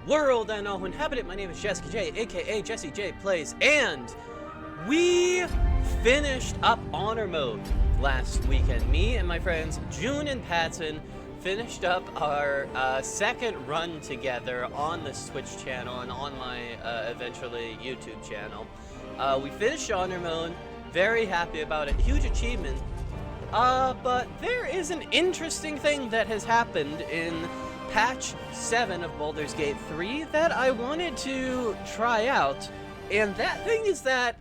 world and all who inhabit it. My name is Jesse J, aka Jesse J Plays, and we finished up Honor Mode last weekend. Me and my friends June and Patson finished up our second run together on this Twitch channel and on my eventually YouTube channel. We finished Honor Mode, very happy about it, huge achievement. But there is an interesting thing that has happened in patch 7 of Baldur's Gate 3 that I wanted to try out. And that thing is that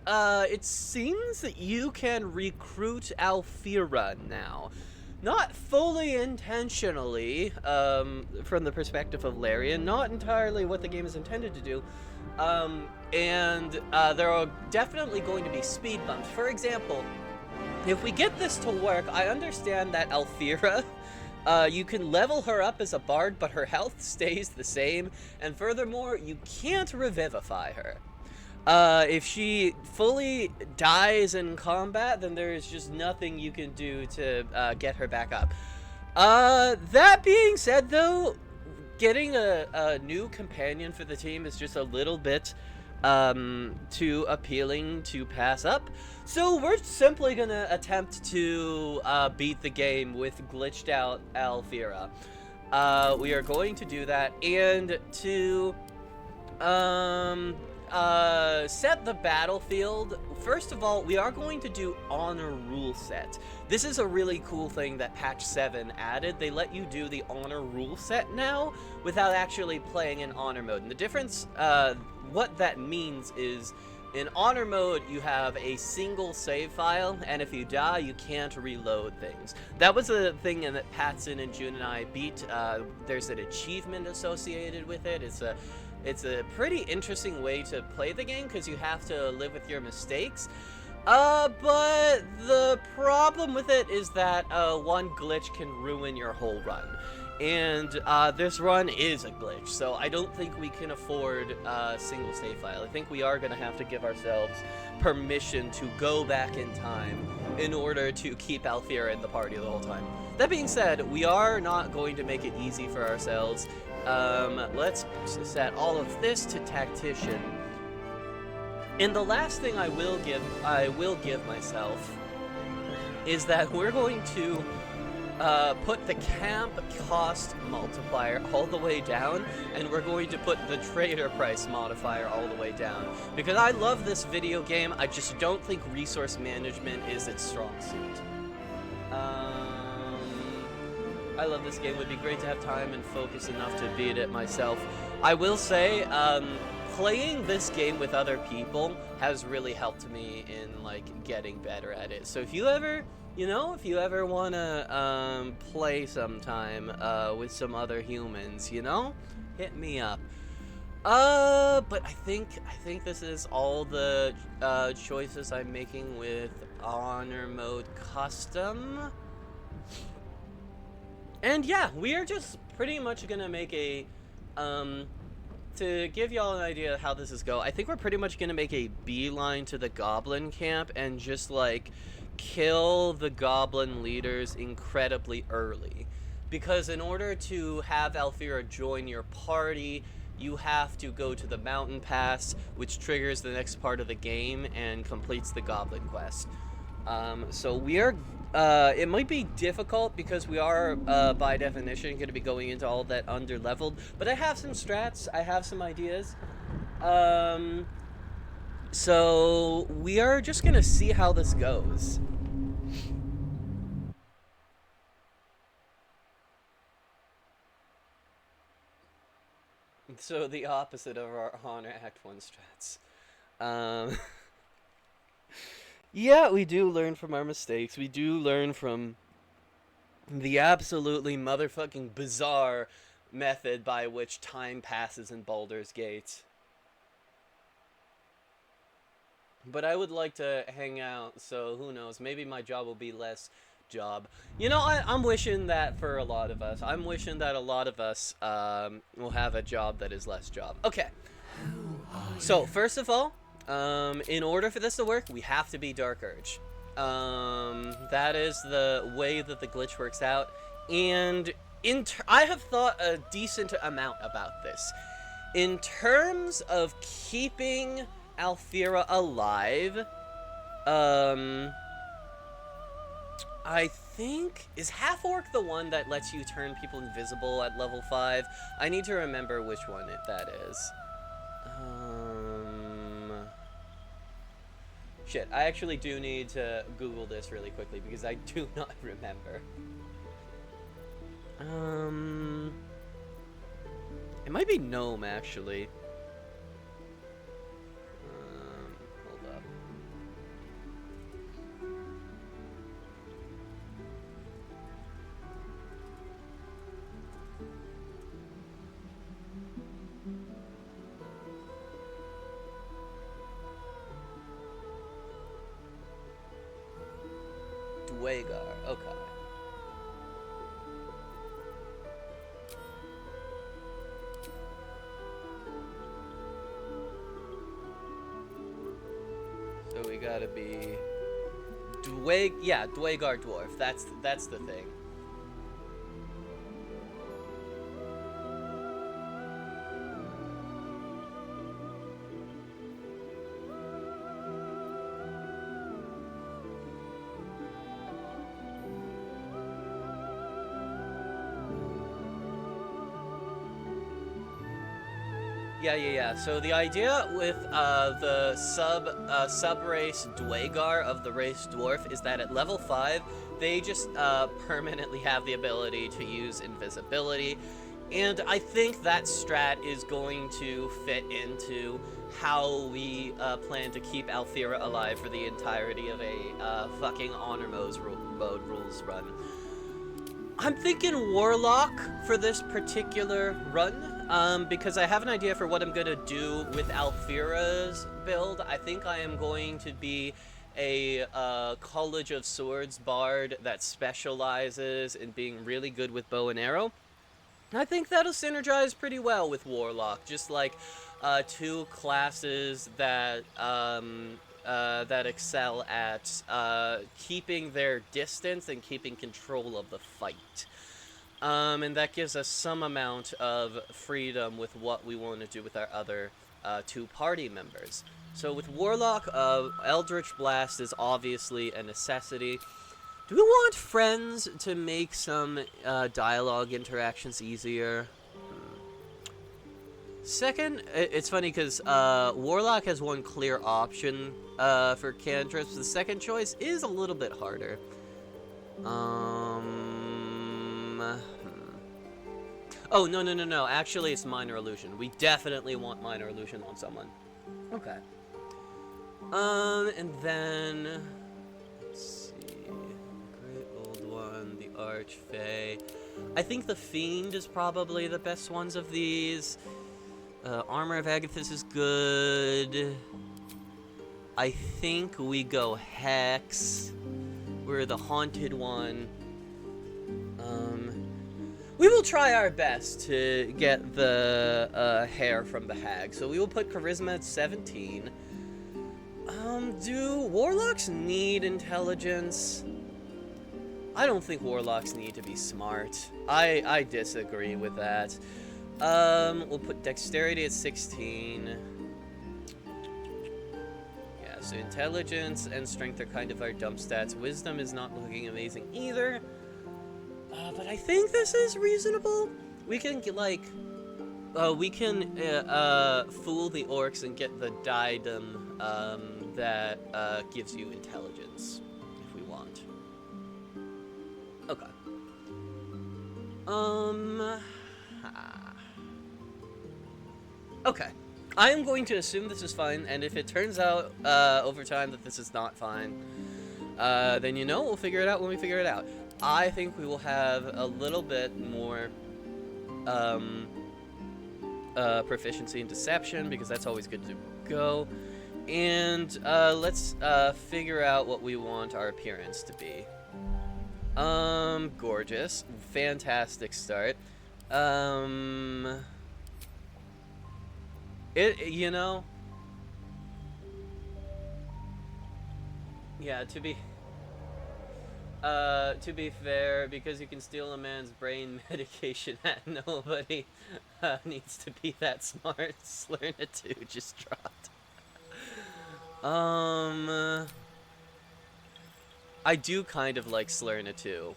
it seems that you can recruit Alfira now. Not fully intentionally, from the perspective of Larian, not entirely what the game is intended to do. There are definitely going to be speed bumps. For example, if we get this to work, I understand that Alfira, you can level her up as a bard, but her health stays the same, and furthermore, you can't revivify her. If she fully dies in combat, then there is just nothing you can do to get her back up. That being said, though, getting a new companion for the team is just a little bit too appealing to pass up. So we're simply gonna attempt to beat the game with glitched out Alfira. We are going to do that, and to set the battlefield, first of all, we are going to do honor rule set. This is a really cool thing that patch 7 added. They let you do the honor rule set now without actually playing in honor mode. And the difference, what that means is, in honor mode, you have a single save file, and if you die, you can't reload things. That was a thing that Patson and June and I beat. There's an achievement associated with it. It's a pretty interesting way to play the game because you have to live with your mistakes. But the problem with it is that one glitch can ruin your whole run. And this run is a glitch, so I don't think we can afford a single save file. I think we are going to have to give ourselves permission to go back in time in order to keep Alfira in the party the whole time. That being said, we are not going to make it easy for ourselves. Let's set all of this to Tactician. And the last thing I will give myself is that we're going to put the camp cost multiplier all the way down, and we're going to put the trader price modifier all the way down. Because I love this video game, I just don't think resource management is its strong suit. I love this game. It would be great to have time and focus enough to beat it myself. I will say, playing this game with other people has really helped me in, like, getting better at it. So if you ever, if you ever want to play sometime with some other humans, hit me up. But I think this is all the choices I'm making with Honor Mode Custom. And yeah, we are just pretty much gonna make a, to give y'all an idea of how this is go, I think we're pretty much gonna make a beeline to the Goblin camp and just, like, kill the Goblin leaders incredibly early. Because in order to have Alfira join your party, you have to go to the Mountain Pass, which triggers the next part of the game and completes the Goblin quest. So we are, it might be difficult because we are, by definition, going to be going into all that under-leveled, but I have some strats, I have some ideas. So we are just going to see how this goes. So the opposite of our Honor Act 1 strats. Yeah, we do learn from our mistakes. We do learn from the absolutely motherfucking bizarre method by which time passes in Baldur's Gate. But I would like to hang out, so who knows, maybe my job will be less job. I'm wishing that for a lot of us. I'm wishing that a lot of us will have a job that is less job. Okay, so first of all, in order for this to work, we have to be Dark Urge. That is the way that the glitch works out, and I have thought a decent amount about this. In terms of keeping Alfira alive, I think... Is Half-Orc the one that lets you turn people invisible at level 5? I need to remember which one that is. Shit, I actually do need to Google this really quickly because I do not remember. It might be Gnome, actually. Hold up. Dwagar, okay. So we gotta be Dwagar dwarf. That's the thing. Yeah. So the idea with the sub-race Dwagar of the race Dwarf is that at level 5, they just permanently have the ability to use invisibility. And I think that strat is going to fit into how we plan to keep Alfira alive for the entirety of a fucking honor mode rules run. I'm thinking Warlock for this particular run, because I have an idea for what I'm going to do with Alfira's build. I think I am going to be a College of Swords bard that specializes in being really good with bow and arrow. I think that'll synergize pretty well with Warlock, just like two classes that that excel at keeping their distance and keeping control of the fight. And that gives us some amount of freedom with what we want to do with our other two party members. So with Warlock, Eldritch Blast is obviously a necessity. Do we want friends to make some dialogue interactions easier? Second, it's funny because Warlock has one clear option for cantrips. The second choice is a little bit harder. Oh, no. Actually, it's Minor Illusion. We definitely want Minor Illusion on someone. Okay. And then... Let's see... Great Old One, the Archfey. I think the Fiend is probably the best ones of these. Armor of Agathis is good. I think we go Hex. We're the Haunted One. We will try our best to get the hair from the hag. So we will put Charisma at 17. Do Warlocks need intelligence? I don't think Warlocks need to be smart. I disagree with that. We'll put Dexterity at 16. Yeah, so Intelligence and Strength are kind of our dump stats. Wisdom is not looking amazing either. But I think this is reasonable. We can get, like... we can fool the orcs and get the diadem that gives you intelligence, if we want. Okay. Okay. I am going to assume this is fine, and if it turns out over time that this is not fine, then you know, we'll figure it out when we figure it out. I think we will have a little bit more proficiency in deception, because that's always good to go. And let's figure out what we want our appearance to be. Gorgeous. Fantastic start. You know... Yeah, to be... To be fair, because you can steal a man's brain medication, nobody needs to be that smart. Slurna 2 just dropped. I do kind of like Slurna 2.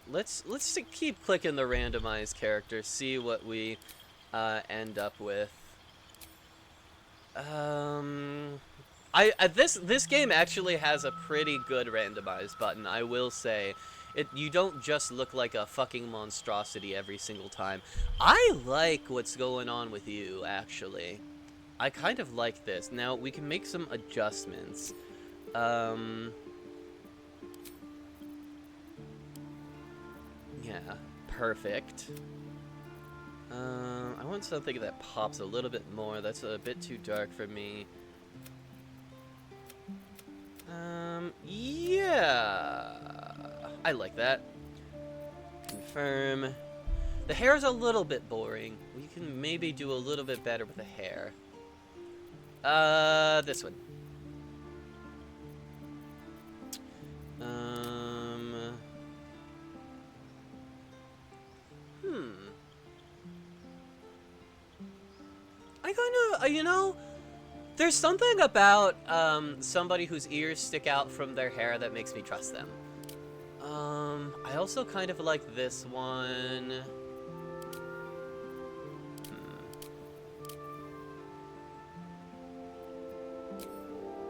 Let's keep clicking the randomized character, see what we end up with. This game actually has a pretty good randomized button, I will say. You don't just look like a fucking monstrosity every single time. I like what's going on with you, actually. I kind of like this. Now, we can make some adjustments. Yeah, perfect. I want something that pops a little bit more. That's a bit too dark for me. Yeah, I like that. Confirm. The hair is a little bit boring. We can maybe do a little bit better with the hair. This one. I kind of, you know, there's something about somebody whose ears stick out from their hair that makes me trust them. I also kind of like this one.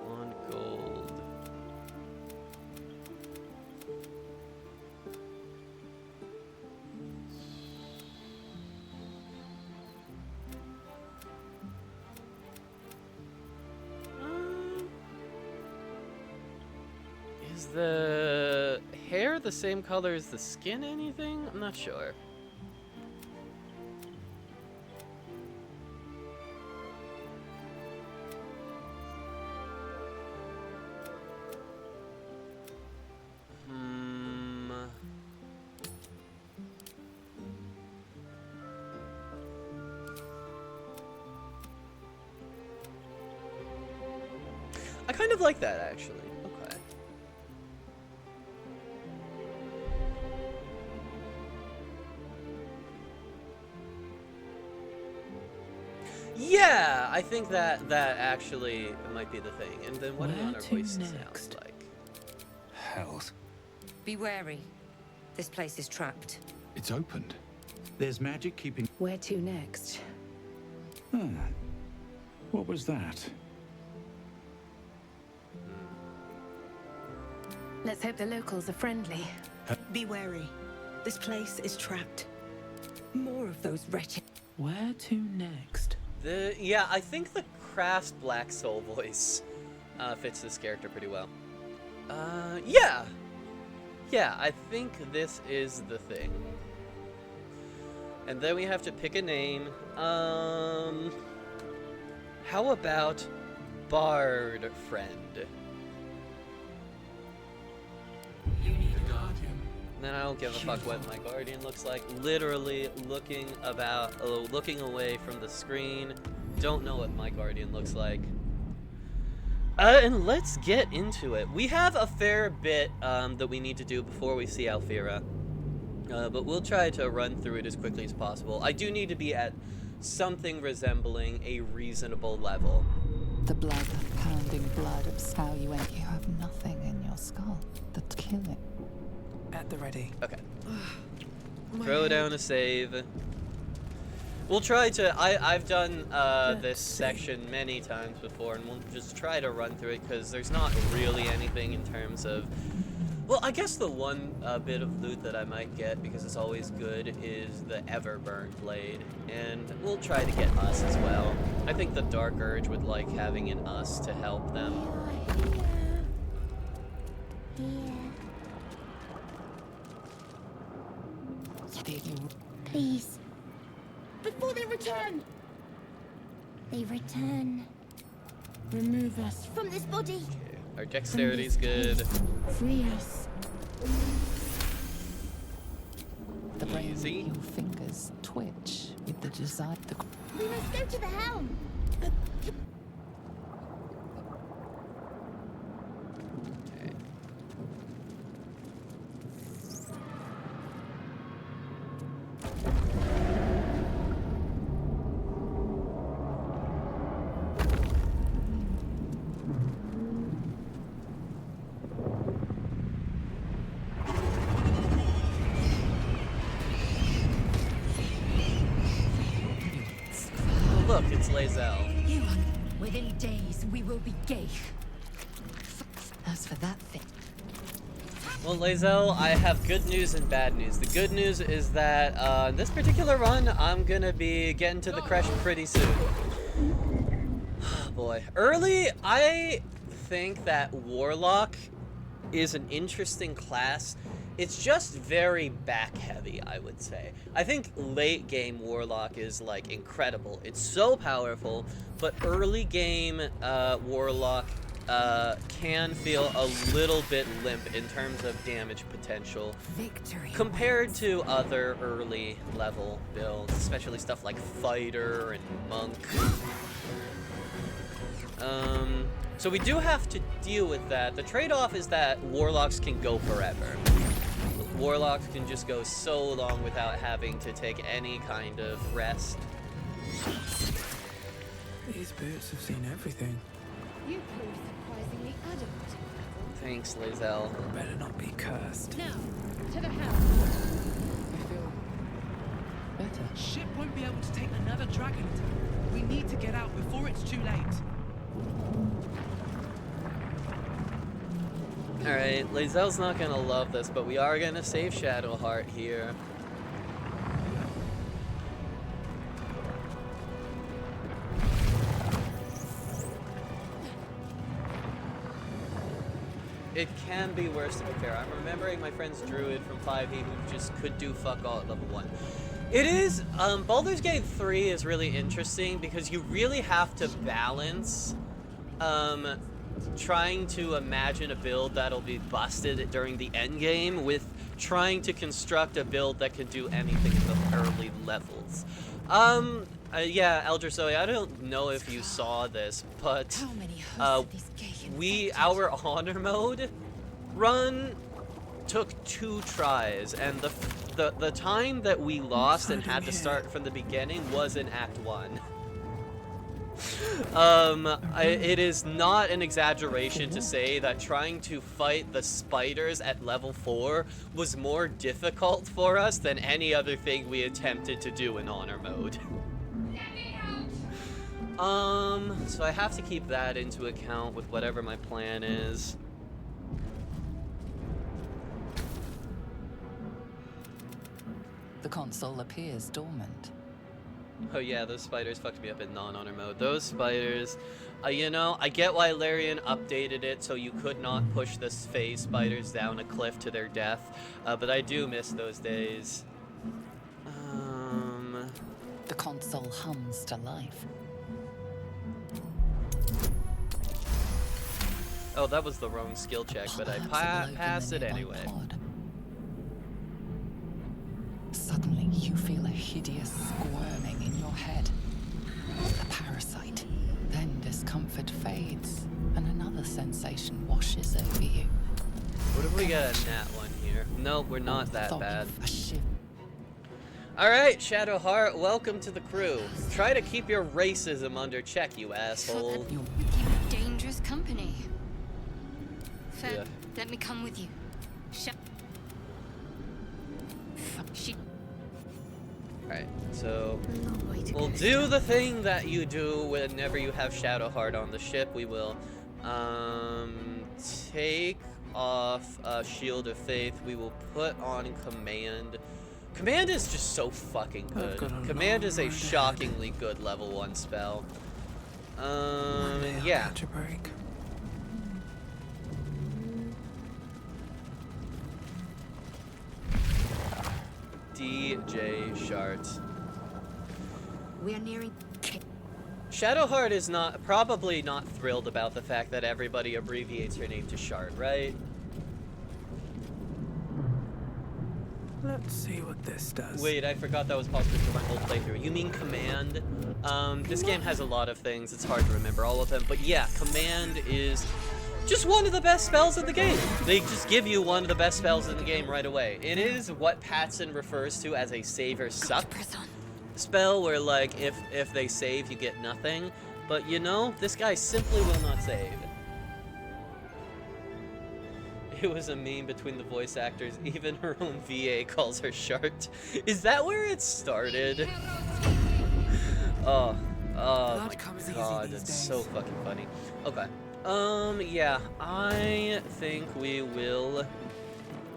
On gold. Is the hair the same color as the skin anything? I'm not sure. I kind of like that, actually. Okay. Yeah, I think that actually might be the thing. And then what do our voices sound like? Hells. Be wary. This place is trapped. It's opened. There's magic keeping... Where to next? What was that? Let's hope the locals are friendly. Be wary. This place is trapped. More of those wretched... Where to next? Yeah, I think the crass Black Soul voice fits this character pretty well. Yeah! Yeah, I think this is the thing. And then we have to pick a name. How about Bard Friend? Then I don't give a fuck what my guardian looks like. Literally looking away from the screen. Don't know what my guardian looks like. And let's get into it. We have a fair bit that we need to do before we see Alfira. But we'll try to run through it as quickly as possible. I do need to be at something resembling a reasonable level. The blood, pounding blood of how you went. You have nothing in your skull that's killing. At the ready. Okay. Throw down a save. We'll try to... I've done this section many times before, and we'll just try to run through it, because there's not really anything in terms of... Well, I guess the one bit of loot that I might get, because it's always good, is the Everburn Blade. And we'll try to get us as well. I think the Dark Urge would like having an us to help them. Please. Before they return! They return. Remove us from this body. Okay. Our dexterity's good. Free us. The brain of Easy. your fingers twitch with the desire. We must go to the helm. Okay. look, it's Lae'zel. You. Within days, we will be gay. As for that thing. Well, Lae'zel, I have good news and bad news. The good news is that this particular run, I'm gonna be getting to the creche pretty soon. Oh boy. Early, I think that Warlock is an interesting class. It's just very back heavy, I would say. I think late game Warlock is like incredible. It's so powerful, but early game Warlock can feel a little bit limp in terms of damage potential. Victory. Compared to other early level builds, especially stuff like Fighter and Monk. So we do have to deal with that. The trade-off is that Warlocks can go forever. Warlocks can just go so long without having to take any kind of rest. These boots have seen everything. You prove surprisingly adamant. Thanks, Lae'zel. Better not be cursed. Now, to the house. I feel better. Ship won't be able to take another dragon. We need to get out before it's too late. Alright, Lae'zel's not gonna love this, but we are gonna save Shadowheart here. It can be worse, to be fair. I'm remembering my friend's druid from 5e who just could do fuck all at level 1. It is, Baldur's Gate 3 is really interesting because you really have to balance, trying to imagine a build that'll be busted during the end game with trying to construct a build that can do anything in the early levels. Yeah, Elder Zoe, I don't know if you saw this, but our honor mode run took 2 tries, and the time that we lost and had to start from the beginning was in Act 1. It is not an exaggeration to say that trying to fight the spiders at level 4 was more difficult for us than any other thing we attempted to do in honor mode. So I have to keep that into account with whatever my plan is. The console appears dormant. Oh yeah, those spiders fucked me up in non-honor mode. Those spiders, you know, I get why Larian updated it so you could not push the phase spiders down a cliff to their death, but I do miss those days. The console hums to life. Oh, that was the wrong skill check, but I passed it anyway. Suddenly, you feel a hideous squirming in your head. A parasite. Then discomfort fades, and another sensation washes over you. What if we got a nat one here? Nope, we're not that bad. A shiver. Alright, Shadowheart, welcome to the crew. Try to keep your racism under check, you asshole. You dangerous company. Fair, Yeah. let me come with you. Alright, so we'll do the thing that you do whenever you have Shadowheart on the ship. We will take off Shield of Faith. We will put on Command. Command is just so fucking good. Command is a shockingly good level 1 spell. Yeah. DJ Shart. We are nearing. Shadowheart is probably not thrilled about the fact that everybody abbreviates her name to Shart, right? Let's see what this does. Wait, I forgot that was possible for my whole playthrough. You mean Command? This game has a lot of things. It's hard to remember all of them. But yeah, Command is just one of the best spells in the game. They just give you one of the best spells in the game right away. It is what Patson refers to as a save or suck spell, where like if they save, you get nothing. But you know, this guy simply will not save. It was a meme between the voice actors. Even her own VA calls her Shart. Is that where it started? Oh, Oh Blood my comes easy god, these that's days. so fucking funny. Okay. Yeah, I think we will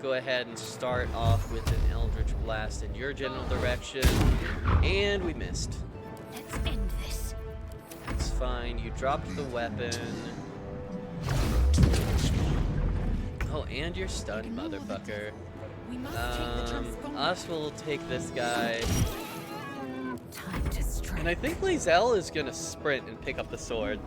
go ahead and start off with an Eldritch Blast in your general direction. And we missed. Let's end this. It's fine, you dropped the weapon. Oh, and you're stunned, motherfucker. We must take the transponder. Us will take this guy. Time to strike. And I think Lae'zel is gonna sprint and pick up the sword.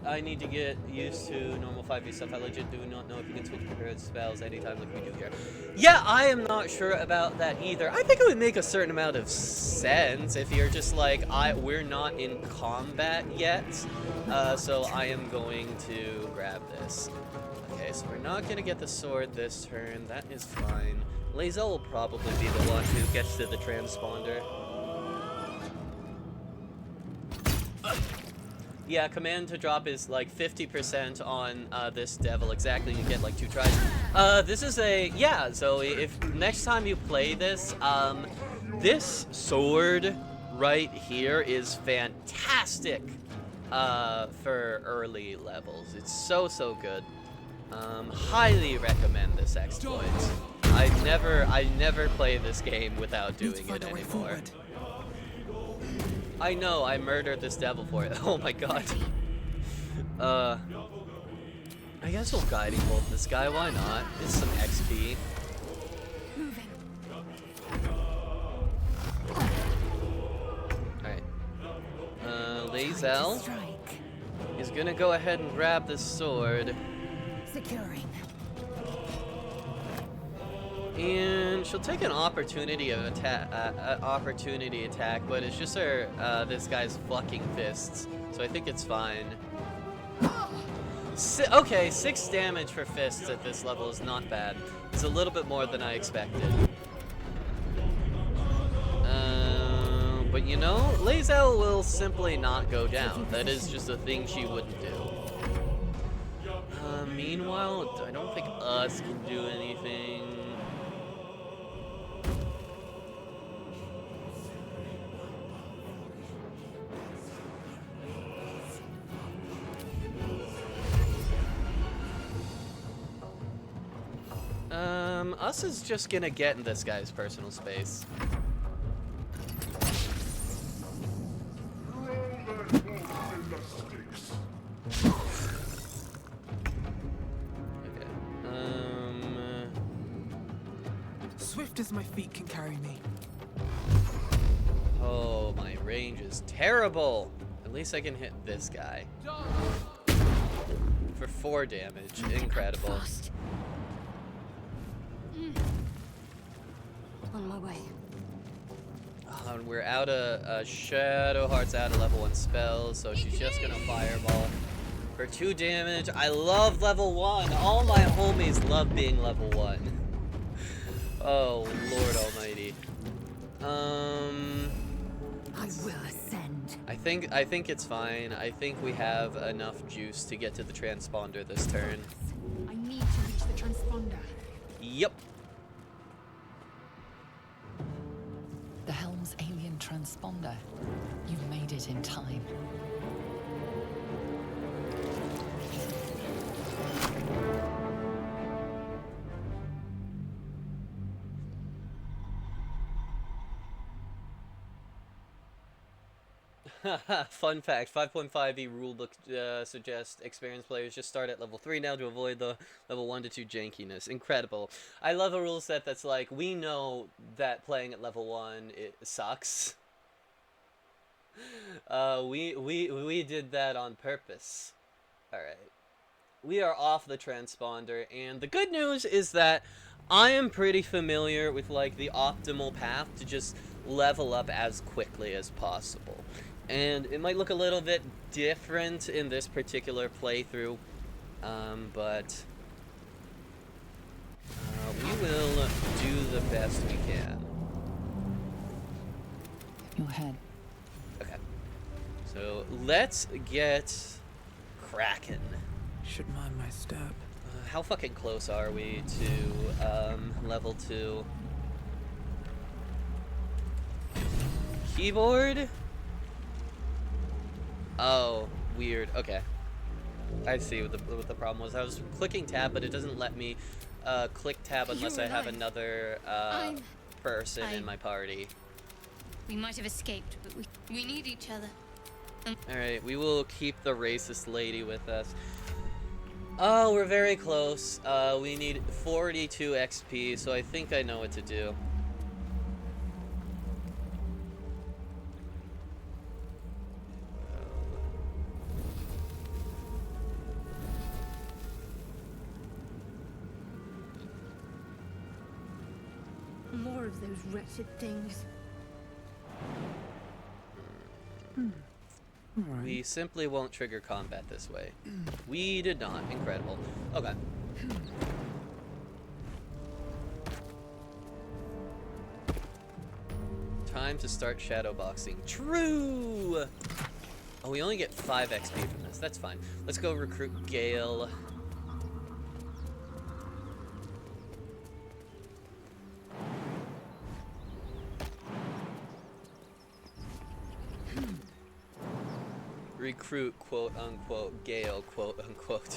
I need to get used to normal 5e stuff. I legit do not know if you can switch prepared spells anytime like we do here. Yeah, I am not sure about that either. I think it would make a certain amount of sense if you're just like, we're not in combat yet, so I am going to grab this. Okay, so we're not gonna get the sword this turn. That is fine. Lae'zel will probably be the one who gets to the transponder. Yeah, command to drop is like 50% on this devil exactly. You get like 2 tries. This is so if next time you play this, this sword right here is fantastic for early levels. It's so good. Highly recommend this exploit. I never play this game without doing it anymore. I know, I murdered this devil for it. Oh my god. I guess we'll guiding bolt this guy, why not? It's some XP. Moving. Alright. Lae'zel is gonna go ahead and grab this sword. Securing. And she'll take an opportunity of attack, but it's just her, this guy's fucking fists. So I think it's fine. Okay, 6 damage for fists at this level is not bad. It's a little bit more than I expected. But you know, Lae'zel will simply not go down. That is just a thing she wouldn't do. Meanwhile, I don't think us can do anything. Us is just gonna get in this guy's personal space. Okay. Swift as my feet can carry me. Oh, my range is terrible. At least I can hit this guy. For 4 damage. Incredible. On my way. And we're out of Shadowheart's out of level 1 spells, so she's just gonna fireball for 2 damage. I love level 1. All my homies love being level 1. Oh Lord Almighty. I will ascend. I think it's fine. I think we have enough juice to get to the transponder this turn. I need to reach the transponder. Yep. The Helm's alien transponder. You've made it in time. Fun fact, 5.5e rulebook suggests experienced players just start at level 3 now to avoid the level 1 to 2 jankiness. Incredible. I love a rule set that's like, we know that playing at level 1 it sucks. We did that on purpose. Alright. We are off the transponder, and the good news is that I am pretty familiar with like the optimal path to just level up as quickly as possible. And it might look a little bit different in this particular playthrough, but we will do the best we can. Your head. Okay. So So let's get cracking. Should mind my step. How fucking close are we to level 2? Keyboard? Oh, weird. Okay. I see what the problem was. I was clicking tab, but it doesn't let me click tab unless I have another person in my party. We might have escaped, but we need each other. Alright, we will keep the racist lady with us. Oh, we're very close. We need 42 XP, so I think I know what to do. More of those wretched things. We simply won't trigger combat this way. We did not. Incredible. Okay. Time to start shadowboxing. True! Oh, we only get 5 XP from this. That's fine. Let's go recruit Gale. Recruit, quote unquote, Gale, quote unquote.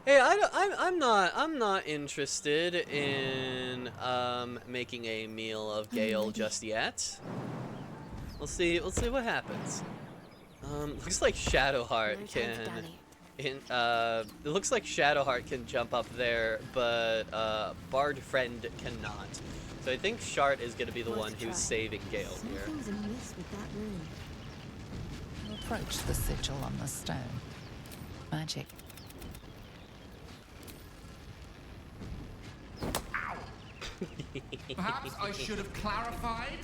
Hey, I'm not interested in making a meal of Gale just yet. We'll see what happens. Looks like Shadowheart can. It looks like Shadowheart can jump up there, but Bard Friend cannot. So I think Shart is gonna be the one who's saving Gale here. Something's amiss with that room. Approach the sigil on the stone. Magic. Perhaps I should have clarified.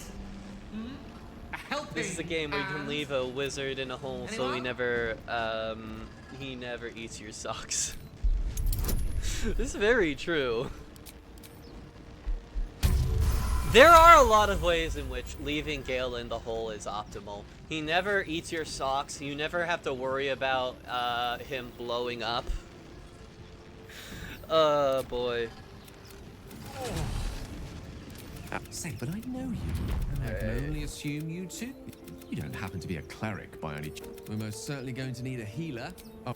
Helping. This is a game where you can leave a wizard in a hole so he never eats your socks. This is very true. There are a lot of ways in which leaving Gale in the hole is optimal. He never eats your socks. You never have to worry about him blowing up. Oh boy. Say, but I know you, and I can only assume you too. You don't happen to be a cleric by any chance. We're most certainly going to need a healer. Oh,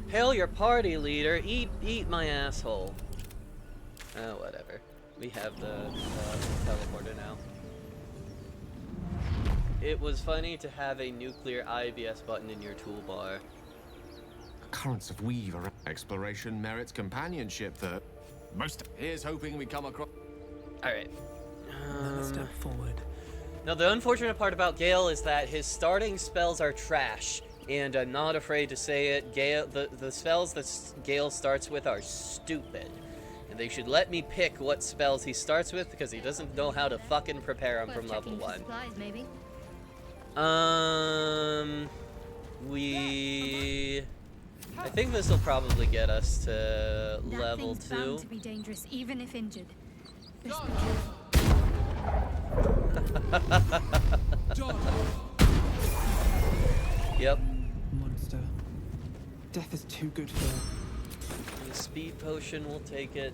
Hail your party leader. Eat my asshole. Oh, whatever. We have the teleporter now. It was funny to have a nuclear IBS button in your toolbar. Currents of weave around exploration merits companionship that most. Here's hoping we come across. Alright. Another step forward. Now, the unfortunate part about Gale is that his starting spells are trash. And I'm not afraid to say it. Gale, the spells that Gale starts with are stupid. And they should let me pick what spells he starts with because he doesn't know how to fucking prepare them from level 1. Supplies, maybe. I think this will probably get us to level 2. Bound to be dangerous, even if injured. Yep. Monster. Death is too good for it. The speed potion will take it.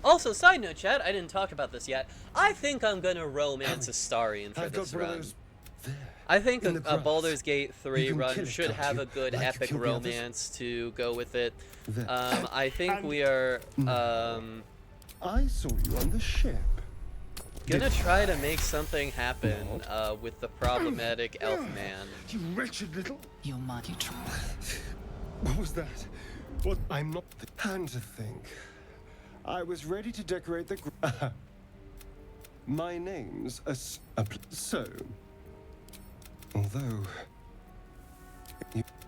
Also, side note, chat, I didn't talk about this yet. I think I'm gonna romance Astarion for this run. I think a Baldur's Gate 3 run should have a good epic romance to go with it. I think we are I saw you on the ship. Gonna try to make something happen with the problematic elf man. You wretched little. You're mighty try. What was that? What? I'm not the hand to think. I was ready to decorate the. My name's so. Although.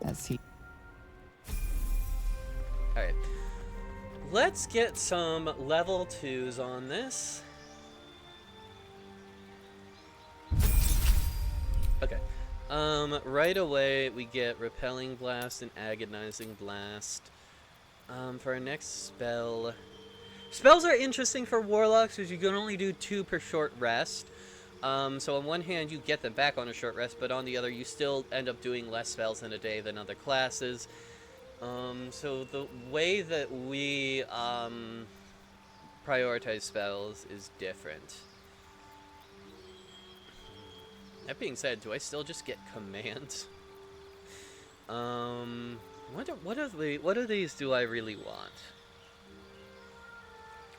As he. All right. Let's get some level 2s on this. Okay. Right away we get Repelling Blast and Agonizing Blast. For our next spell, Spells are interesting for warlocks because you can only do 2 per short rest. So on one hand, you get them back on a short rest, but on the other, you still end up doing less spells in a day than other classes. So the way that we prioritize spells is different. That being said, do I still just get command? What of these do I really want?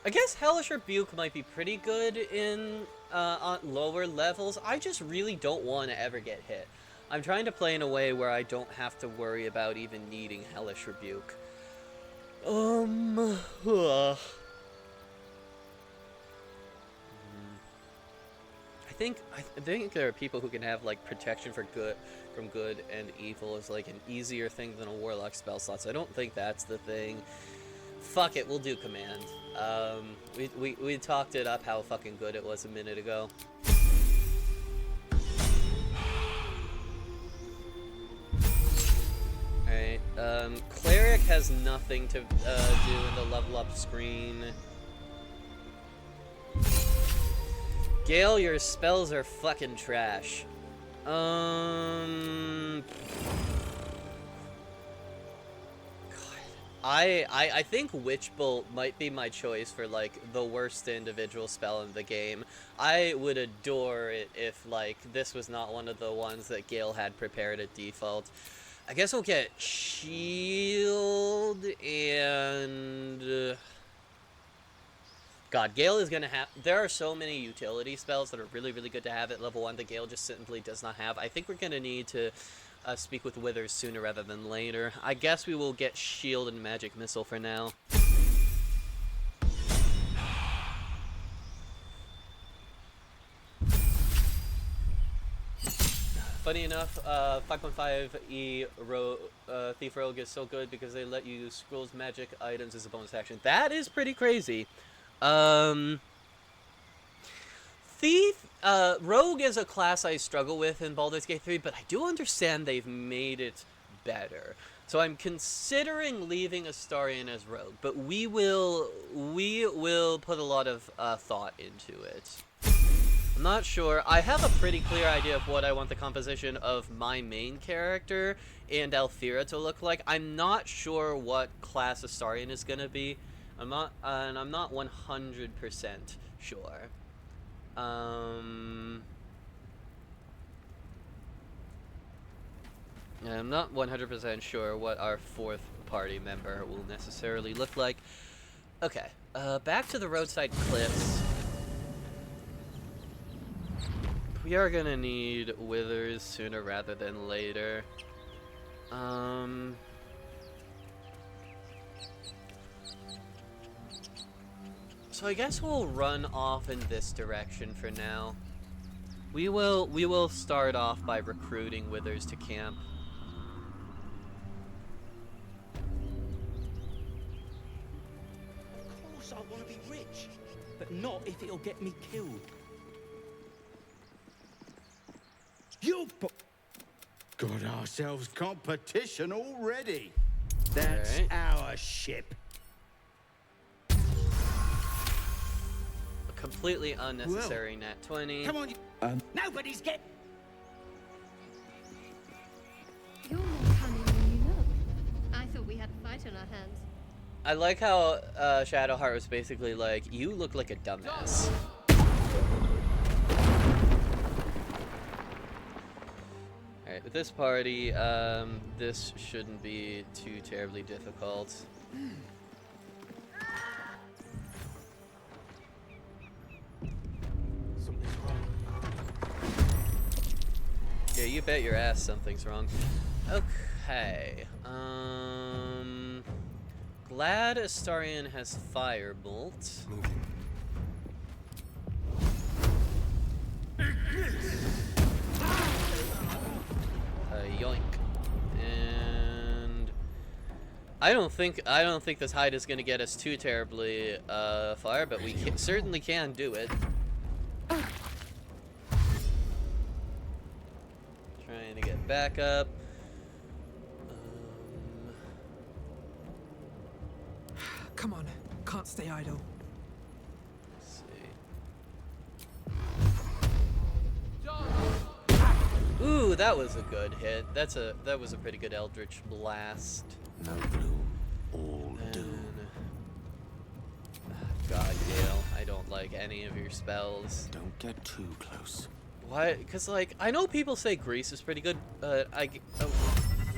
I guess Hellish Rebuke might be pretty good in on lower levels. I just really don't want to ever get hit. I'm trying to play in a way where I don't have to worry about even needing Hellish Rebuke. I think there are people who can have like protection from good and evil is like an easier thing than a warlock spell slot. So I don't think that's the thing. Fuck it, we'll do command. We talked it up how fucking good it was a minute ago. Alright, Cleric has nothing to do in the level up screen. Gale, your spells are fucking trash. I think Witch Bolt might be my choice for like the worst individual spell in the game. I would adore it if like this was not one of the ones that Gale had prepared at default. I guess we'll get Shield and God, Gale is gonna have. There are so many utility spells that are really, really good to have at level 1 that Gale just simply does not have. I think we're gonna need to speak with Withers sooner rather than later. I guess we will get Shield and Magic Missile for now. Funny enough, 5.5e Thief Rogue is so good because they let you use scrolls, magic items as a bonus action. That is pretty crazy. Rogue is a class I struggle with in Baldur's Gate 3, but I do understand they've made it better. So I'm considering leaving Astarion as Rogue, but we will put a lot of thought into it. I'm not sure. I have a pretty clear idea of what I want the composition of my main character and Alfira to look like. I'm not sure what class Astarion is going to be. I'm not 100% sure. I'm not 100% sure what our 4th party member will necessarily look like. Okay, back to the roadside cliffs. We are gonna need Withers sooner rather than later. So I guess we'll run off in this direction for now. We will start off by recruiting Withers to camp. Of course I want to be rich, but not if it'll get me killed. Got ourselves competition already. That's right. our ship. A completely unnecessary nat 20. Come on, Nobody's get. You're more cunning than you look. I thought we had a fight on our hands. I like how Shadowheart was basically like, you look like a dumbass. Alright, with this party, this shouldn't be too terribly difficult. Something's wrong. Yeah, you bet your ass something's wrong. Okay, glad Astarion has Firebolt. Yoink. And I don't think this hide is gonna get us too terribly far, but we certainly can do it. Trying to get back up. Come on, can't stay idle. that was a good hit. That was a pretty good Eldritch Blast. No blue, all doom. God, Gale, I don't like any of your spells. Don't get too close. Why? Because, like, I know people say Grease is pretty good, but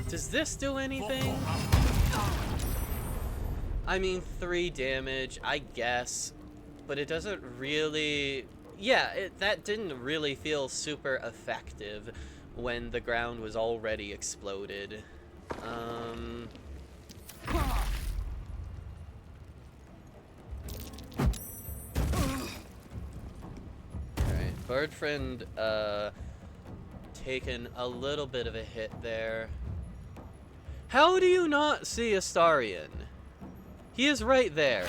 does this do anything? I mean, 3 damage, I guess, but it doesn't really... Yeah, that didn't really feel super effective when the ground was already exploded. Alright, Bird Friend, taken a little bit of a hit there. How do you not see Astarion? He is right there.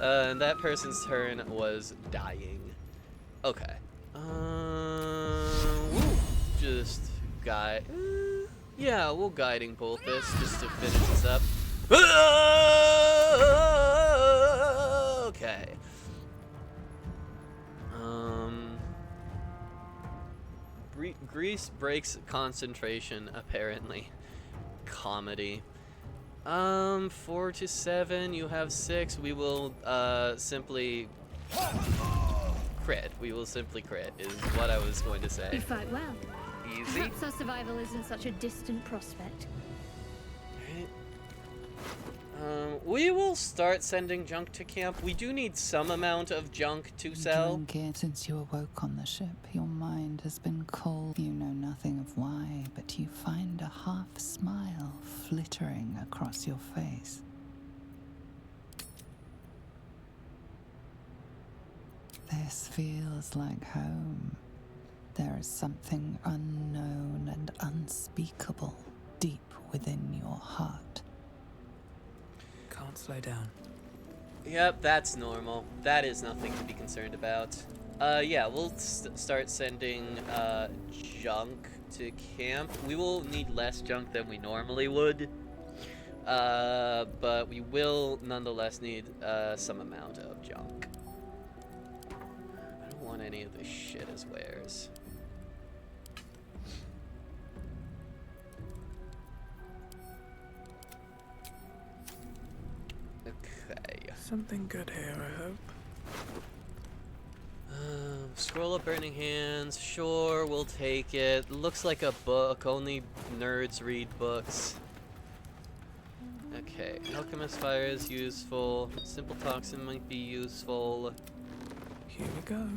And that person's turn was dying. Okay. We'll just guide. Yeah, we'll guiding bolt this just to finish this up. Okay. Grease breaks concentration, apparently. Comedy. 4 to 7, you have 6. We will simply crit. We will simply crit, is what I was going to say. You fight well. Easy. Perhaps our survival isn't such a distant prospect. Alright. We will start sending junk to camp. We do need some amount of junk to sell. Drink it. Since you awoke on the ship, your mind has been cold. You know nothing of why, but you find a half smile flittering across your face. This feels like home. There is something unknown and unspeakable deep within your heart. Can't slow down. Yep, that's normal. That is nothing to be concerned about. Yeah, we'll start sending junk to camp. We will need less junk than we normally would. But we will nonetheless need some amount of junk. I don't want any of this shit as wares. Okay. Something good here, I hope. Scroll of Burning Hands, sure, we'll take it. Looks like a book, only nerds read books. Okay, Alchemist Fire is useful. Simple Toxin might be useful. Here we go.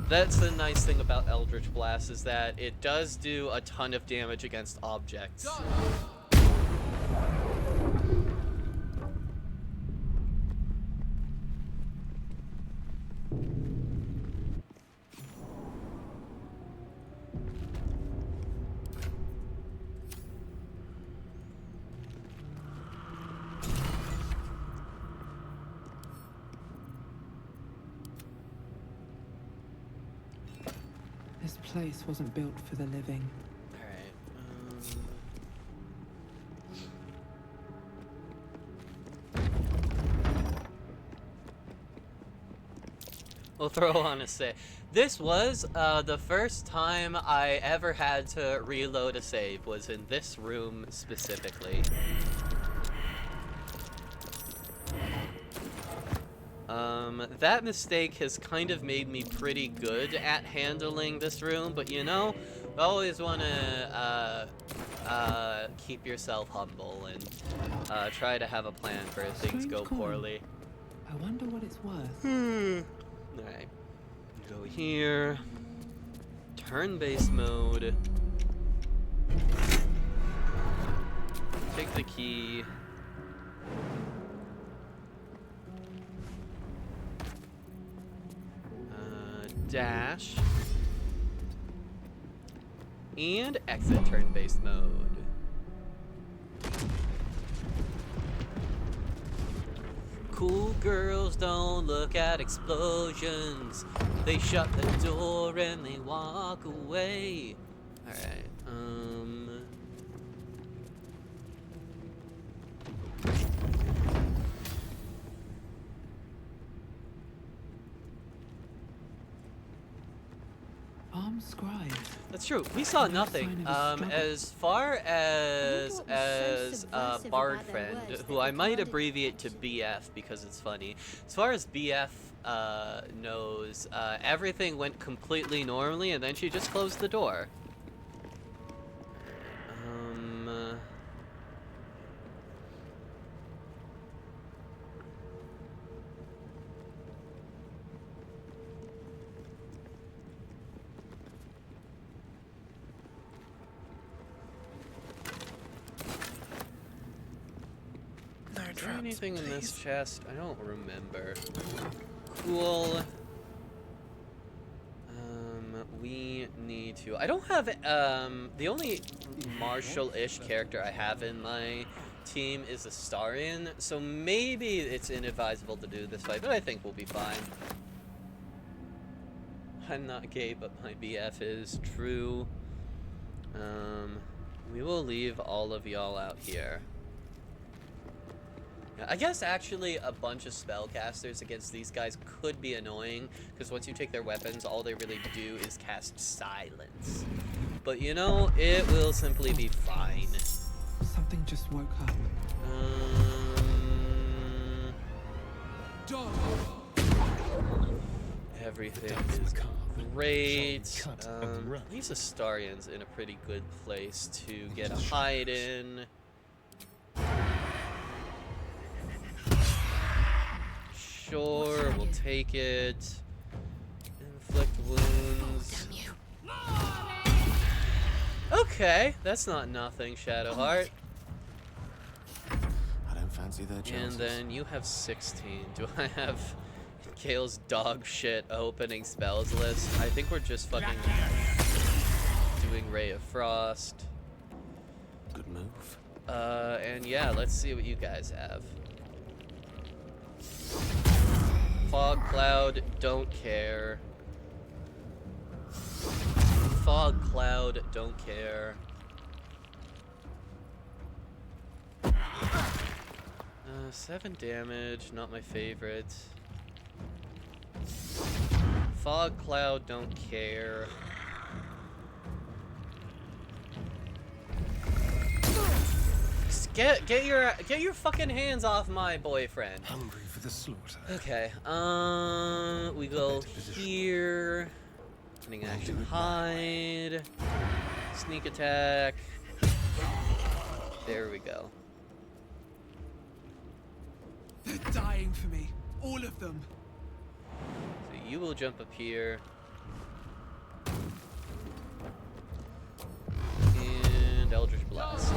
That's the nice thing about Eldritch Blast, is that it does do a ton of damage against objects. This place wasn't built for the living. We'll throw on a save. This was the first time I ever had to reload a save, was in this room specifically. That mistake has kind of made me pretty good at handling this room, but you know, you always want to keep yourself humble and try to have a plan for if things go poorly. I wonder what it's worth. Alright, go here, turn-based mode, take the key, dash, and exit turn-based mode. Cool girls don't look at explosions. They shut the door and they walk away. Alright, That's true. We saw nothing. As far as Bard Friend, who I might abbreviate to BF because it's funny. As far as BF knows, everything went completely normally, and then she just closed the door. Is there anything in this chest? I don't remember. Cool. We need to... I don't have... the only martial-ish character I have in my team is Astarion, so maybe it's inadvisable to do this fight, but I think we'll be fine. I'm not gay, but my BF is true. We will leave all of y'all out here. I guess actually a bunch of spellcasters against these guys could be annoying, because once you take their weapons, all they really do is cast silence. But you know, it will simply be fine. Something just woke up. Everything is great. These Astarians in a pretty good place to get a hide in. Sure, we'll take it. Inflict wounds. Okay, that's not nothing, Shadowheart. I don't fancy their chances. And then you have 16. Do I have Gale's dog shit opening spells list? I think we're just fucking doing Ray of Frost. Good move. And yeah, let's see what you guys have. Fog Cloud, don't care. Fog Cloud, don't care. 7 damage, not my favorite. Fog Cloud, don't care. Get your fucking hands off my boyfriend. Hungry for the slaughter. Okay. We go here. Cunning action, hide. Sneak attack. There we go. They're dying for me, all of them. So you will jump up here. And Eldritch Blast.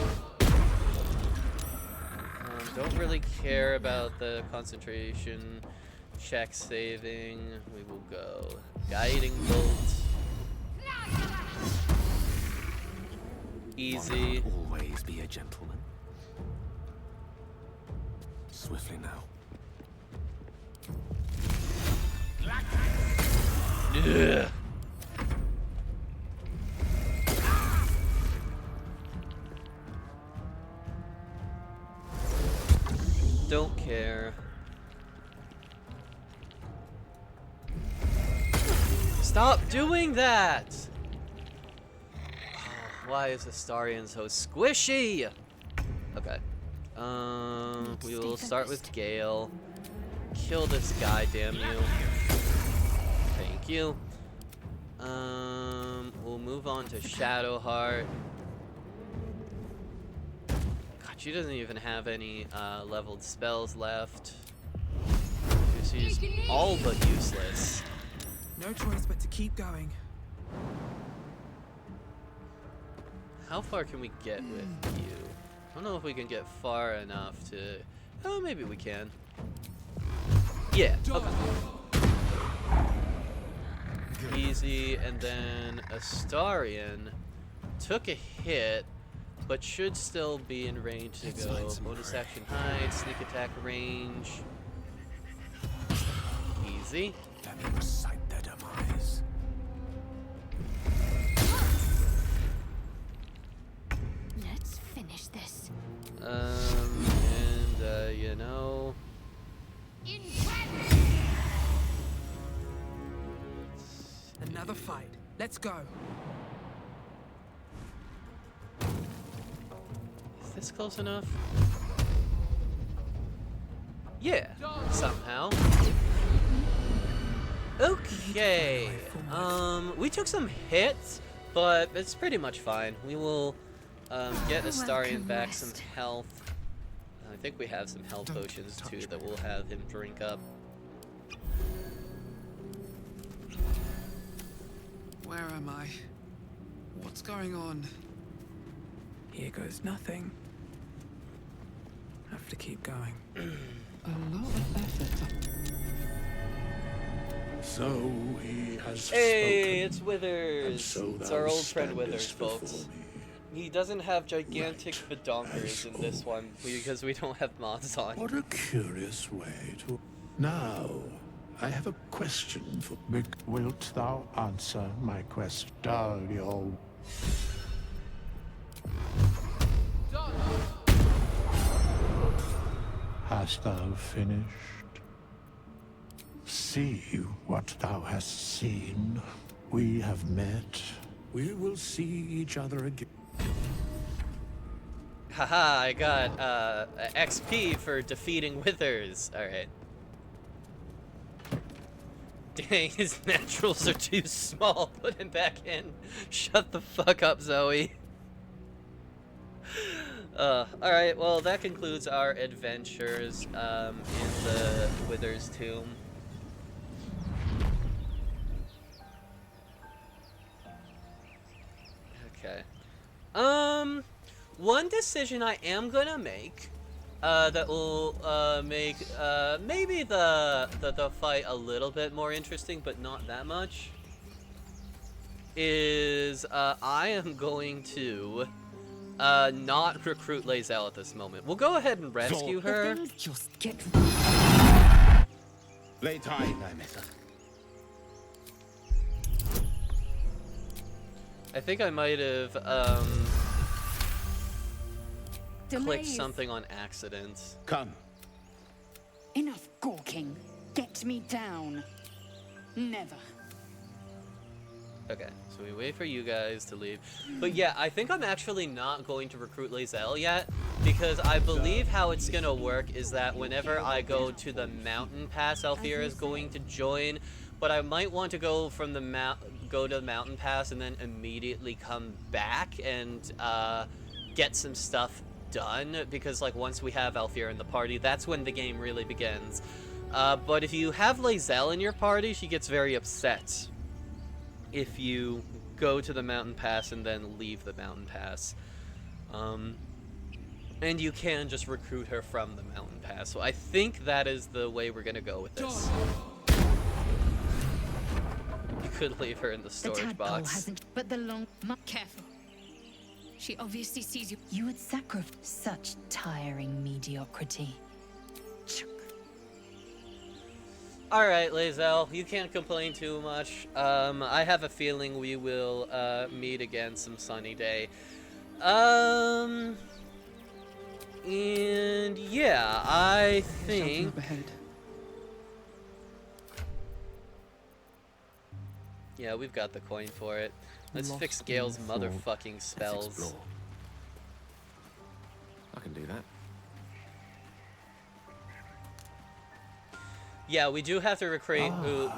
Don't really care about the concentration check saving. We will go Guiding Bolt. Easy. One can't always be a gentleman. Swiftly now. Ugh. Don't care. Stop doing that! Why is Astarion so squishy? Okay. We will start with Gale. Kill this guy, damn you. Thank you. We'll move on to Shadowheart. She doesn't even have any leveled spells left. She's all but useless. No choice but to keep going. How far can we get with you? I don't know if we can get far enough to... Oh, maybe we can. Yeah, okay. Easy, and then Astarion took a hit, but should still be in range to go. Bonus action hide, sneak attack range. Easy. Let me recite their demise. Let's finish this. You know. Another fight. Let's go. this close enough? Yeah, somehow. Okay. We took some hits, but it's pretty much fine. We will get Astarion back some health. I think we have some health potions too that we'll have him drink up. Where am I? What's going on? Here goes nothing. Have to keep going. A lot of effort. So he has Hey, spoken, it's Withers. and so It's thou our old friend standest Withers, before folks. me. He doesn't have gigantic badonkers in this one because we don't have mods on. What a curious way to... Now, I have a question for... Wilt thou answer my question? Dario? Hast thou finished? See what thou hast seen. We have met. We will see each other again. Haha, I got XP for defeating Withers. Alright. Dang, his naturals are too small. Put him back in. Shut the fuck up, Zoe. Alright, well, that concludes our adventures in the Withers tomb. Okay. One decision I am gonna make, that will, make, maybe the fight a little bit more interesting, but not that much, is, I am going to, not recruit Lae'zel at this moment. We'll go ahead and rescue her. Just get... I think I might have, clicked Delays. something on accident. Come. Enough gawking. Get me down. Never. Okay, so we wait for you guys to leave. But yeah, I think I'm actually not going to recruit Lae'zel yet, because I believe how it's gonna work is that whenever I go to the mountain pass, Alfira is going to join, but I might want to go from the go to the mountain pass and then immediately come back and get some stuff done, because like once we have Alfira in the party, that's when the game really begins. But if you have Lae'zel in your party, she gets very upset if you go to the mountain pass and then leave the mountain pass. And you can just recruit her from the mountain pass. So I think that is the way we're gonna go with this. You could leave her in the storage box. Hasn't, but the long... Careful. She obviously sees you. You would sacrifice such tiring mediocrity. Alright, Lae'zel, you can't complain too much. I have a feeling we will meet again some sunny day. And yeah, I think... Yeah, we've got the coin for it. Let's fix Gale's motherfucking spells. I can do that. Yeah, we do have to recruit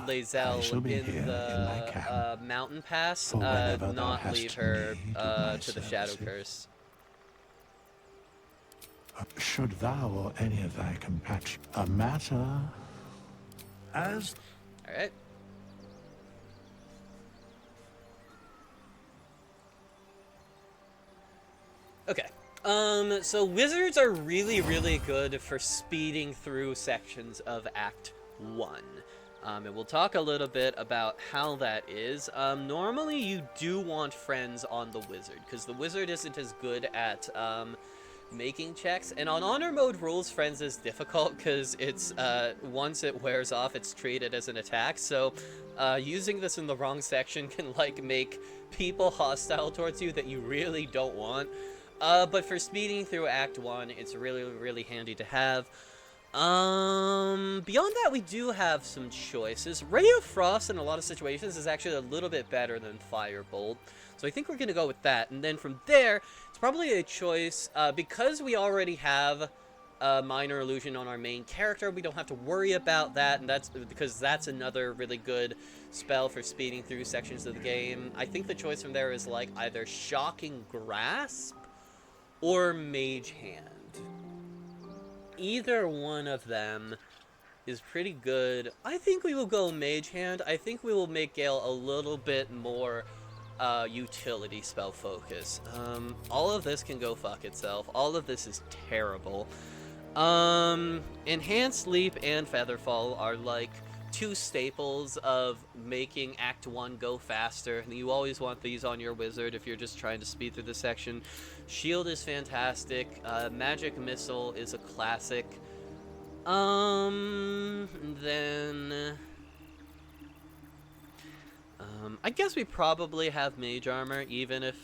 Lae'zel in the mountain pass, not leave her to the Shadow Curse. Should thou or any of thy compatriots a matter as... Alright. Okay. So wizards are really, really good for speeding through sections of Act 1. And we'll talk a little bit about how that is. Normally you do want friends on the wizard, because the wizard isn't as good at making checks. And on honor mode rules, friends is difficult, because it's, once it wears off, it's treated as an attack. So using this in the wrong section can, like, make people hostile towards you that you really don't want. But for speeding through Act 1, it's really, really handy to have. Beyond that, we do have some choices. Ray of Frost in a lot of situations is actually a little bit better than Firebolt. So I think we're going to go with that. And then from there, it's probably a choice, because we already have a minor illusion on our main character, we don't have to worry about that, and that's because that's another really good spell for speeding through sections of the game. I think the choice from there is like either Shocking Grasp or Mage Hand. Either one of them is pretty good. I think we will go Mage Hand. I think we will make Gale a little bit more utility spell focus. All of this can go fuck itself. All of this is terrible. Enhanced Leap and Featherfall are like two staples of making Act 1 go faster. You always want these on your wizard if you're just trying to speed through the section. Shield is fantastic. Magic Missile is a classic. Then I guess we probably have Mage Armor, even if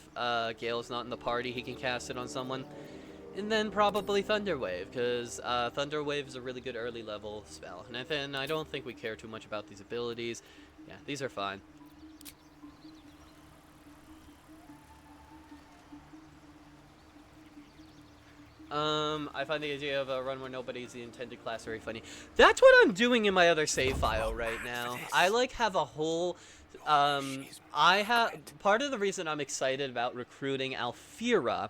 Gale's not in the party, he can cast it on someone. And then probably Thunder Wave, because Thunder Wave is a really good early level spell. And then I don't think we care too much about these abilities. Yeah, these are fine. I find the idea of a run where nobody's the intended class very funny. That's what I'm doing in my other save file right now. I like have a whole part of the reason I'm excited about recruiting Alfira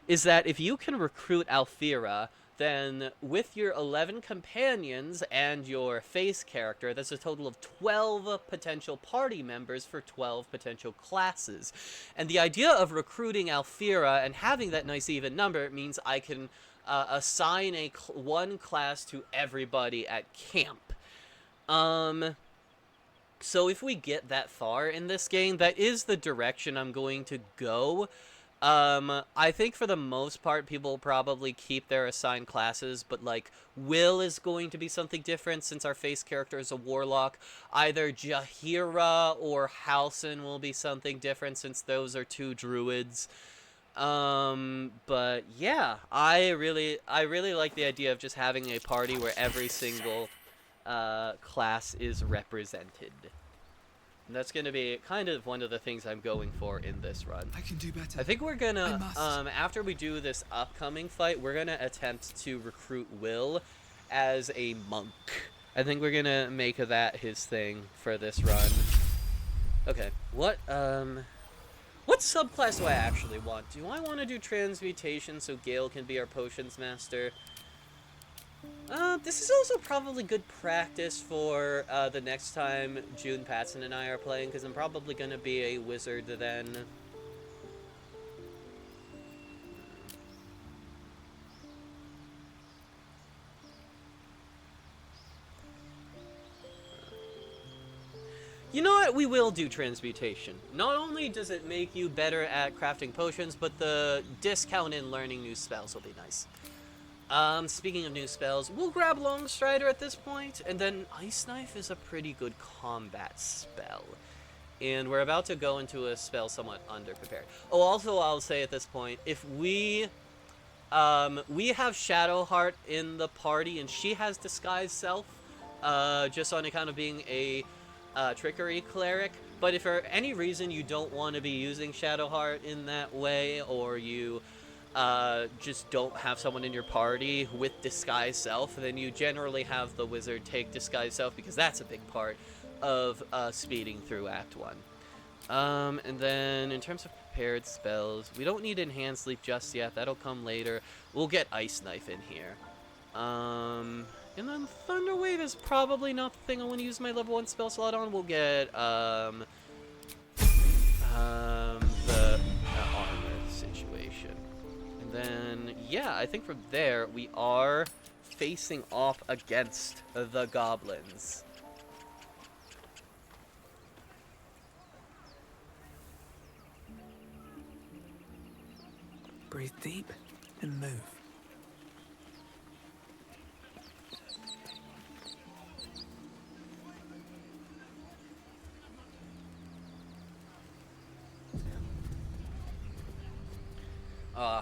is that if you can recruit Alfira, then with your 11 companions and your face character, that's a total of 12 potential party members for 12 potential classes. And the idea of recruiting Alfira and having that nice even number means I can assign one class to everybody at camp. So if we get that far in this game, that is the direction I'm going to go. I think for the most part, people will probably keep their assigned classes, but like, Will is going to be something different since our face character is a warlock. Either Jaheira or Halcyon will be something different since those are two druids. But yeah, I really like the idea of just having a party where every single class is represented. And that's going to be kind of one of the things I'm going for in this run. I can do better. I think we're going to, after we do this upcoming fight, we're going to attempt to recruit Will as a monk. I think we're going to make that his thing for this run. Okay, what subclass do I actually want? Do I want to do transmutation so Gale can be our potions master? This is also probably good practice for the next time June, Patson, and I are playing, because I'm probably going to be a wizard then. You know what? We will do transmutation. Not only does it make you better at crafting potions, but the discount in learning new spells will be nice. Speaking of new spells, we'll grab Longstrider at this point, and then Ice Knife is a pretty good combat spell. And we're about to go into a spell somewhat underprepared. Oh, also I'll say at this point, if we have Shadowheart in the party, and she has Disguise Self, just on account of being a trickery cleric, but if for any reason you don't want to be using Shadowheart in that way, or you just don't have someone in your party with Disguise Self, then you generally have the wizard take Disguise Self, because that's a big part of speeding through Act 1. And then in terms of prepared spells, we don't need Enhanced Leap just yet. That'll come later. We'll get Ice Knife in here. And then Thunder Wave is probably not the thing I want to use my level 1 spell slot on. We'll get the armor situation. And then, yeah, I think from there, we are facing off against the goblins. Breathe deep and move.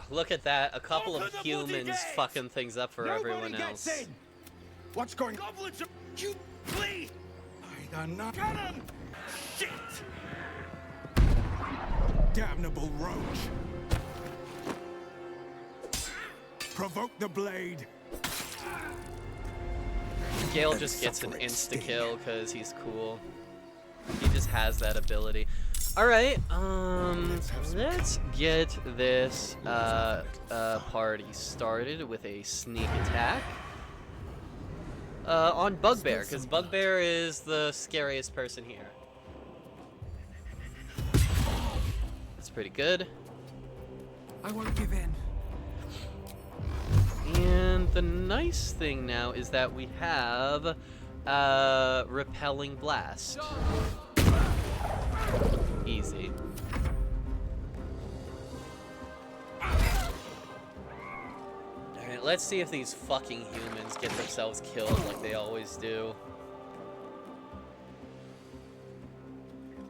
Look at that. A couple of humans fucking things up for everyone else. What's going on? Goblins are... You please! I don't know. Get him! Shit! damnable roach. Provoke the blade. Gale just gets an insta-kill because he's cool. He just has that ability. Alright, let's get this party started with a sneak attack on Bugbear, because Bugbear is the scariest person here. That's pretty good. I won't give in. And the nice thing now is that we have Repelling Blast. Easy. Alright, let's see if these fucking humans get themselves killed like they always do.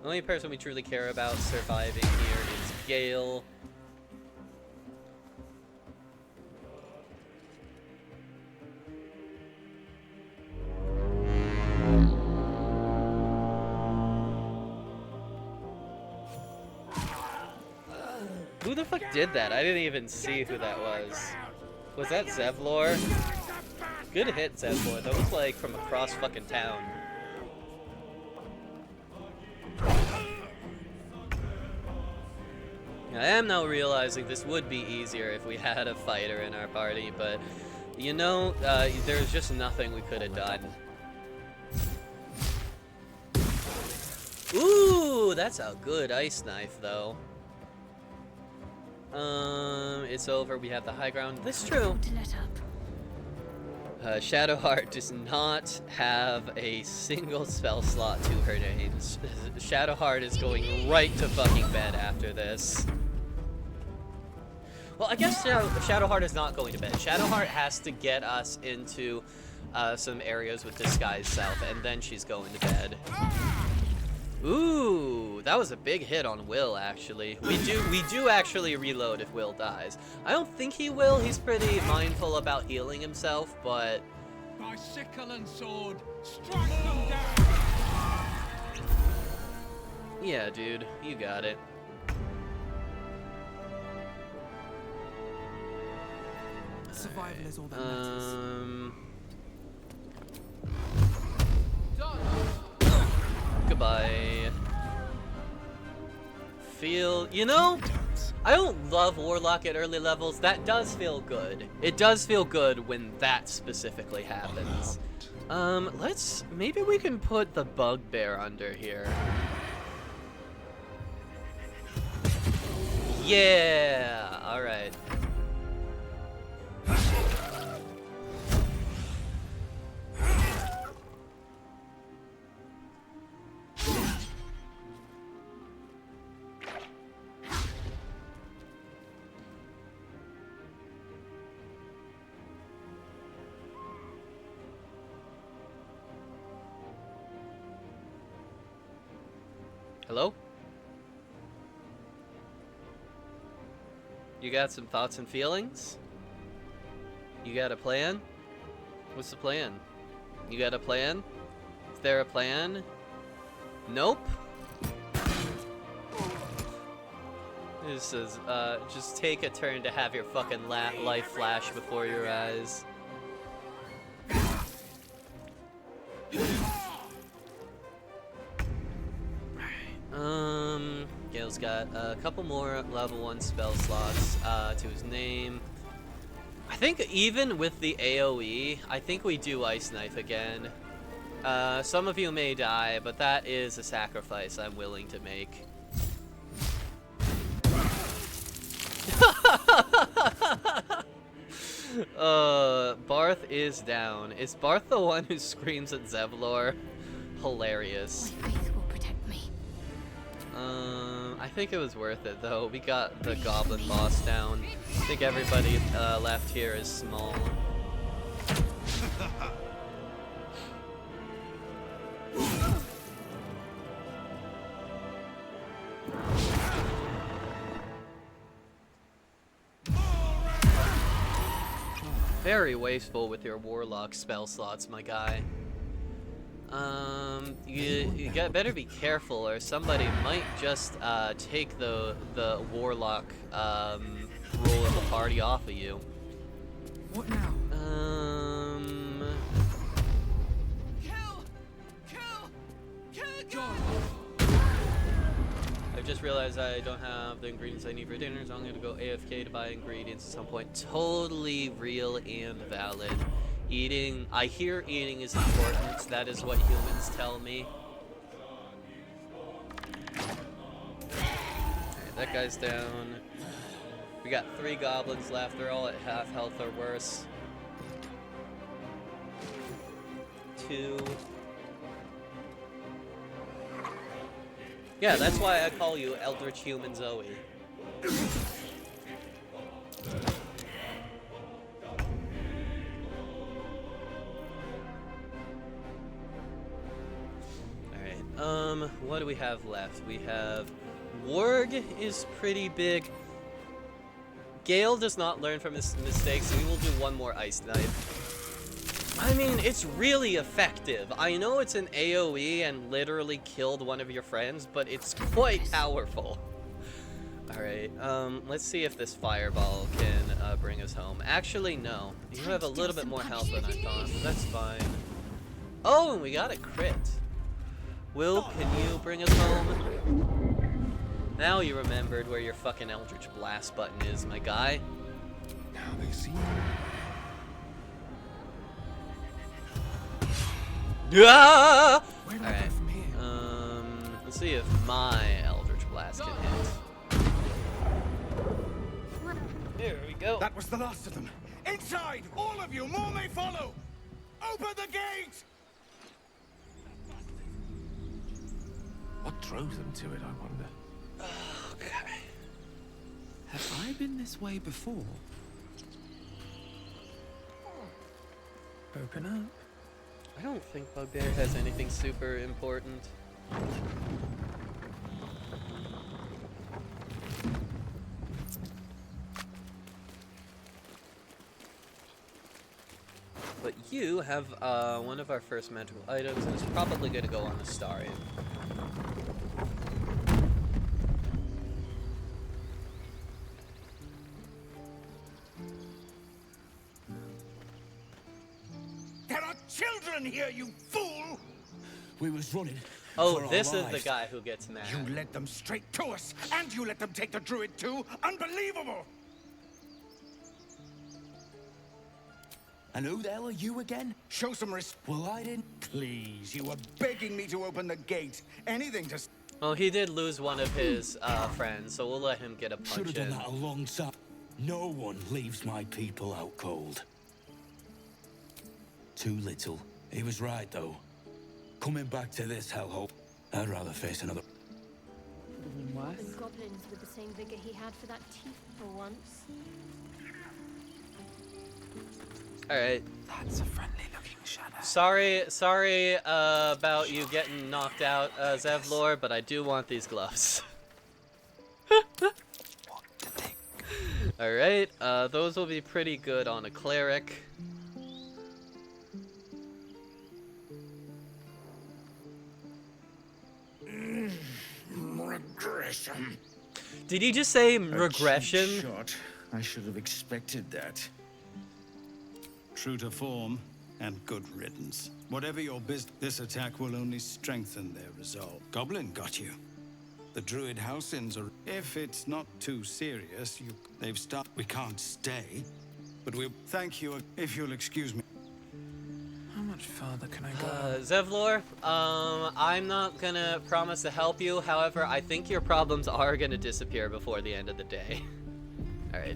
The only person we truly care about surviving here is Gale. Who the fuck did that? I didn't even see who that was. Was that Zevlor? Good hit, Zevlor. That was like from across fucking town. I am now realizing this would be easier if we had a fighter in our party, but you know, there's just nothing we could have done. Ooh, that's a good ice knife, though. It's over. We have the high ground. That's true. Shadowheart does not have a single spell slot to her name. Shadowheart is going right to fucking bed after this. Well, I guess Shadowheart is not going to bed. Shadowheart has to get us into some areas with Disguise Self, and then she's going to bed. Ooh, that was a big hit on Will, actually. We do actually reload if Will dies. I don't think he will. He's pretty mindful about healing himself, but... My sickle and sword, strike them down! Yeah, dude, you got it. Survival is all that matters. Goodbye. You know, I don't love Warlock at early levels. That does feel good. It does feel good when that specifically happens. Maybe we can put the Bugbear under here. Yeah, alright. Hello? You got some thoughts and feelings? You got a plan? What's the plan? You got a plan? Is there a plan? Nope. This is, just take a turn to have your fucking life flash before your eyes. Gale's got a couple more level 1 spell slots to his name. I think even with the AoE, I think we do Ice Knife again. Some of you may die, but that is a sacrifice I'm willing to make. Barth is down. Is Barth the one who screams at Zevlor? Hilarious. I think it was worth it though. We got the Goblin boss down. I think everybody left here is small. Very wasteful with your Warlock spell slots, my guy. You better be careful, or somebody might just take the warlock role of the party off of you. What now? I've just realized I don't have the ingredients I need for dinner, so I'm gonna go AFK to buy ingredients at some point. Totally real and valid. I hear eating is important. That is what humans tell me. Alright, that guy's down. We got 3 goblins left. They're all at half health or worse. 2. Yeah, that's why I call you Eldritch Human Zoe. Alright, what do we have left? We have Warg is pretty big. Gale does not learn from his mistakes, so we will do one more Ice Knife. I mean, it's really effective. I know it's an AoE and literally killed one of your friends, but it's quite powerful. Alright, let's see if this fireball can bring us home. Actually, no. You have a little bit more health than I thought, but that's fine. Oh, and we got a crit. Will, can you bring us home? Now you remembered where your fucking Eldritch Blast button is, my guy. Now they see Ah! Alright, let's see if my Eldritch Blast can hit. There we go. That was the last of them. Inside! All of you! More may follow! Open the gate! What drove them to it, I wonder? Okay. Have I been this way before? Open up. I don't think Bugbear has anything super important. But you have one of our first magical items, and it's probably going to go on the Astarion. There are children here, you fool! We was running. Oh, this is the guy who gets mad. You led them straight to us, and you let them take the druid too? Unbelievable! And who the hell are you again? Show some respect. Well, I didn't. Please, you were begging me to open the gate. Anything to... Well, he did lose one of his friends, so we'll let him get a punch Should have done in. that a long time. No one leaves my people out cold. Too little. He was right, though. Coming back to this hellhole, I'd rather face another. What? And goblins with the same vigor he had for that teeth for once. Alright. That's a friendly looking shadow. Sorry about you getting knocked out, Zevlor, but I do want these gloves. Alright, those will be pretty good on a cleric. Regression. Did he just say regression? Shot. I should have expected that. True to form, and good riddance. Whatever your business, this attack will only strengthen their resolve. Goblin got you. The druid house-ins are... If it's not too serious, they've stopped. We can't stay, but we'll... Thank you, if you'll excuse me. How much farther can I go? Zevlor, I'm not gonna promise to help you. However, I think your problems are gonna disappear before the end of the day. Alright.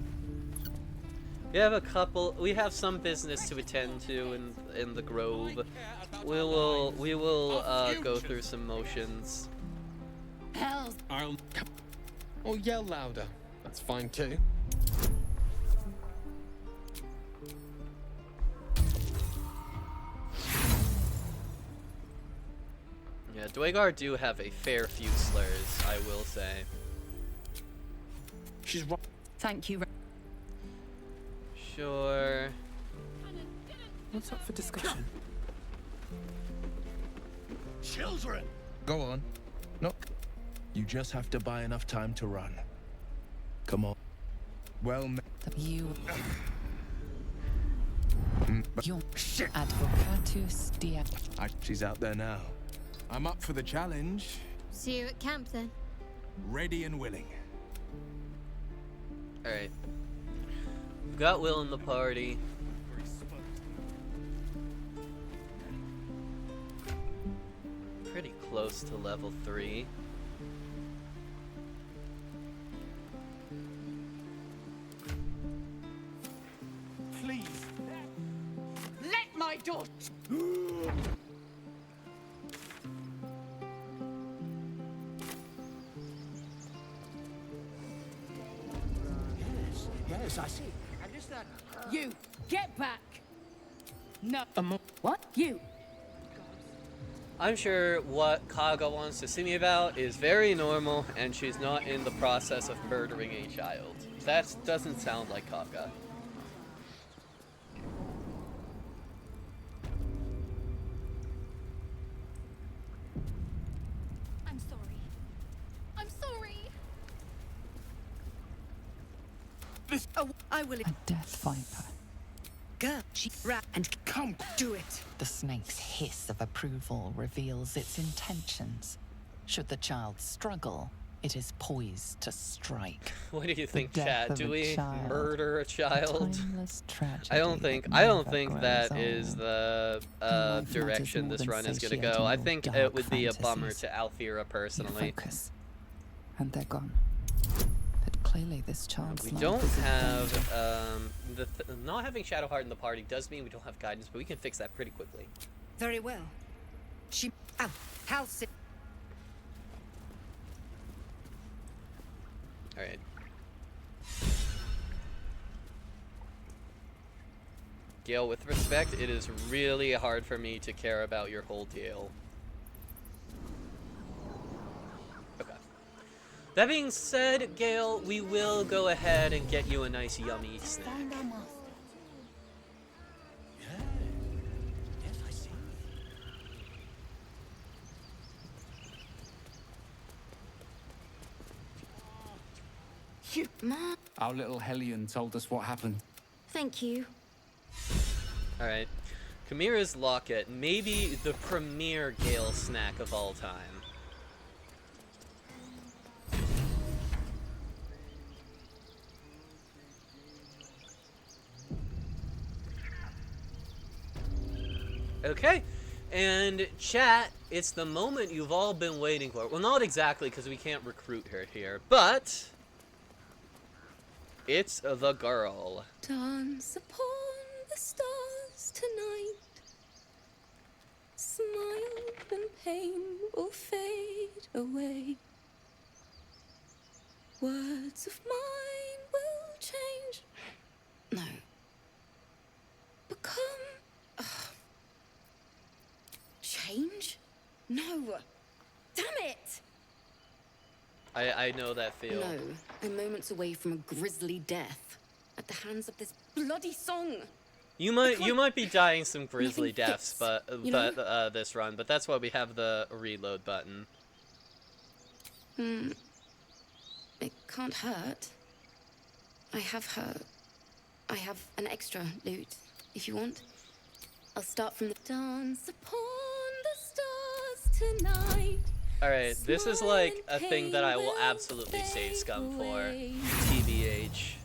We have some business to attend to in the grove. We will go through some motions. Hells. Or yell louder. That's fine too. Yeah, Dwagar do have a fair few slurs, I will say. She's right. Thank you. Sure. What's up for discussion? children! Go on. No. You just have to buy enough time to run. Come on. Well, You. Your advocatus dia. She's out there now. I'm up for the challenge. See you at camp then. Ready and willing. Alright. We've got Will in the party. Pretty close to level 3. Please. Let my daughter. Yes, I see. And is that... You, get back! No. What? You. I'm sure what Kaga wants to see me about is very normal, and she's not in the process of murdering a child. That doesn't sound like Kaga. I'm sorry. I'm sorry. Oh, I will. A death viper. Girl, and come do it. The snake's hiss of approval reveals its intentions. Should the child struggle, it is poised to strike. What do you think, The death Chad? of Do a we child. murder a child? Timeless tragedy I don't think that is the direction this run is going to go. I think it would be a bummer to Alfira personally. Focus. And they're gone. But clearly this child's We life don't is in have danger. not having Shadowheart in the party does mean we don't have guidance, but we can fix that pretty quickly. Very well. She. Oh, house. All right. Gale, with respect, it is really hard for me to care about your whole deal. Okay. That being said, Gale, we will go ahead and get you a nice yummy snack. Yes, I see. You, Ma. Our little Hellion told us what happened. Thank you. Alright. Chimera's Locket, maybe the premier Gale snack of all time. Okay, and chat, it's the moment you've all been waiting for. Well, not exactly, because we can't recruit her here, but it's the girl. Dance upon the stars tonight. Smile and pain will fade away. Words of mine will change. No. Become. Change? No. Damn it! I know that feel. No. I'm moments away from a grisly death. At the hands of this bloody song. You might be dying some grisly deaths, fits, but this run. But that's why we have the reload button. It can't hurt. I have an extra loot, if you want. I'll start from the dance upon the stars tonight. Alright, this is like a thing that I will absolutely save scum for. TBH.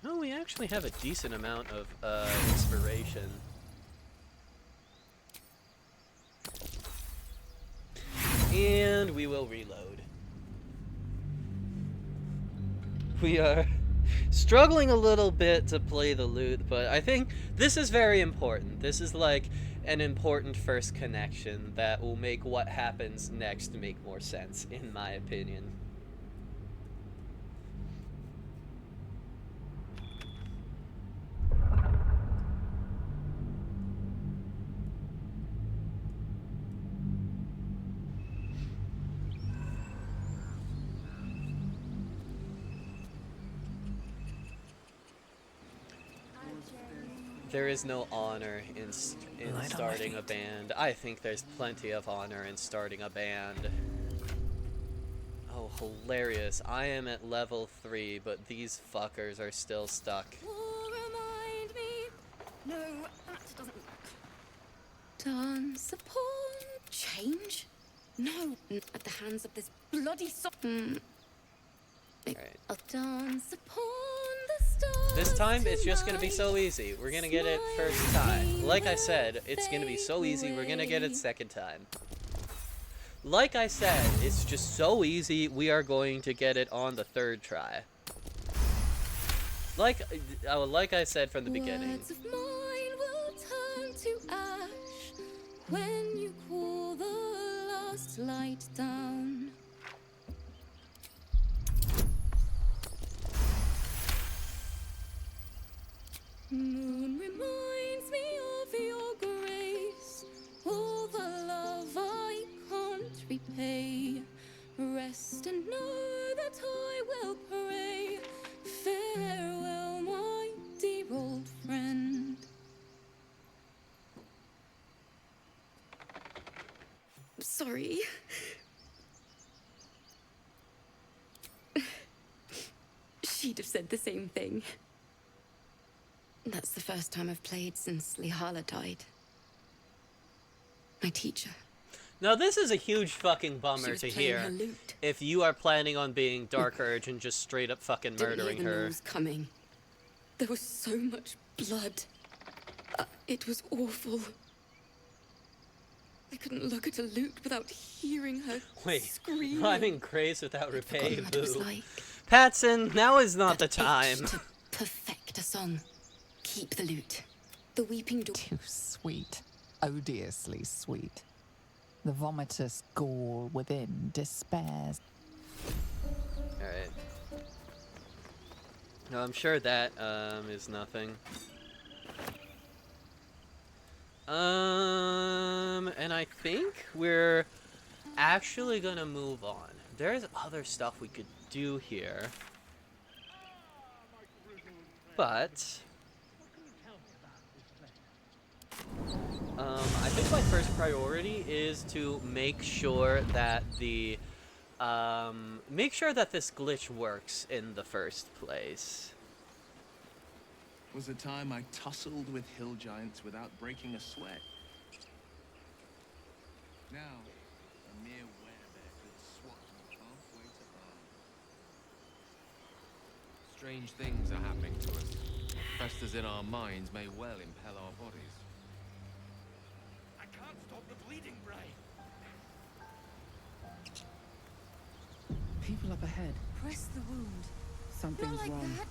Oh, we actually have a decent amount of inspiration. And we will reload. We are struggling a little bit to play the loot, but I think this is very important. This is like an important first connection that will make what happens next make more sense, in my opinion. There is no honor in starting a band. I think there's plenty of honor in starting a band. Oh, hilarious. I am at level 3, but these fuckers are still stuck. Remind me. No, that doesn't work. Dance upon change? No, at the hands of this bloody Alright. I'll dance upon the stars. This time, it's just gonna be so easy. We're gonna get it first time. Like I said, it's gonna be so easy, we're gonna get it second time. Like I said, it's just so easy, we are going to get it on the third try. Like I said from the beginning. Words of mine will turn to ash when you call the last light down. Moon reminds me of your grace, all the love I can't repay. Rest and know that I will pray. Farewell, my dear old friend. Sorry. She'd have said the same thing. That's the first time I've played since Lihala died. My teacher. Now this is a huge fucking She bummer was to playing hear. her lute. If you are planning on being Dark Urge and just straight up fucking murdering Didn't hear the her. news coming. There was so much blood. It was awful. I couldn't look at a lute without hearing her scream. Rhyming grace without repay, What it was boo. like. Patson, now is not the time. To perfect a song. Keep the lute. The weeping door. Too sweet. Odiously sweet. The vomitous gall within despairs. Alright. No, I'm sure that is nothing. And I think we're actually gonna move on. There's other stuff we could do here. But I think my first priority is to make sure that this glitch works in the first place. Was a time I tussled with hill giants without breaking a sweat. Now, a mere werebear could swat me halfway to earth. Strange things are happening to us. Festers in our minds may well impel our bodies. I can't stop the bleeding, Bray. People up ahead. Press the wound. Something's Not like wrong. that.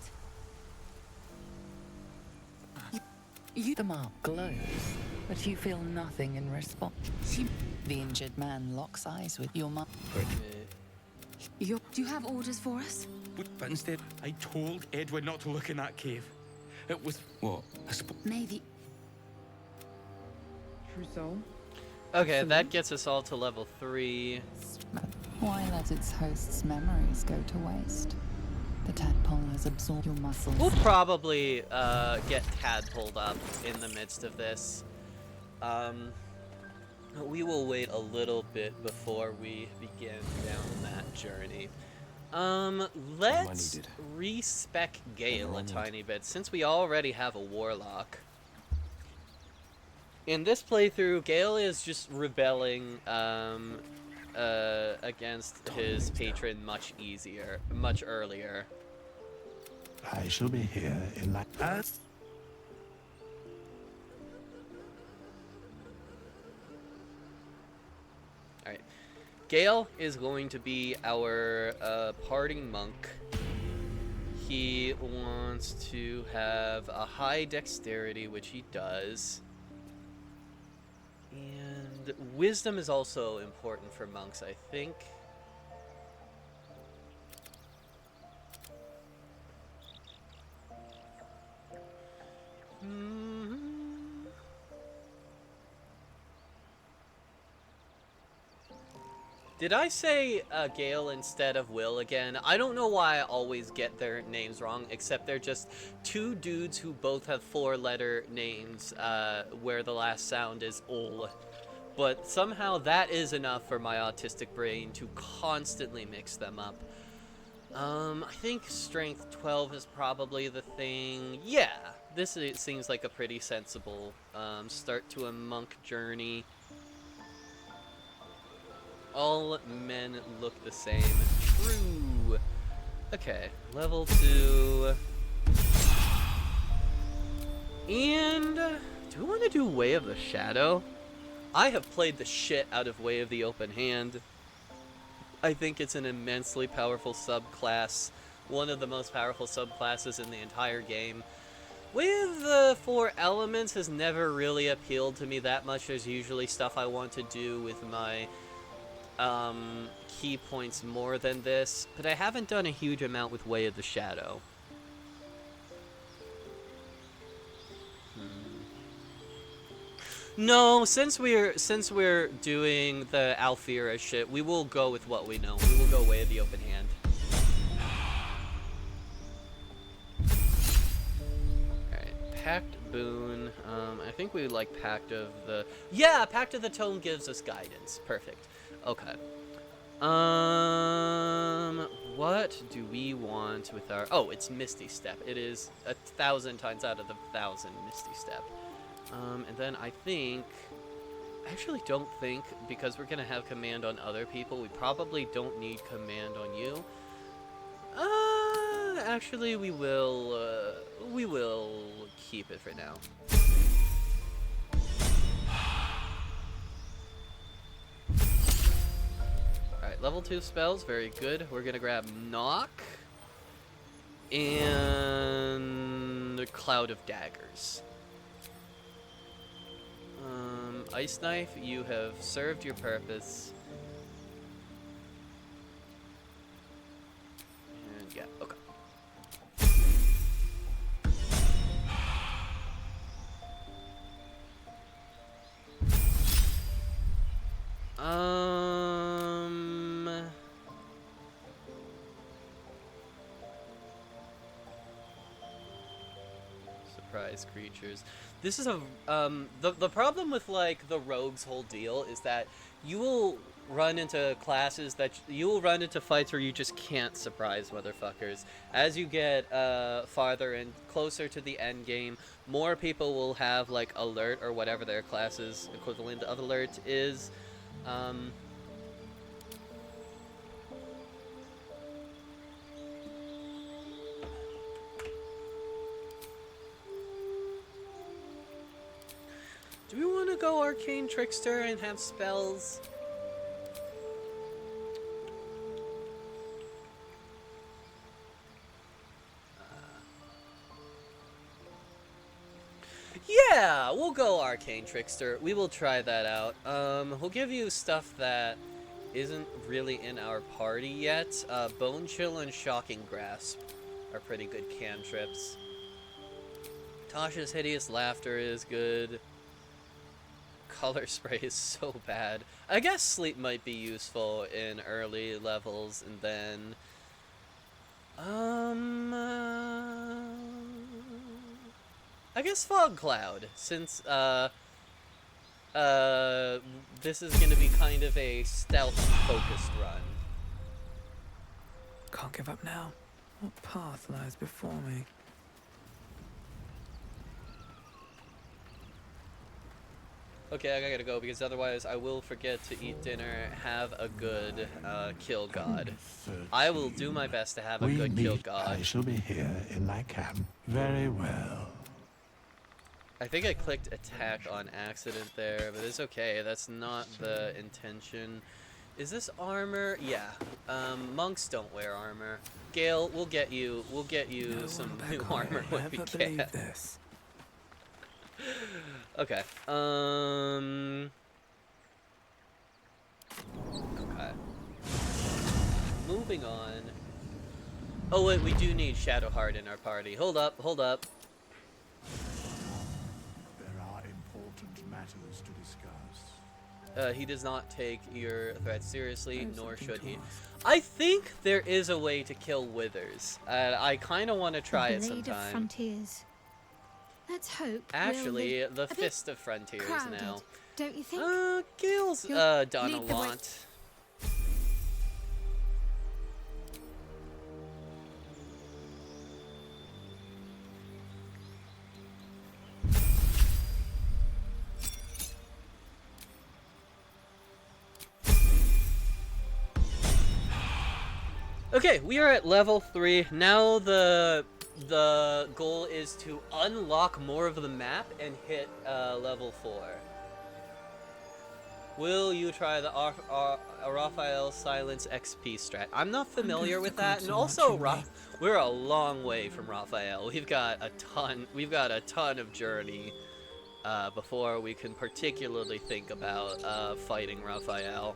The mark glows, but you feel nothing in response. The injured man locks eyes with your mum. Do you have orders for us? But instead, I told Edward not to look in that cave. It was... What? Maybe. Trousseau? Okay, that gets us all to level 3. Why let its host's memories go to waste? The tadpole has absorbed your muscles. We'll probably get tadpoled up in the midst of this. We will wait a little bit before we begin down that journey. Let's respec Gale a tiny bit, since we already have a warlock. In this playthrough, Gale is just rebelling against his patron much earlier. I shall be here in like us. Alright. Gale is going to be our parting monk. He wants to have a high dexterity, which he does. And wisdom is also important for monks, I think. Did I say Gale instead of Will again? I don't know why I always get their names wrong, except they're just two dudes who both have four-letter names where the last sound is ol. But somehow that is enough for my autistic brain to constantly mix them up. I think strength 12 is probably the thing. Yeah, it seems like a pretty sensible start to a monk journey. All men look the same. True. Okay, level 2. And do we want to do Way of the Shadow? I have played the shit out of Way of the Open Hand. I think it's an immensely powerful subclass. One of the most powerful subclasses in the entire game. Way of the 4 Elements has never really appealed to me that much. There's usually stuff I want to do with my key points more than this, but I haven't done a huge amount with Way of the Shadow. No, since we're doing the Alfira shit, we will go with what we know. We will go Way of the Open Hand. Alright, Pact Boon. I think we like Pact of the... Yeah, Pact of the Tome gives us guidance. Perfect. Okay. What do we want with our... Oh, it's Misty Step. It is 1,000 times out of the 1,000 Misty Step. And then I think... I actually don't think, because we're going to have command on other people, we probably don't need command on you. Actually, we will keep it for now. Alright, level 2 spells, very good. We're gonna grab Knock and Cloud of Daggers. Ice Knife, you have served your purpose. And yeah, okay. Surprise creatures. This is a the problem with like the rogue's whole deal is that you will run into classes that you will run into fights where you just can't surprise motherfuckers. As you get farther and closer to the end game, more people will have like alert or whatever their class's equivalent of alert is. Do we want to go Arcane Trickster and have spells? Yeah, we'll go Arcane Trickster. We will try that out. We'll give you stuff that isn't really in our party yet. Bone Chill and Shocking Grasp are pretty good cantrips. Tasha's Hideous Laughter is good. Color Spray is so bad. I guess Sleep might be useful in early levels, and then... I guess Fog Cloud, since, this is gonna be kind of a stealth-focused run. Can't give up now. What path lies before me? Okay, I gotta go, because otherwise I will forget to eat dinner. Have a good, kill god. I will do my best to have a good kill god. I shall be here in my camp. Very well. I think I clicked attack on accident there, but it's okay. That's not the intention. Is this armor? Yeah. Monks don't wear armor. Gale, we'll get you some new armor when we can. This. Okay. Okay. Moving on. Oh wait, we do need Shadowheart in our party. Hold up, hold up. There are important matters to discuss. he does not take your threats seriously, nor should he. I think there is a way to kill withers. I kind of want to try it Blade of sometime. Frontiers. Let's hope. Actually, we'll the Fist of Frontiers crowded, now. Don't you think? Gil's You'll done a lead the way. lot. Okay, we are at level 3. Now the goal is to unlock more of the map and hit level 4. Will you try the Raphael Silence XP strat? I'm not familiar with that, and also we're a long way from Raphael. We've got a ton of journey before we can particularly think about fighting Raphael.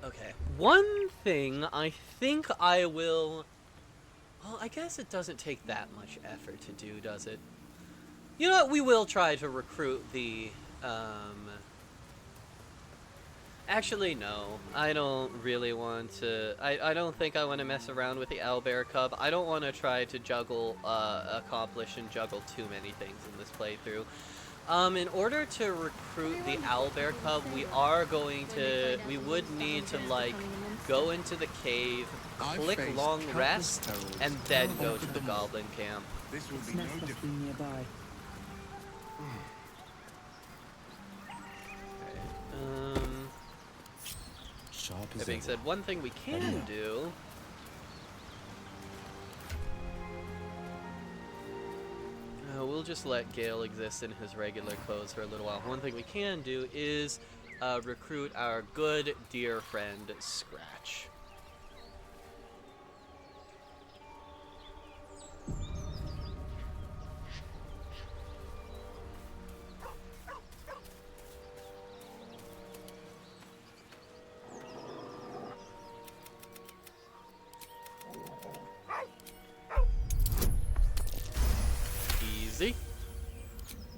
Okay, one thing I think I will... Well, I guess it doesn't take that much effort to do, does it? You know what, we will try to recruit the, Actually, no. I don't really want to... I don't think I want to mess around with the owlbear cub. I don't want to try to juggle, accomplish and juggle too many things in this playthrough. In order to recruit the owlbear cub, we would need to, like, go into the cave, click long rest, and then go to the goblin camp. This will be no different. Nearby. That being said, one thing we can do... we'll just let Gale exist in his regular clothes for a little while. One thing we can do is recruit our good dear friend Scratch.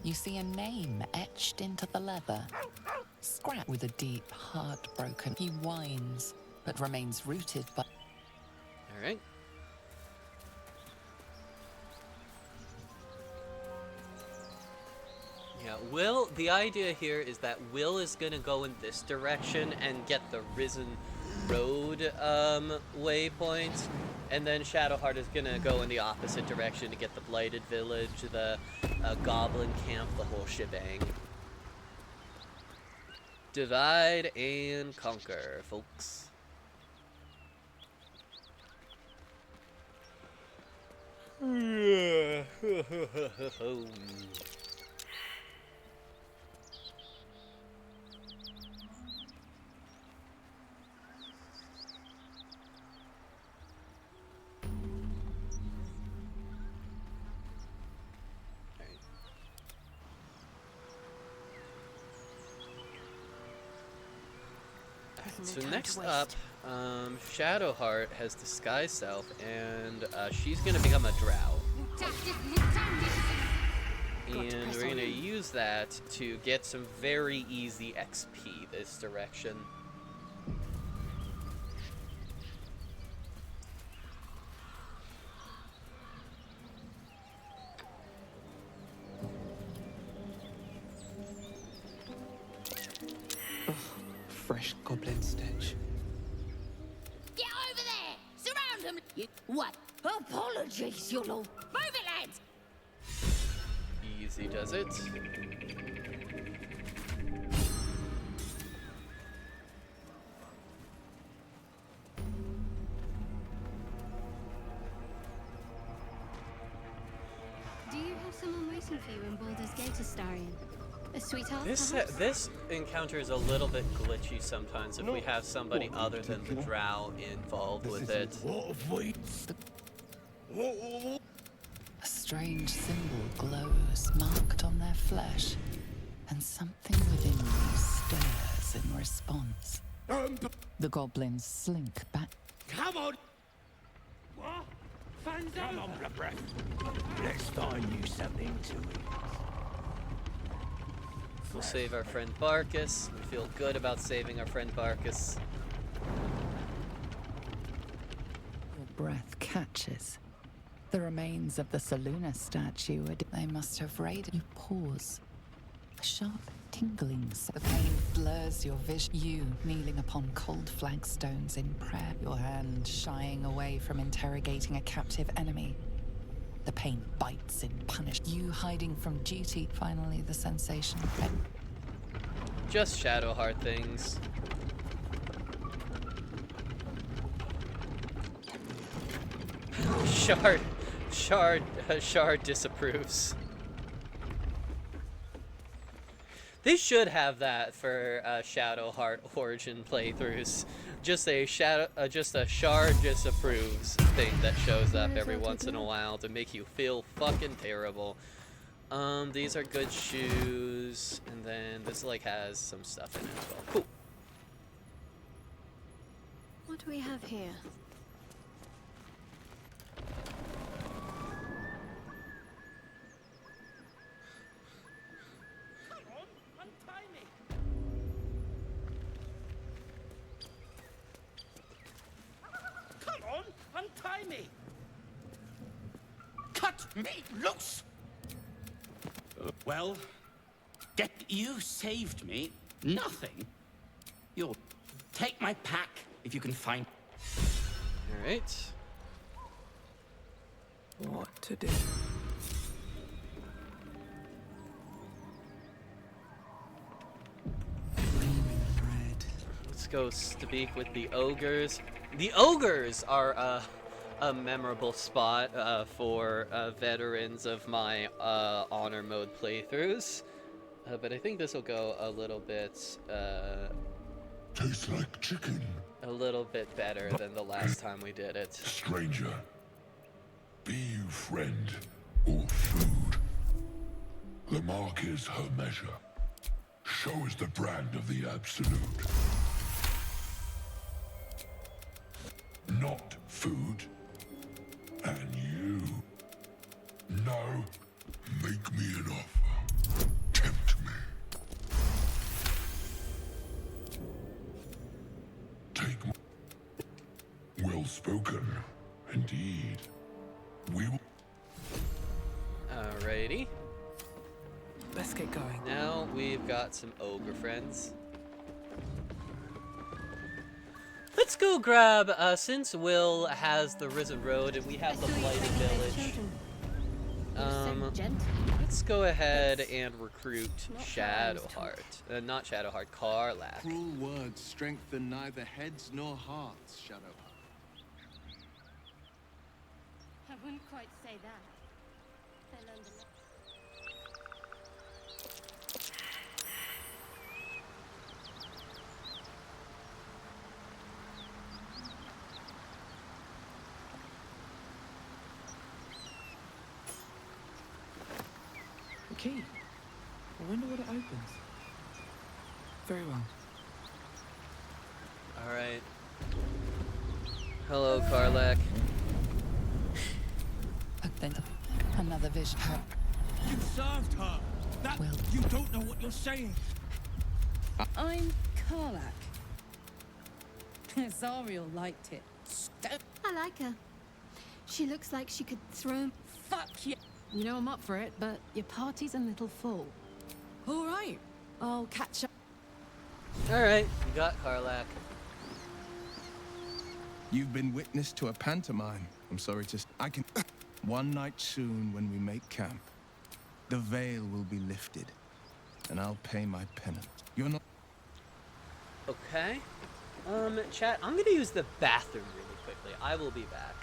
You see a name etched into the leather. Scrap with a deep, heartbroken. He whines, but remains rooted by... Alright. Yeah, Will, the idea here is that Will is gonna go in this direction and get the Risen Road, waypoint. And then Shadowheart is gonna go in the opposite direction to get the Blighted Village, the Goblin Camp, the whole shebang. Divide and conquer, folks. So next up, Shadowheart has disguised self, and she's gonna become a drow. And we're gonna use that to get some very easy XP this direction. Fresh goblin stench. Get over there! Surround them! What? Apologies, your lord. Move it, lads! Easy does it. Do you have someone waiting for you in Baldur's Gate, Astarion? A sweetheart, This encounter is a little bit glitchy sometimes if we have somebody other than the drow involved with it. A strange symbol glows, marked on their flesh, and something within you stirs. growls in response. The goblins slink back. Come on! What? Come on, breath. Let's find you something to eat. We'll save our friend Barkus. We feel good about saving our friend Barkus. Your breath catches. The remains of the Saluna statue, they must have raided. You pause. A sharp tingling. The pain blurs your vision. You kneeling upon cold flagstones in prayer. Your hand shying away from interrogating a captive enemy. The pain bites in punish. You hiding from duty. Finally, the sensation. Just Shadowheart things. Shard disapproves. They should have that for Shadowheart origin playthroughs. Just a Shard disapproves thing that shows up every once in a while to make you feel fucking terrible. These are good shoes, and then this like has some stuff in it as well. Cool. What do we have here? Untie me! Cut me loose! Well, you saved me. Nothing. You'll take my pack if you can find. All right. What to do? Let's go speak with the ogres. The ogres are a memorable spot for veterans of my honor mode playthroughs, but I think this will go a little bit Tastes like chicken. A little bit better than the last time we did it. Stranger, be you friend or food, the mark is her measure. Show us the brand of the absolute. Not food. And you. No. Make me an offer. Tempt me. Take my... Well spoken. Indeed. We will... Alrighty. Let's get going. Now we've got some ogre friends. Let's go grab, since Will has the Risen Road and we have the Blighted Village, let's go ahead and recruit Shadowheart. Not Shadowheart, Karlach. Cruel words strengthen neither heads nor hearts, Shadowheart. I wouldn't quite say that. But nonetheless. Key. I wonder what it opens. Very well. Alright. Hello, Karlach. Another vision. You served her. That you don't know what you're saying. I'm Karlach. Zariel liked it. I like her. She looks like she could throw. Fuck you. You know I'm up for it, but your party's a little full. All right, I'll catch up. Alright, you got Karlach. You've been witness to a pantomime. I'm sorry to... I can... One night soon when we make camp, the veil will be lifted, and I'll pay my penance. You're not... Okay. Chat, I'm gonna use the bathroom really quickly. I will be back.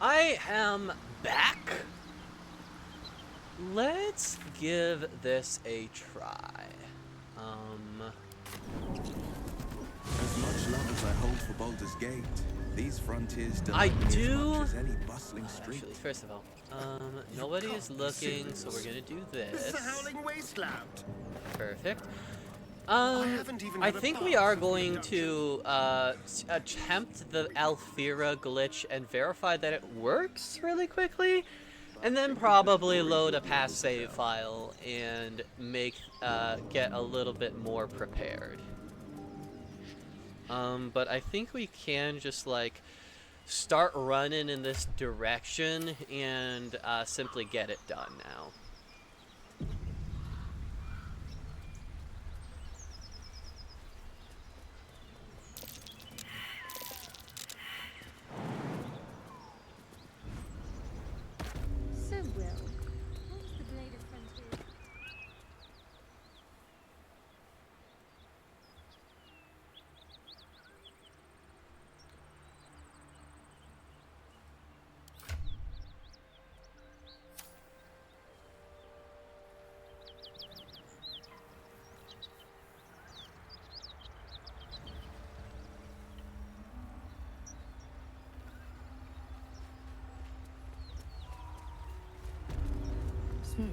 I am back. Let's give this a try. As much love as I hold for Baldur's Gate, these frontiers I delight me do. as much as any bustling street. Actually, first of all, nobody is looking, so we're gonna do this. This is a howling wasteland. Perfect. haven't even I had a think bath we are since going to attempt the Alfira glitch and verify that it works really quickly, and then probably load a past save file and make get a little bit more prepared. But I think we can just like start running in this direction and simply get it done now. So, Will, what was the Blade of Frontier? Smoke.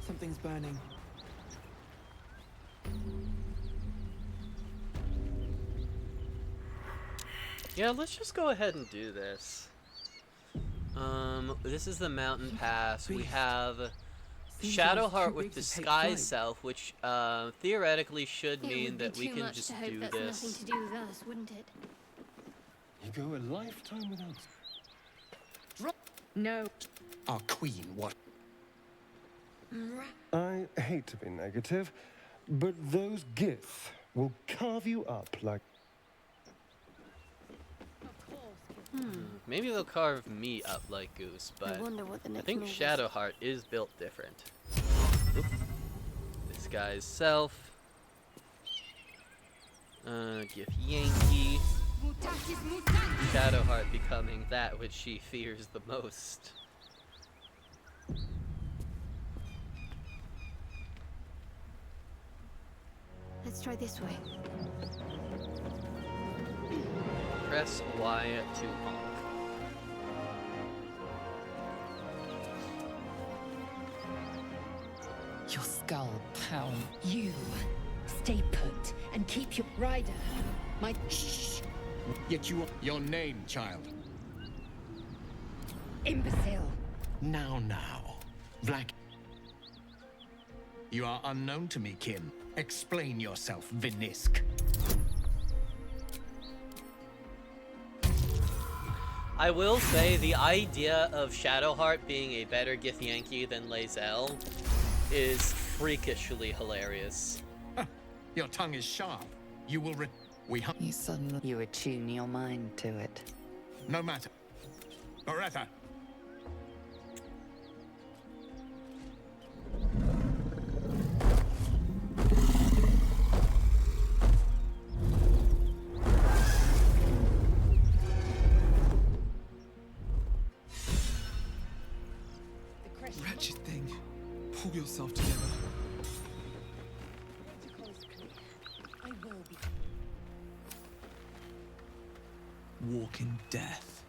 Something's burning. Yeah, let's just go ahead and do this. This is the mountain pass. We have Shadowheart with Disguise Self, which theoretically should mean that we can just do That's this. nothing to do with us, wouldn't it? You go a lifetime without... No. Our queen, what? I hate to be negative, but those gifts will carve you up like... Maybe they'll carve me up like Goose, but wonder what the I next think move is. Shadowheart is built different. Oop. Disguise Self. Gif Yankee. Shadowheart becoming that which she fears the most. Let's try this way. Press Y to honk. Your skull pound. You stay put and keep your rider. My shh, Yet your name, child. imbecile. Now. Vlad. You are unknown to me, Kim. Explain yourself, Vinisk. I will say the idea of Shadowheart being a better Githyanki than Lae'zel is freakishly hilarious. Your tongue is sharp. You will You attune your mind to it. No matter. Oretha. Wretched thing. Pull yourself together. I will be. Walk in death.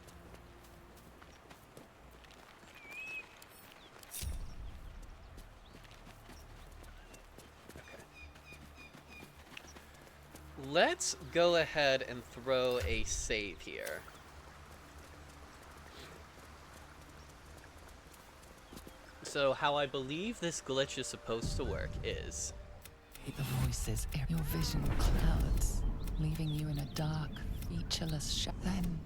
Let's go ahead and throw a save here. So how I believe this glitch is supposed to work is... The voices, your vision clouds, leaving you in a dark, featureless shadow. Then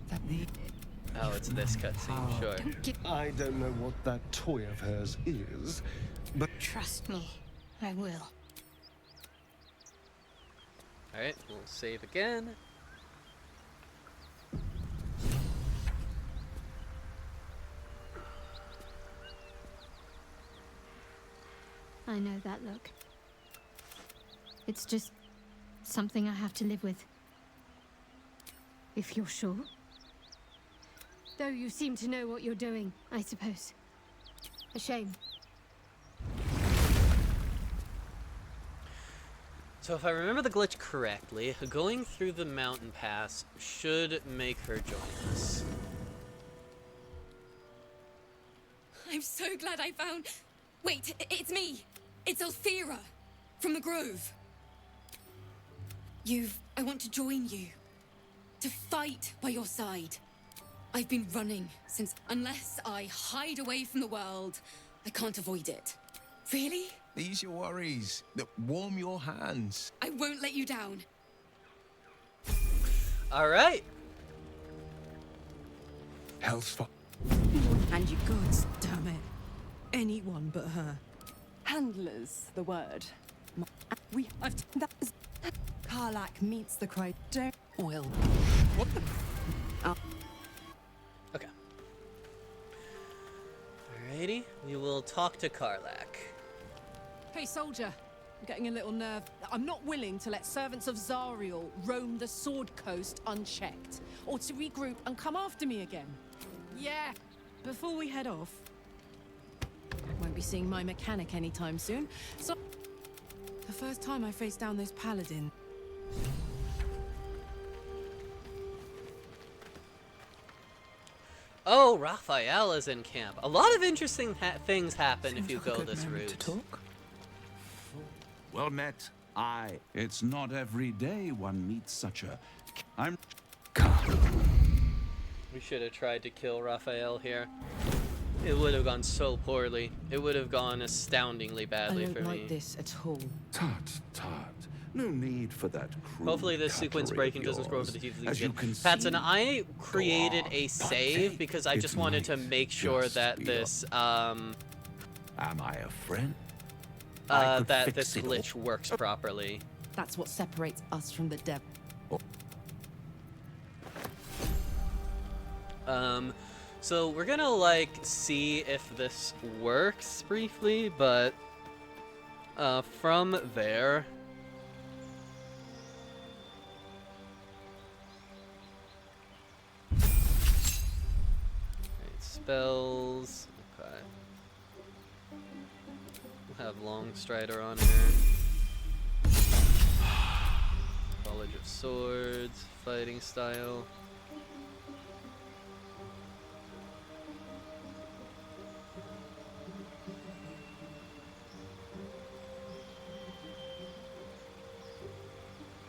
Oh, it's this cutscene, sure. I don't know what that toy of hers is, but... Trust me, I will. Alright, we'll save again. I know that look. It's just something I have to live with. If you're sure. Though you seem to know what you're doing, I suppose. A shame. So if I remember the glitch correctly, going through the mountain pass should make her join us. I'm so glad I found... Wait, it's me. It's Alfira, from the Grove. I want to join you. To fight by your side. I've been running since... Unless I hide away from the world, I can't avoid it. Really? Ease your worries. Warm your hands. I won't let you down. All right. Hell's for... And your goods, damn it. Anyone but her. Handler's the word. Karlak meets the cry. Oil. What the... Okay. Alrighty, we will talk to Karlak. Hey, soldier. I'm getting a little nerve. I'm not willing to let servants of Zariel roam the Sword Coast unchecked, or to regroup and come after me again. Yeah. Before we head off, won't be seeing my mechanic anytime soon, so... The first time I faced down this paladin... Oh, Raphael is in camp. A lot of interesting things happen if you go this route. Well met. It's not every day one meets such a... We should have tried to kill Raphael here. It would have gone so poorly. It would have gone astoundingly badly for me. I don't like this at all. Tut, tut. No need for that crude Hopefully this sequence cutlery breaking of doesn't screw over yours. the teeth of As the you kid. can Patson, see, I created on, a save Dante. because I just It wanted to might make sure just that be this, Am I a friend? that this glitch works properly. That's what separates us from the devil. So we're gonna, like, see if this works briefly, but, from there... Right, spells, okay. We'll have Long Strider on here. College of Swords, fighting style.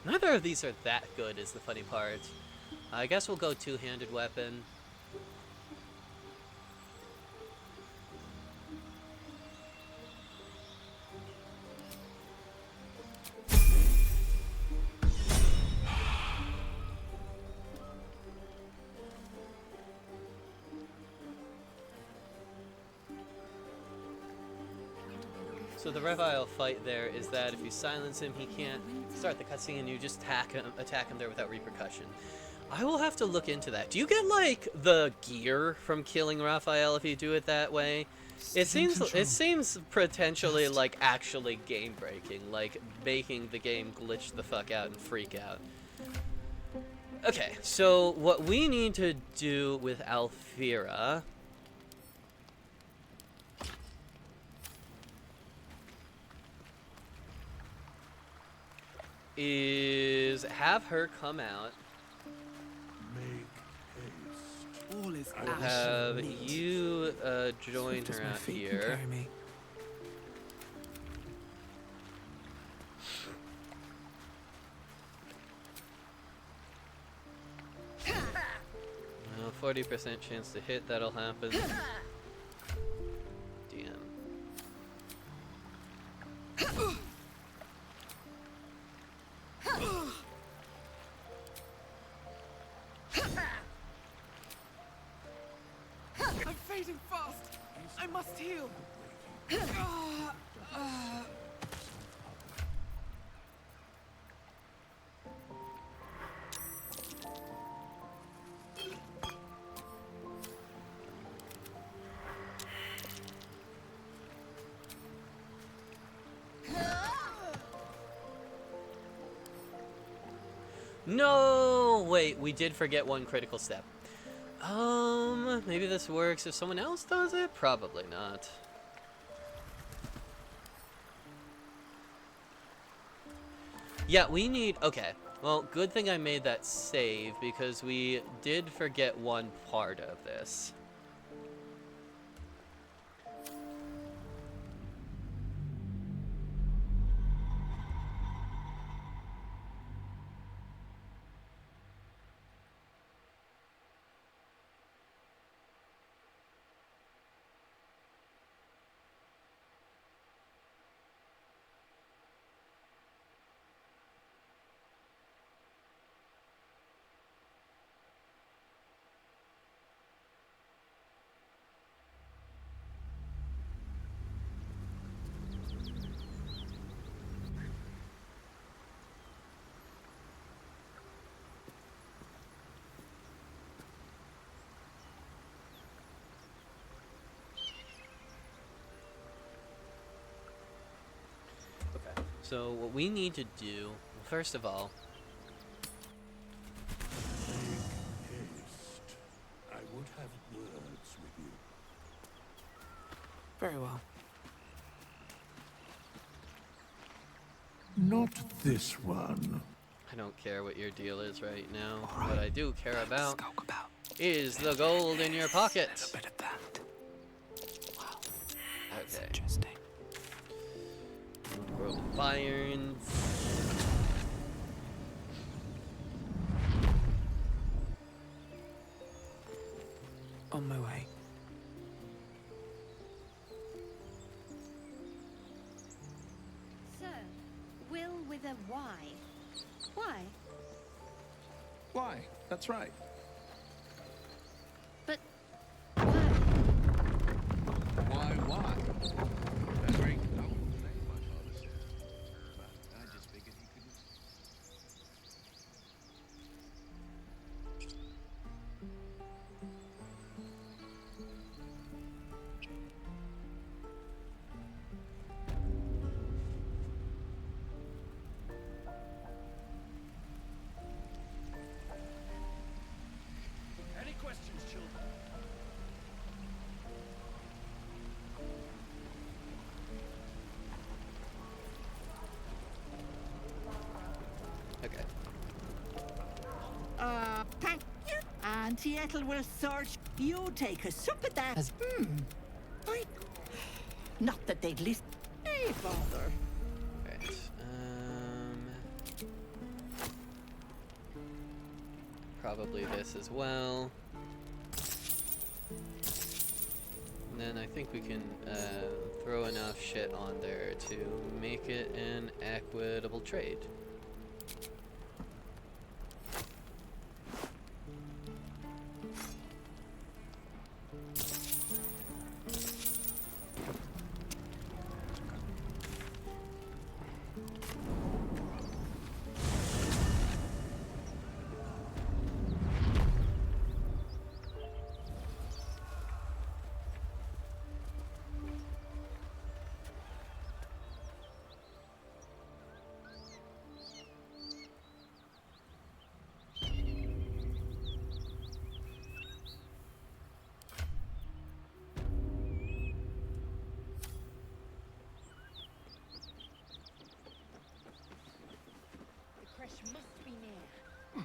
Neither of these are that good is the funny part. I guess we'll go two-handed weapon. So the Raphael fight there is that if you silence him, he can't start the cutscene, and you just attack him there without repercussion. I will have to look into that. Do you get, like, the gear from killing Raphael if you do it that way? It seems potentially like actually game breaking, like making the game glitch the fuck out and freak out. Okay, so what we need to do with Alfira is have her come out. All is We'll have you join her out here. Well, 40% chance to hit, that'll happen. DM. I'm fading fast. I must heal. No! Wait, we did forget one critical step. Maybe this works if someone else does it? Probably not. Yeah, we need... Okay. Well, good thing I made that save, because we did forget one part of this. So what we need to do, first of all... Make haste. I would have words with you. Very well. Not this one. I don't care what your deal is right now. What I do care about is the gold in your pocket. A bit of that. Wow. That's okay. Interesting. Broken irons. On my way. Sir, Will with a Y. Why? Why? That's right. But Why? That's very noble thing, my father said. But I just figured he couldn't. Any questions, children? Okay. Thank you. Auntie Ethel will search. You take a sup at that. Not that they'd listen. Hey, bother. Right. Probably this as well. And then I think we can throw enough shit on there to make it an equitable trade. must be near.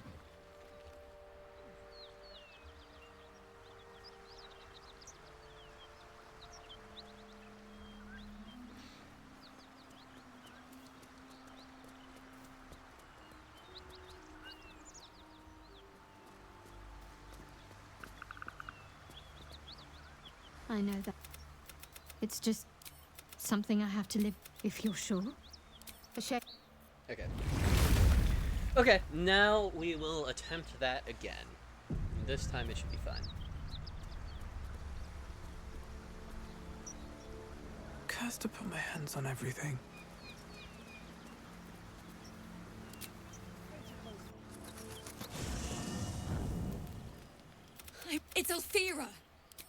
I know that. It's just something I have to live, if you're sure. Okay. Okay, now we will attempt that again. This time it should be fine. Cursed to put my hands on everything. It's Alfira!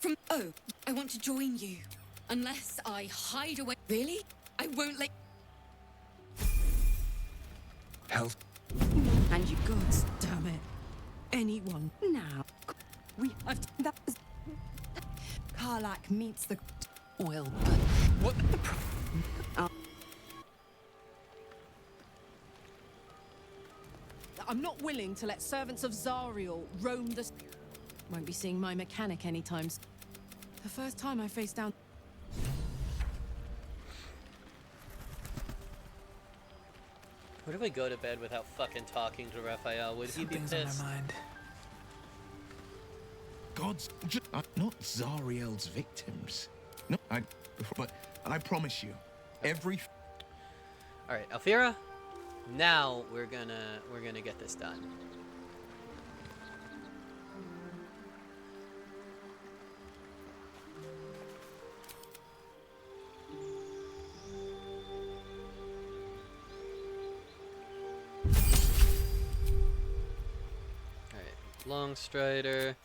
From... Oh, I want to join you. Unless I hide away... Really? I won't let... Help. And you gods, damn it. Anyone now. I've that. Karlak meets the. Well, but what the? I'm not willing to let servants of Zariel roam the. Won't be seeing my mechanic anytime. The first time I faced down. What if we go to bed without fucking talking to Raphael? Would he be Something's on pissed? my mind. God's not Zariel's victims. No, but I promise you, every. All right, Alfira. Now we're gonna get this done. All right, Long Strider.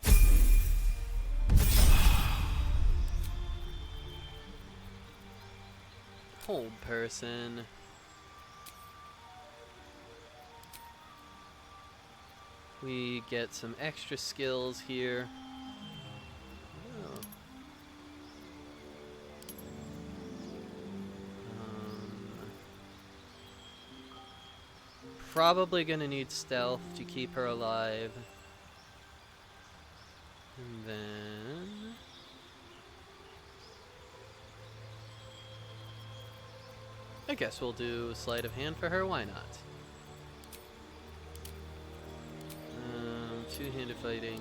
Hold person. We get some extra skills here. Oh. Probably gonna need stealth to keep her alive. And then... I guess we'll do sleight of hand for her, why not? Two-handed fighting.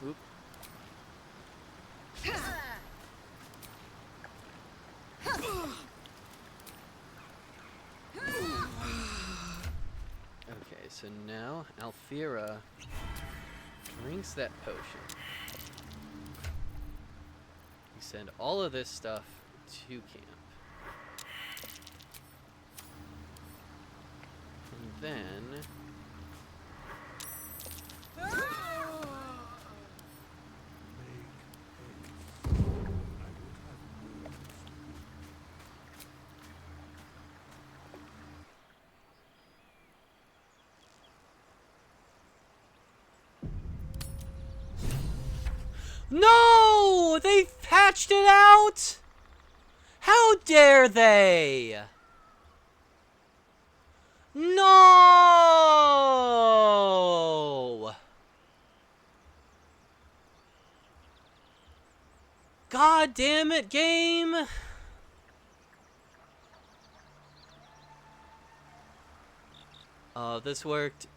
Oop. Okay, so now Alfira drinks that potion. We send all of this stuff to camp. And then... No! They patched it out! How dare they! No! God damn it, game! Oh, this worked.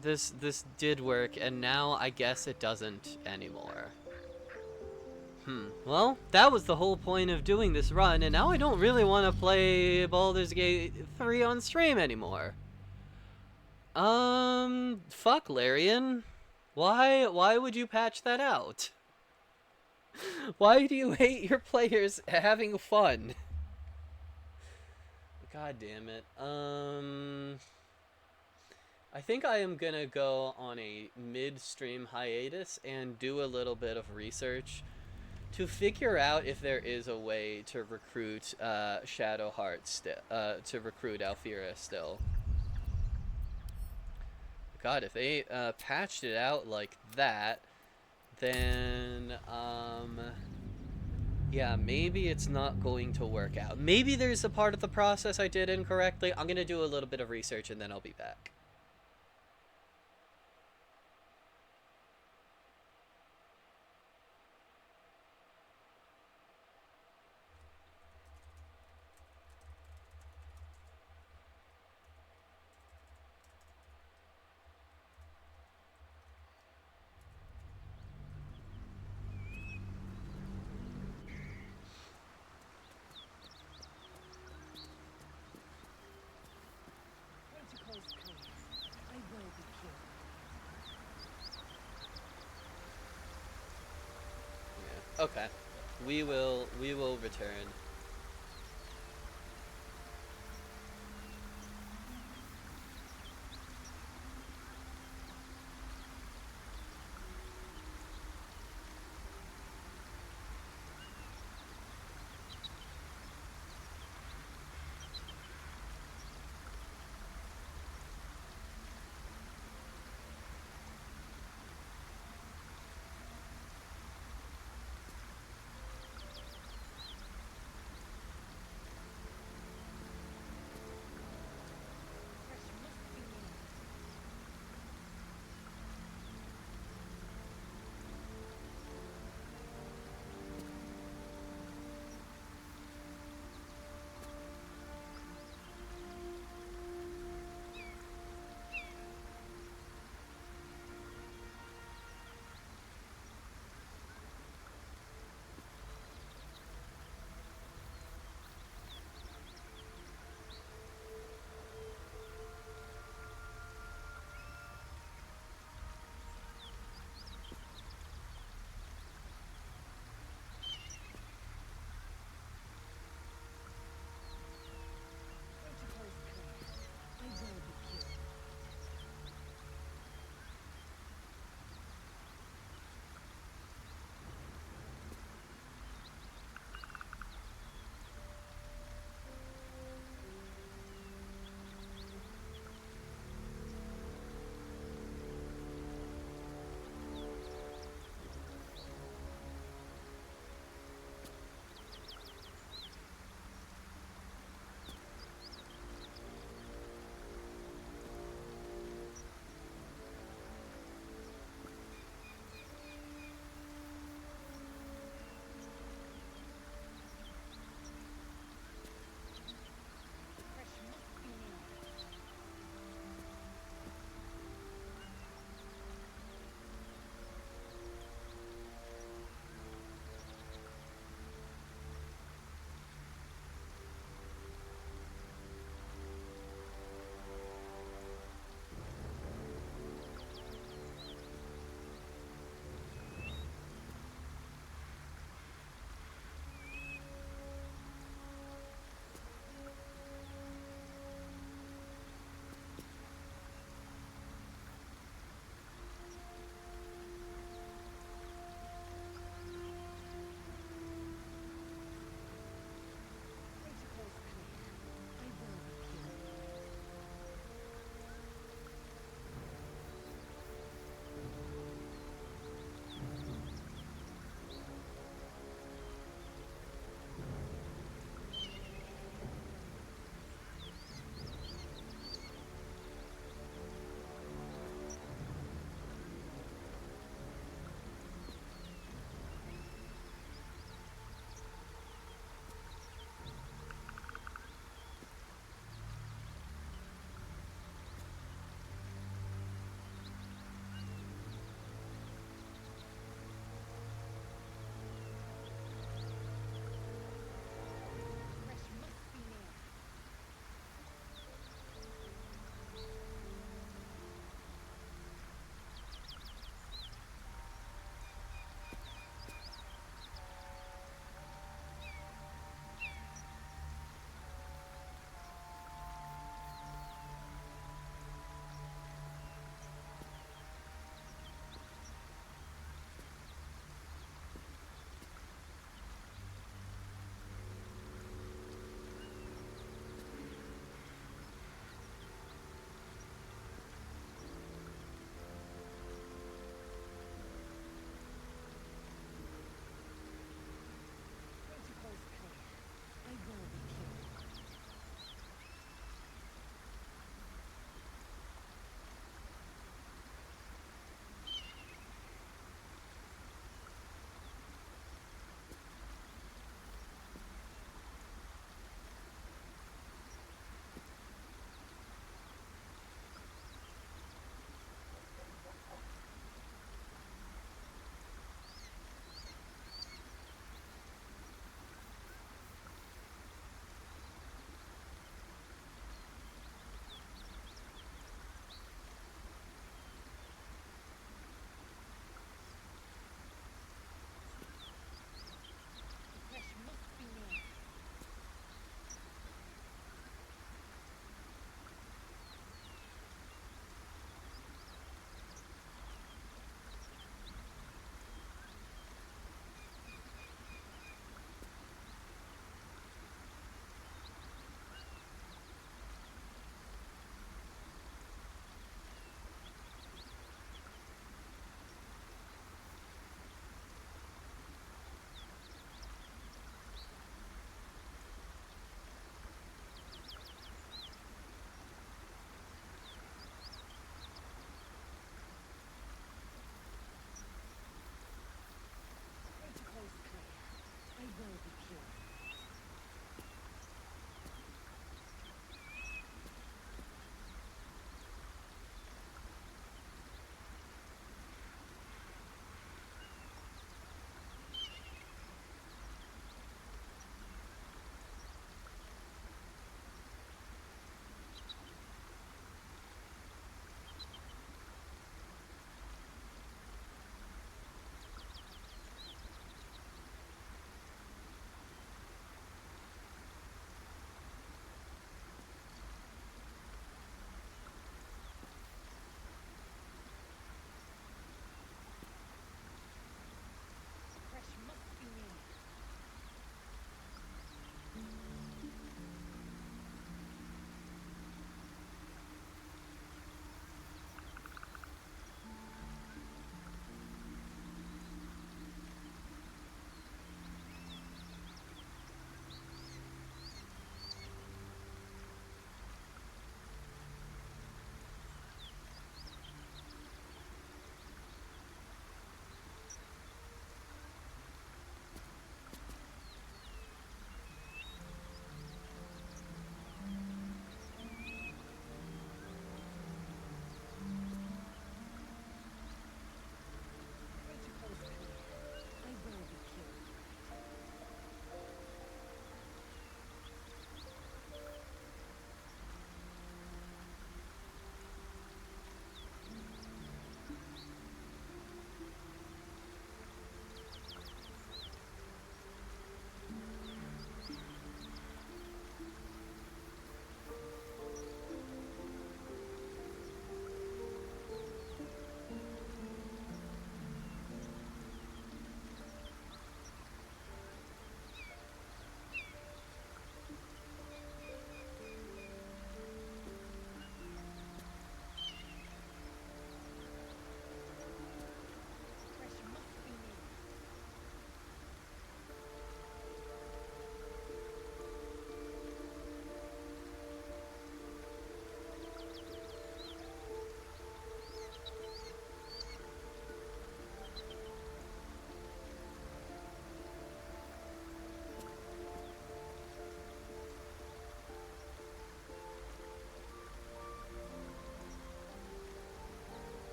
This did work, and now I guess it doesn't anymore. Well, that was the whole point of doing this run, and now I don't really want to play Baldur's Gate 3 on stream anymore. Fuck, Larian. Why would you patch that out? Why do you hate your players having fun? God damn it. I think I am gonna go on a mid-stream hiatus and do a little bit of research to figure out if there is a way to recruit Shadowheart to recruit Alfira still. God, if they patched it out like that, then yeah, maybe it's not going to work out. Maybe there's a part of the process I did incorrectly. I'm gonna do a little bit of research and then I'll be back. Okay. We will return.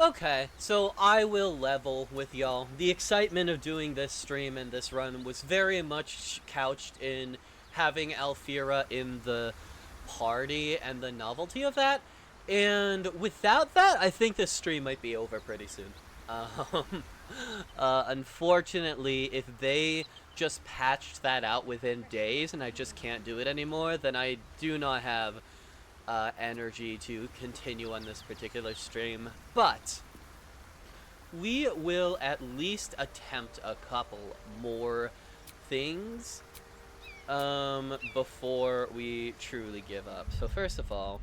Okay, so I will level with y'all. The excitement of doing this stream and this run was very much couched in having Alfira in the party and the novelty of that. And without that, I think this stream might be over pretty soon. Unfortunately, if they just patched that out within days and I just can't do it anymore, then I do not have energy to continue on this particular stream. But we will at least attempt a couple more things before we truly give up. So first of all,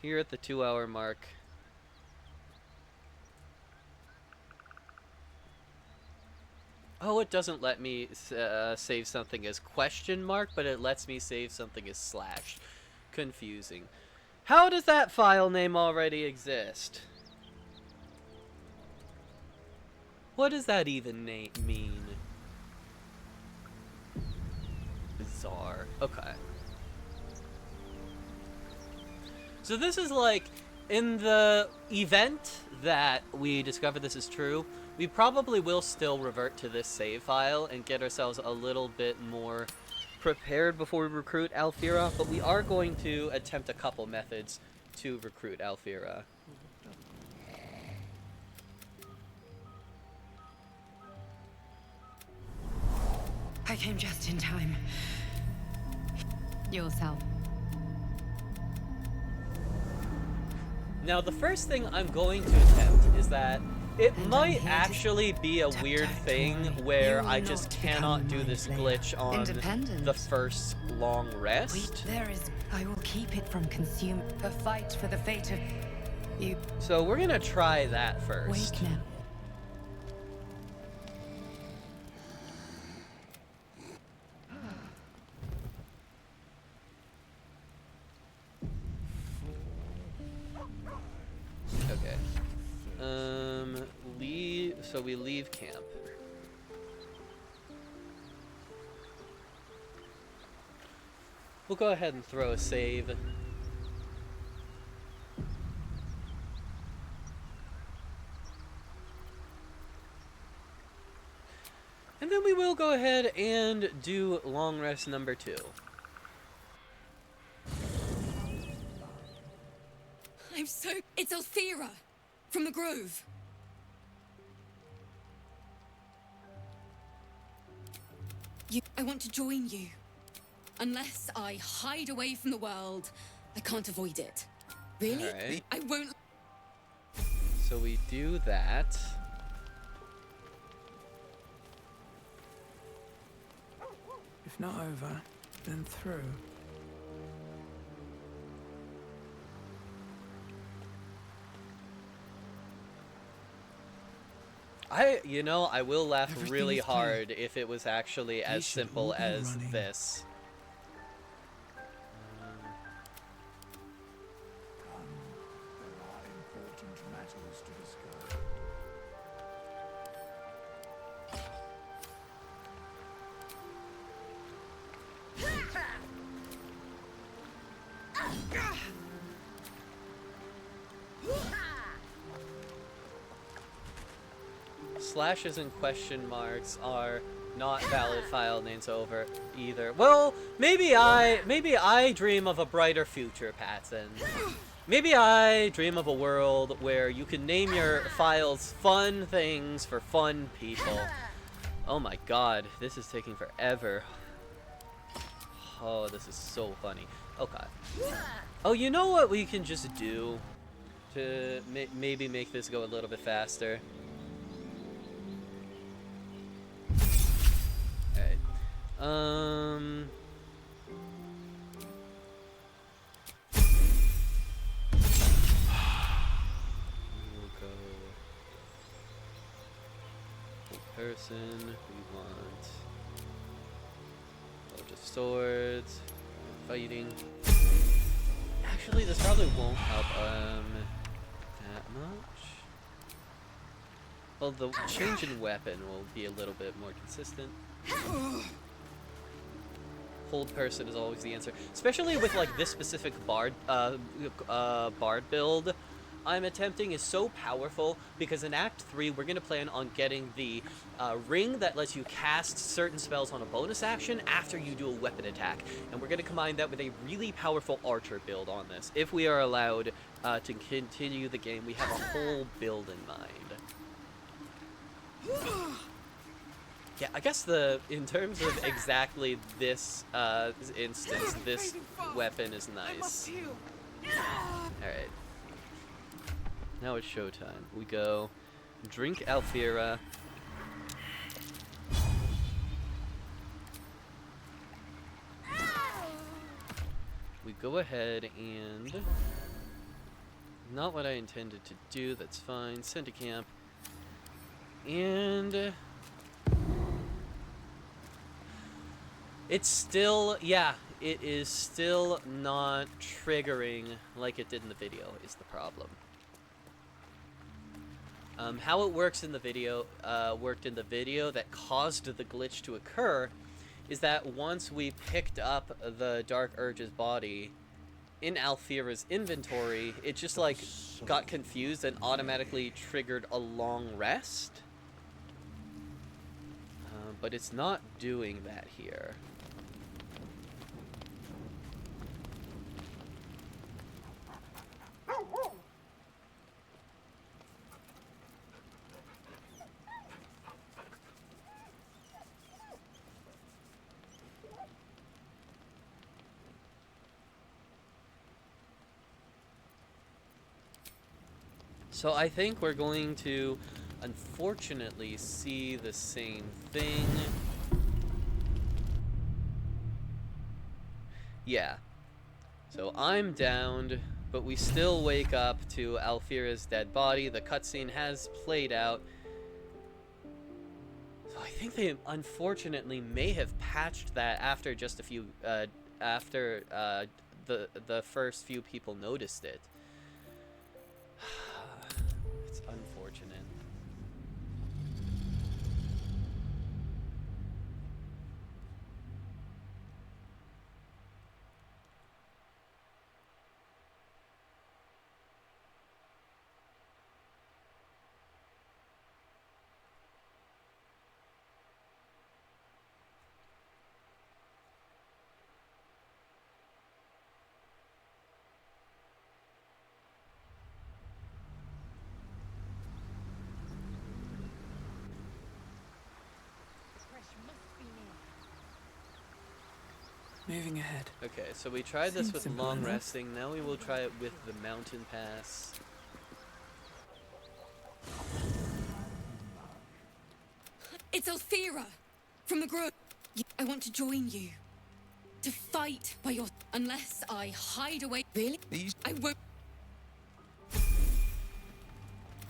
here at the 2-hour mark, oh, it doesn't let me save something as question mark, but it lets me save something as slash. Confusing. How does that file name already exist? What does that even mean? Bizarre. Okay. So this is like, in the event that we discover this is true, we probably will still revert to this save file and get ourselves a little bit more prepared before we recruit Alfira, but we are going to attempt a couple methods to recruit Alfira. I came just in time. Yourself. Now, the first thing I'm going to attempt is that it might actually be a weird thing where I just cannot do this glitch on the first long rest. I will keep it from consuming the fight for the fate of you. So we're gonna try that first. Wake now. Okay. So we leave camp. We'll go ahead and throw a save. And then we will go ahead and do long rest number 2. I'm so... It's Alfira! From the Grove. I want to join you. Unless I hide away from the world, I can't avoid it. Really? Right. I won't... So we do that. If not over, then through. You know, I will laugh really hard if it was actually as simple as this. Slashes and question marks are not valid file names over either. Well, maybe I dream of a brighter future, Patson. Maybe I dream of a world where you can name your files fun things for fun people. Oh my god, this is taking forever. Oh, this is so funny. Okay. Oh, you know what we can just do to maybe make this go a little bit faster? Alright. We'll go person, we want a bunch of swords, fighting. Actually, this probably won't help that much. Well, the change in weapon will be a little bit more consistent. Hold person is always the answer, especially with like this specific bard build I'm attempting is so powerful because in Act 3 we're gonna plan on getting the ring that lets you cast certain spells on a bonus action after you do a weapon attack, and we're gonna combine that with a really powerful archer build on this. If we are allowed to continue the game, we have a whole build in mind. Yeah, I guess in terms of exactly this instance, this weapon is nice. Alright. Now it's showtime. We go drink Alfira. We go ahead and... Not what I intended to do, that's fine. Send to camp. And... It's still, yeah, it is still not triggering like it did in the video is the problem. How it works in the video, worked in the video that caused the glitch to occur is that once we picked up the Dark Urge's body in Alfira's inventory, it just like got confused and automatically triggered a long rest. But it's not doing that here. So I think we're going to, unfortunately, see the same thing. Yeah. So I'm downed, but we still wake up to Alfira's dead body. The cutscene has played out. So I think they, unfortunately, may have patched that after just a few, after the first few people noticed it. It's unfortunate. Moving ahead. Okay, so we tried this Seems with simple long enough. resting. Now we will try it with the mountain pass. It's Alfira from the grove. I want to join you. To fight by your... Unless I hide away... Really? I won't...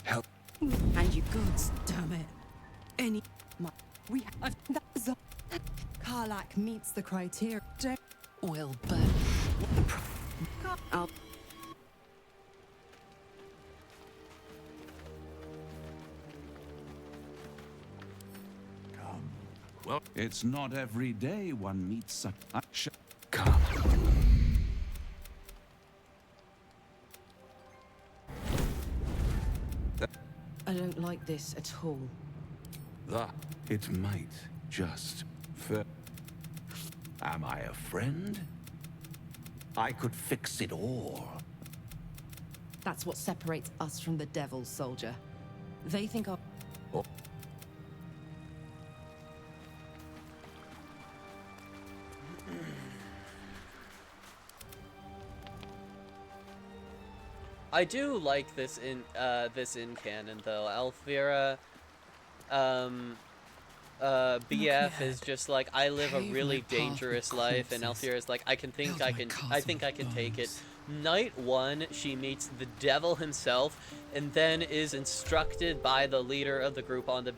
Help. And you goods, damn it. We have... Karlak meets the criteria. Will burn. I'll... Well, it's not every day one meets such... Come. I don't like this at all. That it might just fit. Am I a friend? I could fix it all. That's what separates us from the devil, soldier. They think our... Oh. I do like this in canon though. Alfira, BF is just like, I live a really dangerous life, and Alfira is like, I think I can take it. Night 1, she meets the devil himself, and then is instructed by the leader of the group on the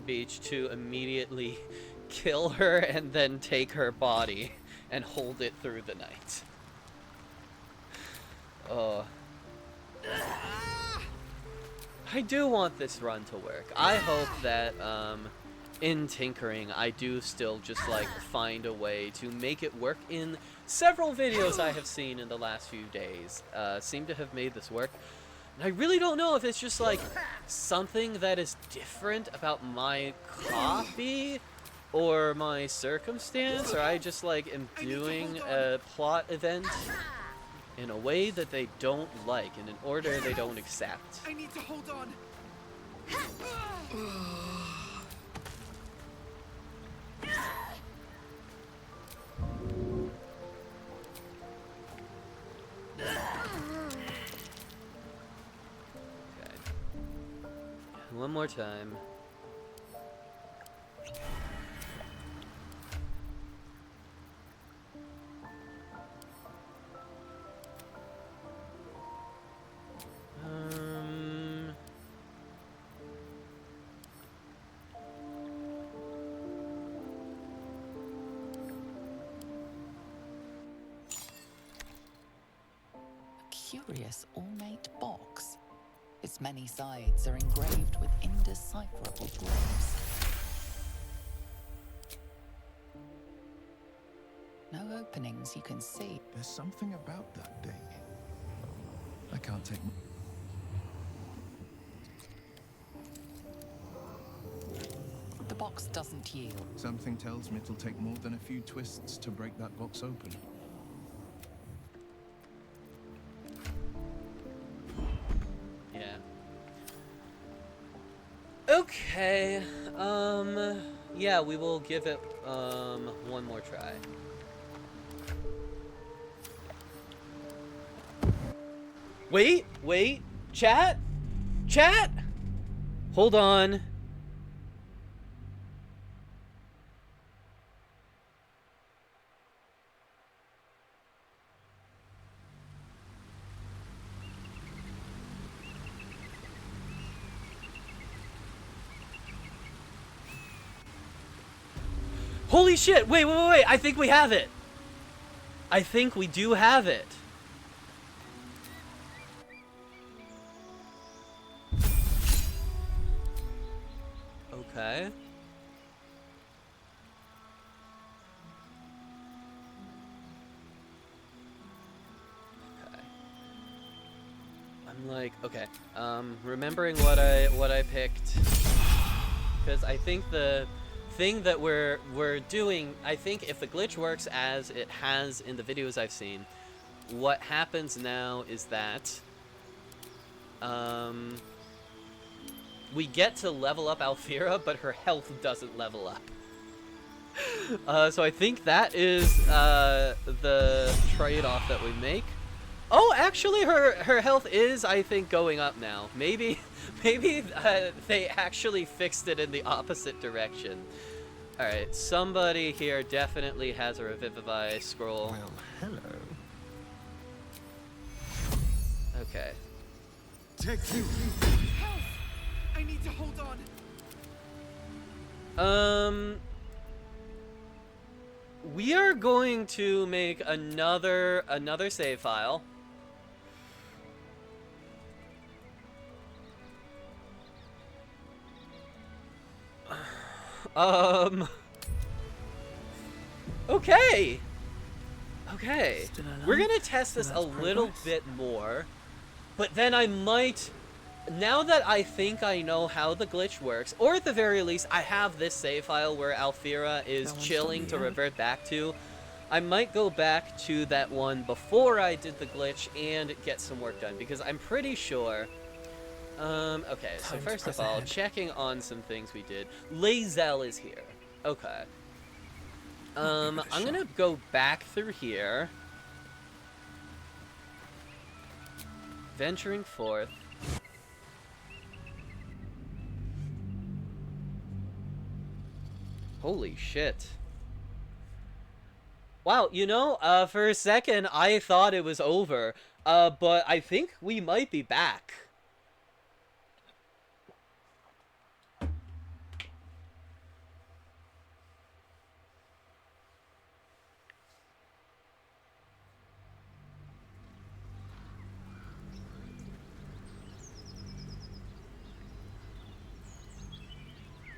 beach to immediately kill her and then take her body and hold it through the night. Oh. I do want this run to work. I hope that in tinkering, I do still just like find a way to make it work. In several videos I have seen in the last few days seem to have made this work. And I really don't know if it's just like something that is different about my copy or my circumstance, or I just like am doing a plot event in a way that they don't like, in an order they don't accept. I need to hold on. One more time. Curious ornate box. Its many sides are engraved with indecipherable glyphs. No openings you can see. There's something about that thing. I can't take. The box doesn't yield. Something tells me it'll take more than a few twists to break that box open. Yeah. Okay. Yeah, we will give it, one more try. Wait, chat? Hold on. Holy shit, wait, I think we have it. I think we do have it. Okay. I'm like, okay, remembering what I picked, because I think the thing that we're doing, I think if the glitch works as it has in the videos I've seen, what happens now is that we get to level up Alfira, but her health doesn't level up. So I think that is the trade-off that we make. Oh, actually, her health is, I think, going up now. Maybe they actually fixed it in the opposite direction. All right, somebody here definitely has a Revivify scroll. Well, hello. Okay. Take you. Help! I need to hold on. We are going to make another save file. Okay. We're gonna test this a little bit more, but then I might, now that I think I know how the glitch works, or at the very least I have this save file where Alfira is chilling to revert back to, I might go back to that one before I did the glitch and get some work done, because I'm pretty sure. Okay, so first of all, checking on some things we did. Lae'zel is here. Okay. I'm gonna go back through here. Venturing forth. Holy shit. Wow, you know, for a second I thought it was over, but I think we might be back.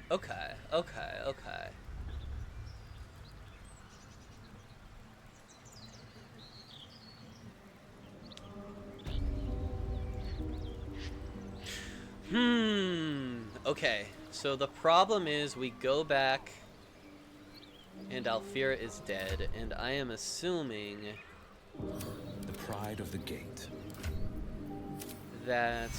Okay. Okay. Okay, so the problem is we go back and Alfira is dead, and I am assuming the pride of the gate. That,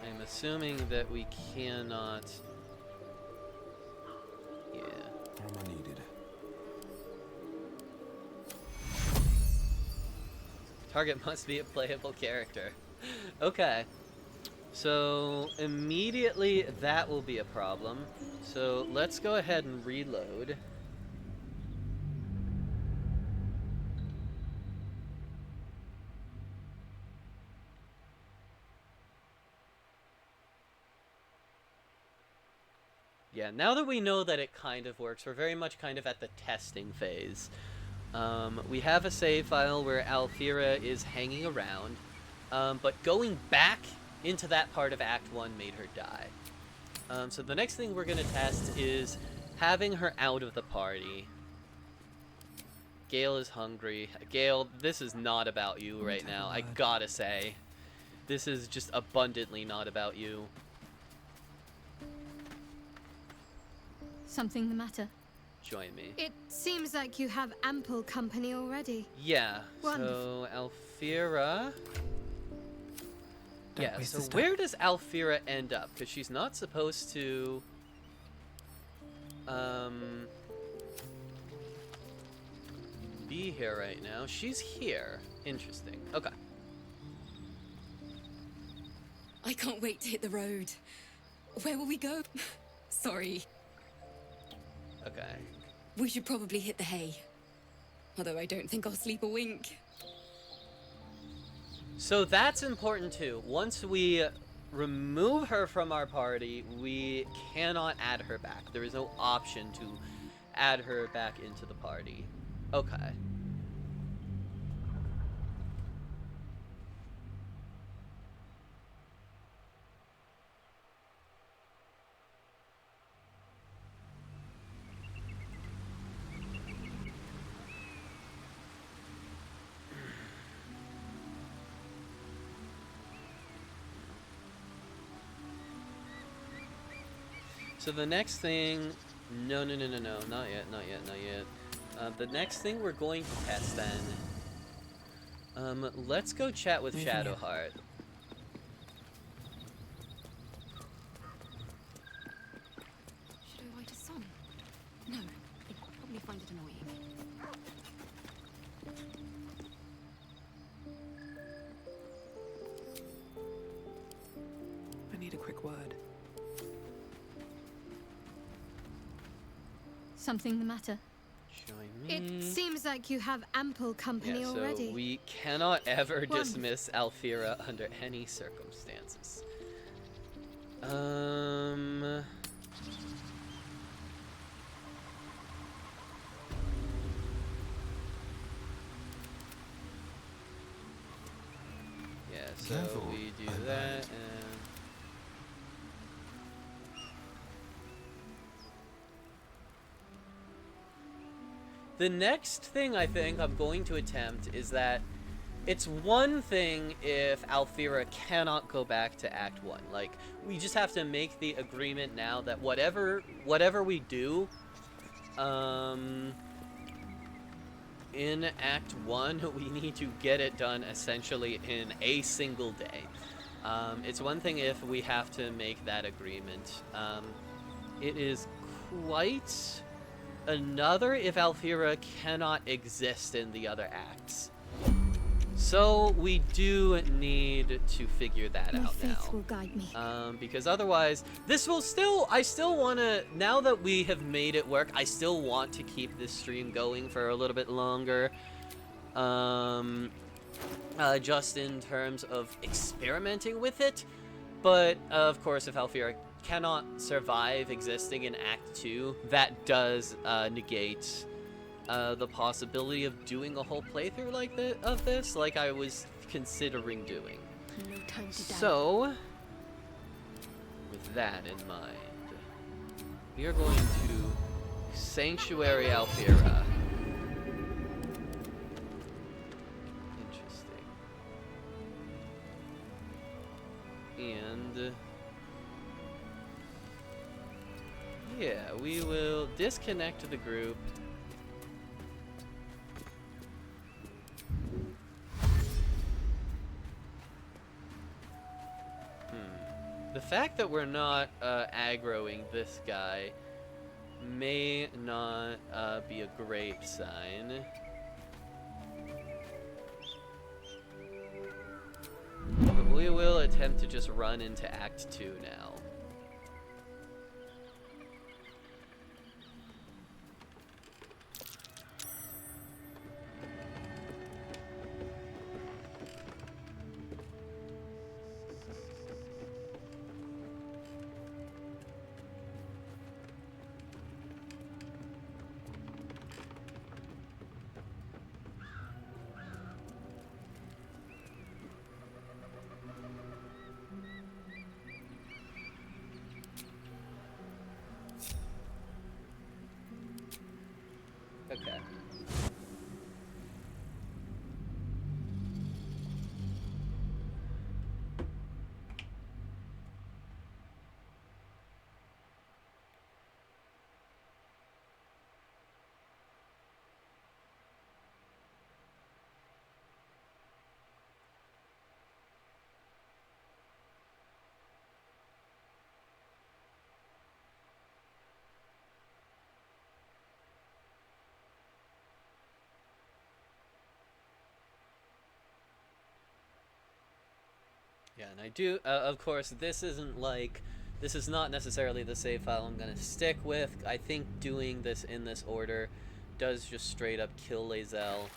I'm assuming that we cannot... Yeah. Armor needed. Target must be a playable character. Okay. So, immediately that will be a problem. So, let's go ahead and reload. Yeah, now that we know that it kind of works, we're very much kind of at the testing phase. We have a save file where Alfira is hanging around, but going back into that part of Act 1 made her die. So the next thing we're going to test is having her out of the party. Gale is hungry. Gale, this is not about you right now, I gotta say. This is just abundantly not about you. Something the matter? Join me. It seems like you have ample company already. Yeah, Wonderful. so Alfira... Don't Yeah, waste so this time. where does Alfira end up? Because she's not supposed to... be here right now. She's here. Interesting. Okay. I can't wait to hit the road. Where will we go? Sorry. Okay. We should probably hit the hay. Although I don't think I'll sleep a wink. So that's important too. Once we remove her from our party, we cannot add her back. There is no option to add her back into the party. Okay. So the next thing, no, not yet. The next thing we're going to test then, let's go chat with Shadowheart. Should I write a song? No, they'd probably find it annoying. I need a quick word. Something the matter? Join me. It seems like you have ample company Yeah, so already. we cannot ever Wonderful. dismiss Alfira under any circumstances. Yeah, so Careful, we do I that might. and... The next thing I think I'm going to attempt is that it's one thing if Alfira cannot go back to Act 1. Like, we just have to make the agreement now that whatever we do, in Act 1, we need to get it done essentially in a single day. It's one thing if we have to make that agreement. It is quite another if Alfira cannot exist in the other acts. So we do need to figure that My out faith now. will guide me. Because otherwise, this will still, I still want to, now that we have made it work, I still want to keep this stream going for a little bit longer. Just in terms of experimenting with it. But, of course, if Alfira cannot survive existing in Act 2, that does negate the possibility of doing a whole playthrough like this, like I was considering doing. No time to die. So, with that in mind, we are going to Sanctuary Alfira. Interesting. And yeah, we will disconnect the group. The fact that we're not aggroing this guy may not be a great sign. But we will attempt to just run into Act 2 now. Okay. Yeah, and I do, of course, this is not necessarily the save file I'm gonna stick with. I think doing this in this order does just straight up kill Lae'zel.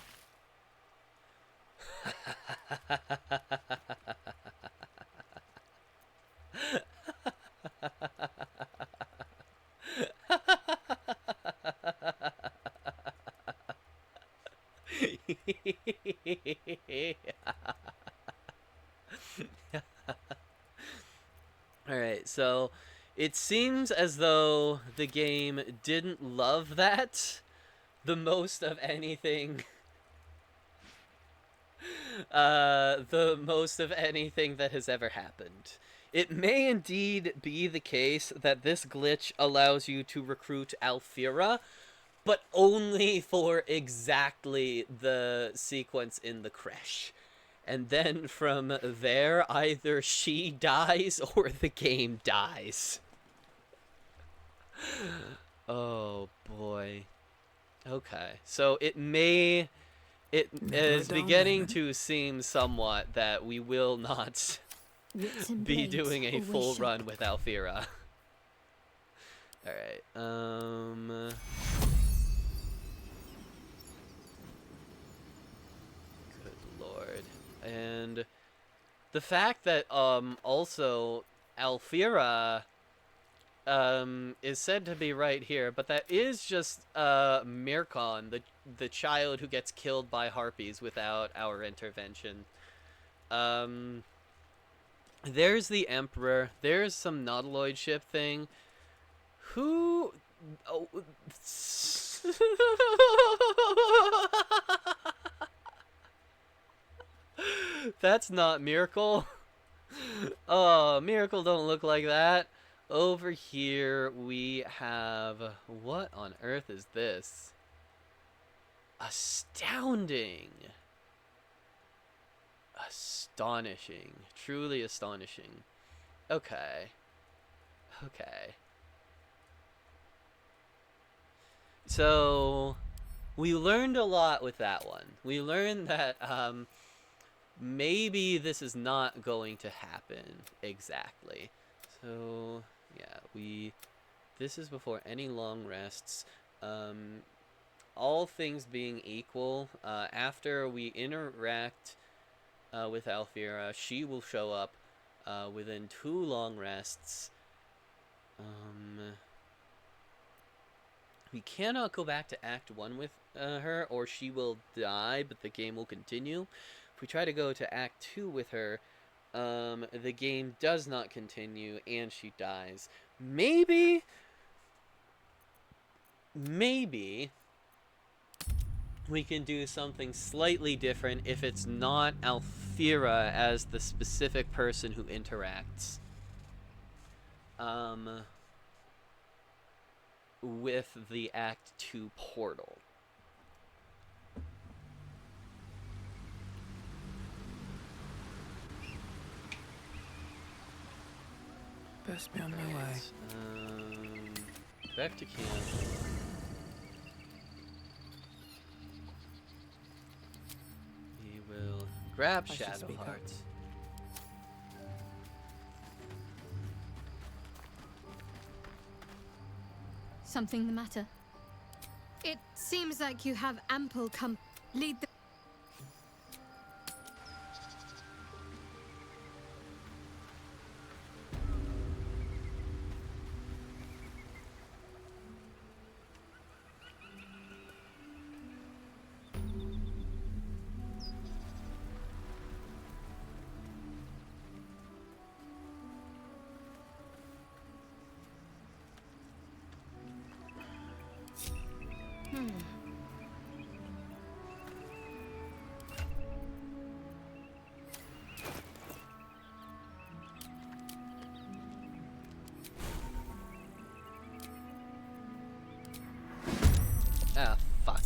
Alright, so it seems as though the game didn't love that the most of anything. The most of anything that has ever happened. It may indeed be the case that this glitch allows you to recruit Alfira, but only for exactly the sequence in the creche. And then from there, either she dies or the game dies. Oh boy. Okay, so it is beginning to seem somewhat that we will not be doing a full run with Alfira. Alright, good lord. And the fact that, also, Alfira, is said to be right here, but that is just, Mirkon, the child who gets killed by harpies without our intervention. There's the Emperor, there's some Nautiloid ship thing. Who... Oh... That's not Miracle. Oh, Miracle don't look like that. Over here we have... What on earth is this? Astounding. Astonishing. Truly astonishing. Okay. Okay. So, we learned a lot with that one. We learned that, maybe this is not going to happen exactly. So, yeah, this is before any long rests. All things being equal, after we interact with Alfira, she will show up within 2 long rests. We cannot go back to Act 1 with her, or she will die, but the game will continue. If we try to go to Act 2 with her, the game does not continue, and she dies. Maybe we can do something slightly different if it's not Alfira as the specific person who interacts. With the Act 2 portal. Best be on my way. Back to camp. We will grab Shadow Heart. Something the matter? It seems like you have ample lead the... Ah, fuck.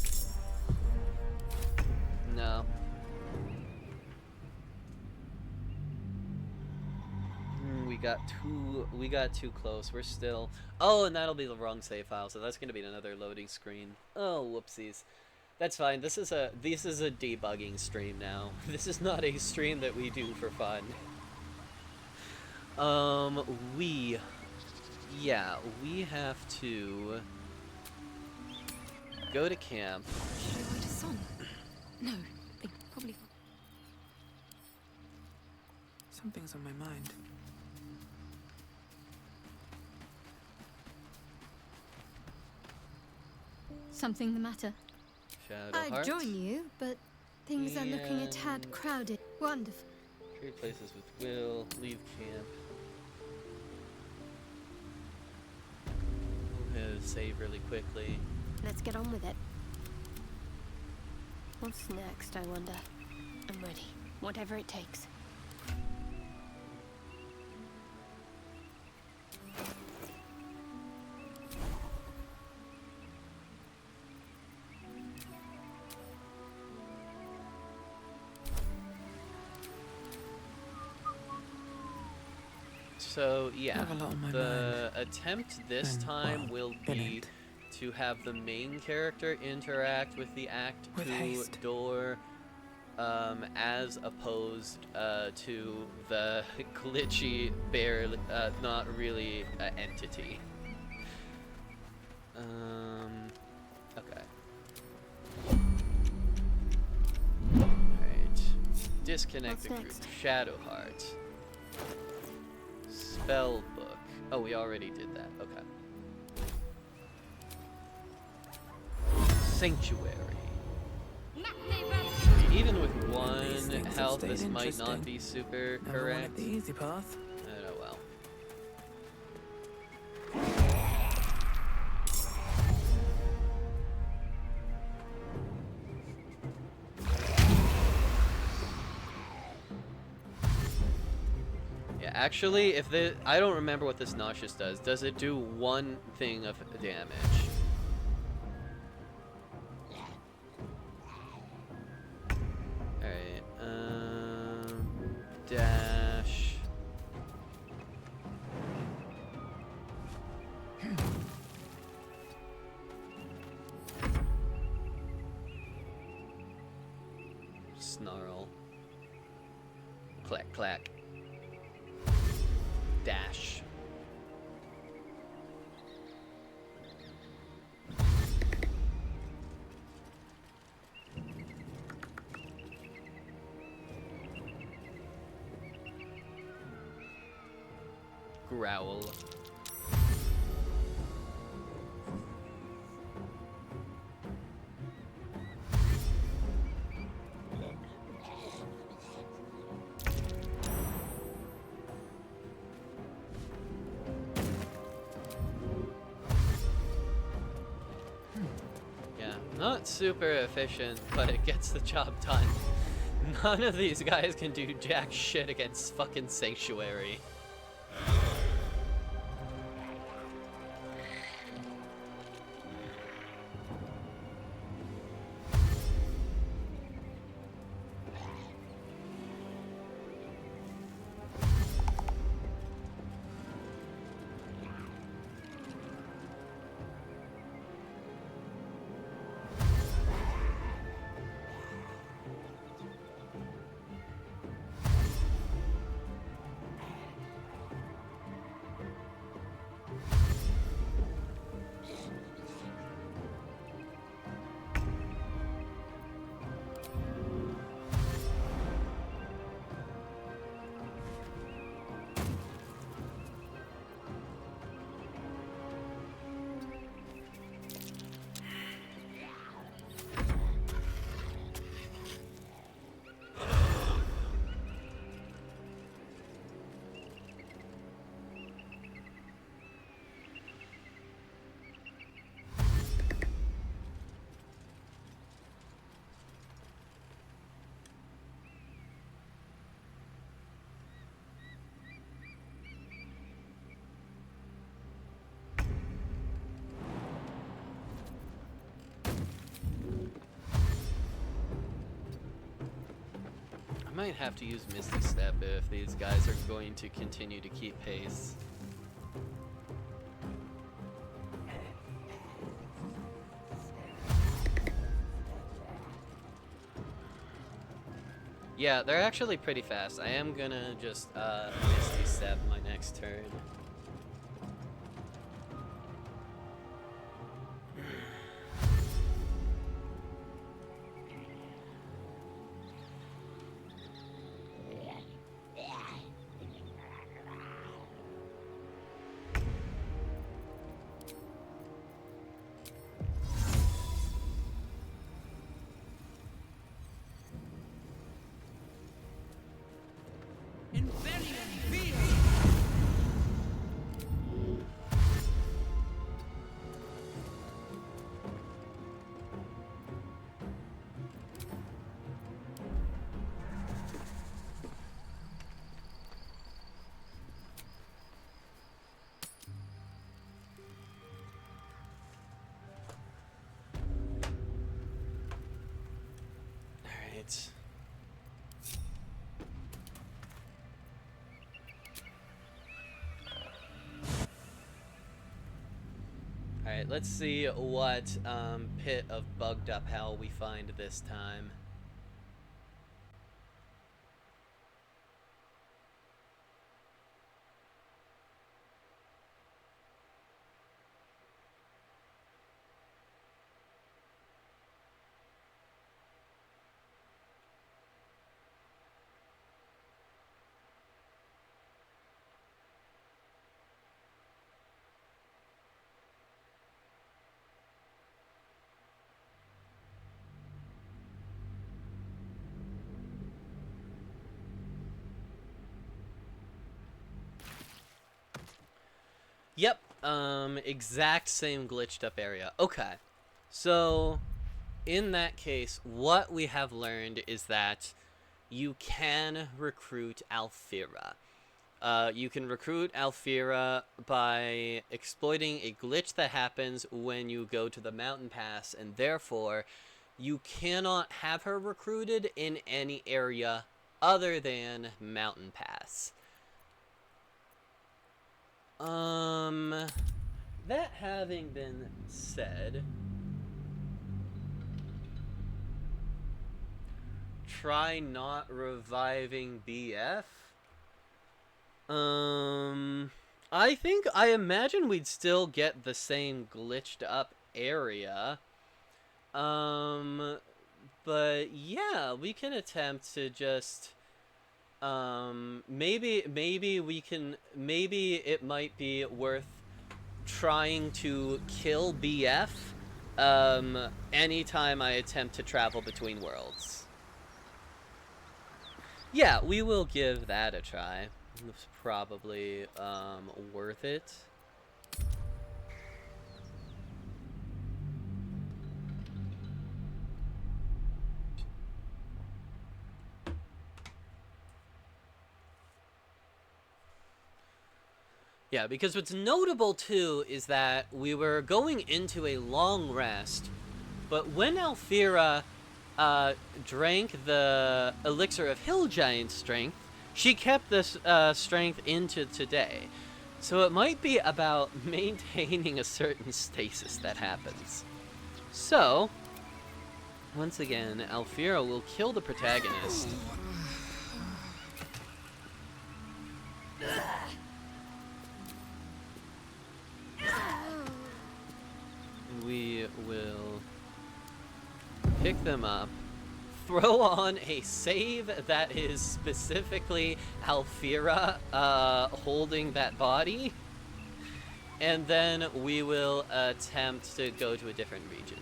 No. We got too close. We're still... Oh, and that'll be the wrong save file, so that's gonna be another loading screen. Oh, whoopsies. That's fine. This is a debugging stream now. This is not a stream that we do for fun. We have to go to camp. Should I write a song? No, they probably... Something's on my mind. Something the matter? Shadow I'd Heart. join you, but things are looking a tad crowded. Wonderful. Trade places with Will. Leave camp. We'll save really quickly. Let's get on with it. What's next, I wonder? I'm ready. Whatever it takes. So yeah, the attempt this time will be to have the main character interact with the Act 2 door, as opposed to the glitchy, barely, not really entity. Okay. Alright. Disconnect the group. Shadow Heart. Spell book. Oh, we already did that. Okay. Sanctuary. Even with one health, this might not be super correct. The easy path. Oh well. Yeah, actually, if the I don't remember what this nauseous does. Does it do one thing of damage? Dash. Snarl. Clack, clack. Dash. Growl. Not super efficient, but it gets the job done. None of these guys can do jack shit against fucking Sanctuary. I might have to use Misty Step if these guys are going to continue to keep pace. Yeah, they're actually pretty fast. I am gonna just Misty Step my next turn. Alright, let's see what pit of bugged up hell we find this time. Yep, exact same glitched up area. Okay, so in that case, what we have learned is that you can recruit Alfira. You can recruit Alfira by exploiting a glitch that happens when you go to the mountain pass, and therefore you cannot have her recruited in any area other than mountain pass. That having been said, try not reviving BF. I imagine we'd still get the same glitched up area. But yeah, we can attempt to just maybe it might be worth trying to kill BF anytime I attempt to travel between worlds. Yeah, we will give that a try. It's probably worth it. Yeah, because what's notable too is that we were going into a long rest, but when Alfira drank the elixir of Hill Giant strength, she kept this strength into today. So it might be about maintaining a certain stasis that happens. So, once again, Alfira will kill the protagonist. We will pick them up, throw on a save that is specifically Alfira holding that body, and then we will attempt to go to a different region.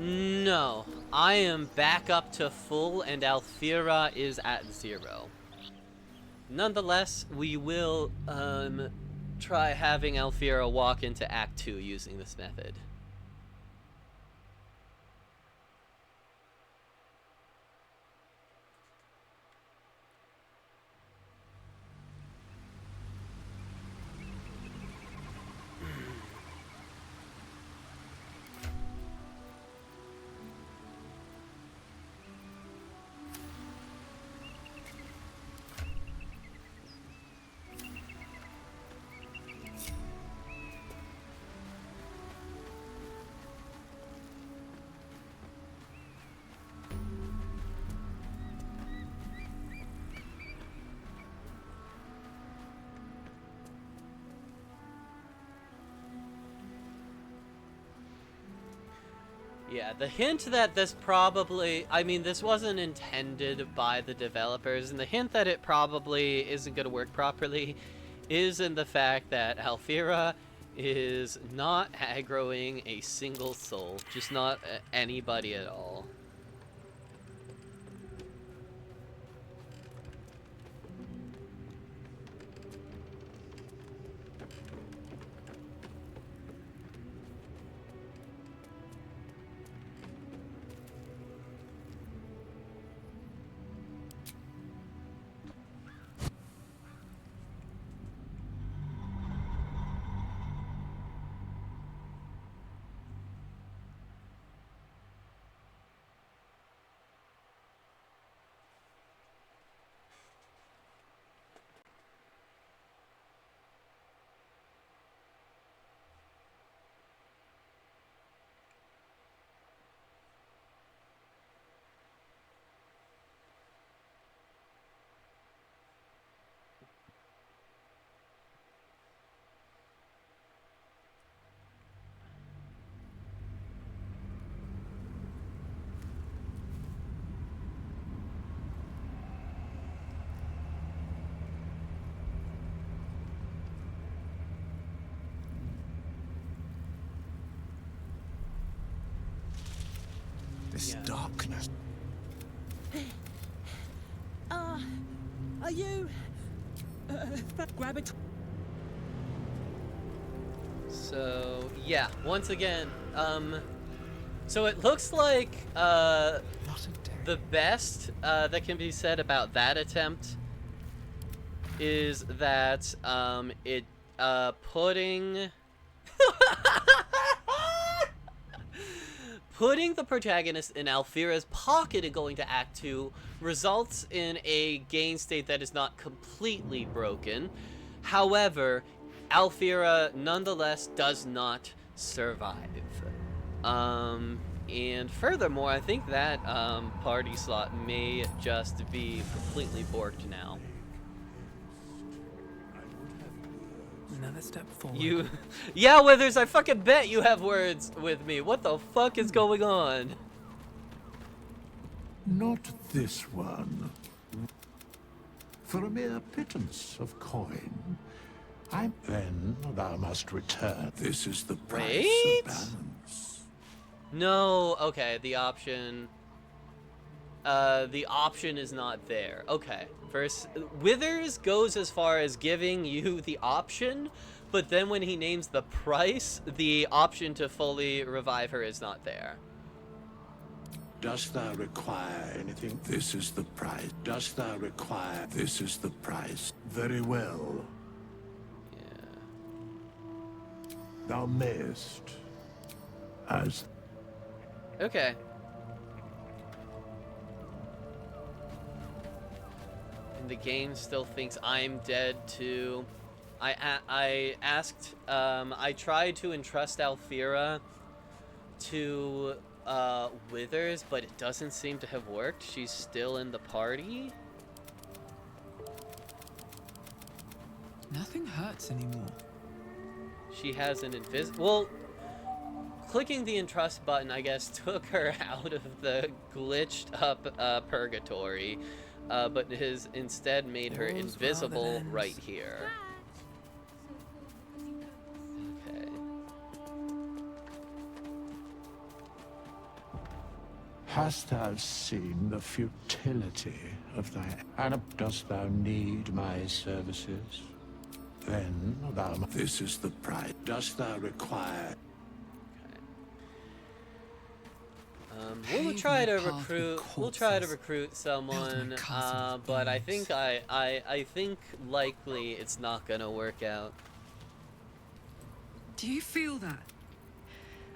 No, I am back up to full and Alfira is at 0. Nonetheless, we will try having Alfira walk into Act 2 using this method. Yeah, the hint that this probably, I mean, this wasn't intended by the developers, and the hint that it probably isn't going to work properly is in the fact that Alfira is not aggroing a single soul, just not anybody at all. This darkness. Are you... grab it. So, yeah, once again, so it looks like, the best, that can be said about that attempt is that, putting the protagonist in Alfira's pocket and going to Act 2 results in a gain state that is not completely broken. However, Alfira nonetheless does not survive. And furthermore, I think that party slot may just be completely borked now. Another step forward. You... Yeah, Withers, I fucking bet you have words with me. What the fuck is going on? Not this one. For a mere pittance of coin. Then thou must return. This is the price Wait? of balance. No, okay, the option is not there. Okay, first, Withers goes as far as giving you the option, but then when he names the price, the option to fully revive her is not there. Dost thou require anything? This is the price. Dost thou require? This is the price. Very well. Thou mayest. As... Okay. And the game still thinks I'm dead too. I asked, I tried to entrust Alfira to Withers, but it doesn't seem to have worked. She's still in the party. Nothing hurts anymore. She has an well, clicking the entrust button, I guess, took her out of the glitched up purgatory, but has instead made her invisible right here. Okay. Hast thou seen the futility of thy... And dost thou need my services? Then thou... This is the price. Dost thou require... We'll try to recruit. We'll try to recruit someone, but I think I think likely it's not gonna work out. Do you feel that?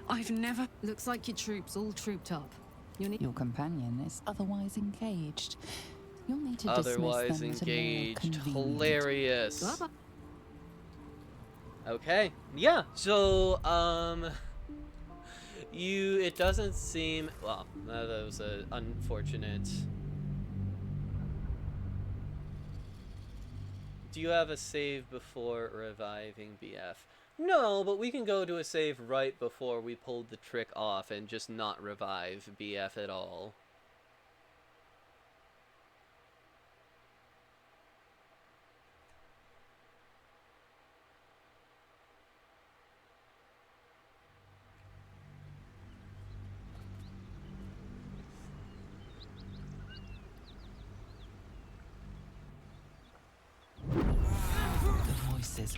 I've never. Looks like your troops all trooped up. Your companion is otherwise engaged. You'll need to Otherwise dismiss them engaged. at a more convenient. Hilarious. Bye-bye. Okay. Yeah. So it doesn't seem, well, that was an unfortunate. Do you have a save before reviving BF? No, but we can go to a save right before we pulled the trick off and just not revive BF at all.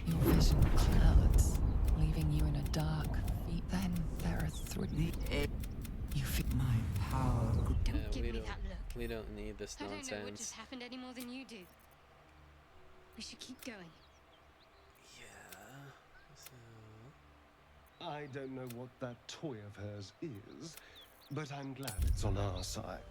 Your vision clouds, leaving you in a dark feet. Then there are three. You feel my power. Yeah, Give me that look. We don't need this I don't know what nonsense. just happened any more than you do. We should keep going. I don't know what that toy of hers is, but I'm glad it's on our side.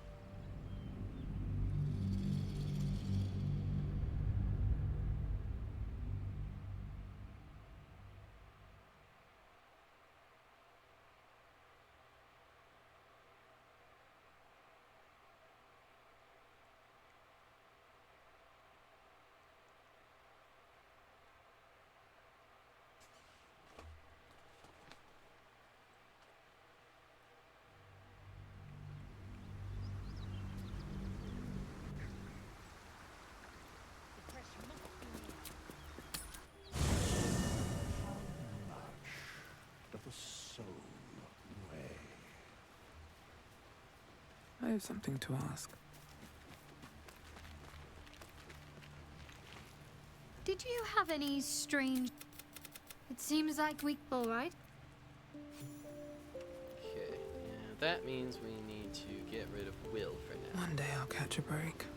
The soul way. I have something to ask. Did you have any strange... It seems like we... All right. Okay, yeah, that means we need to get rid of Will for now. One day I'll catch a break.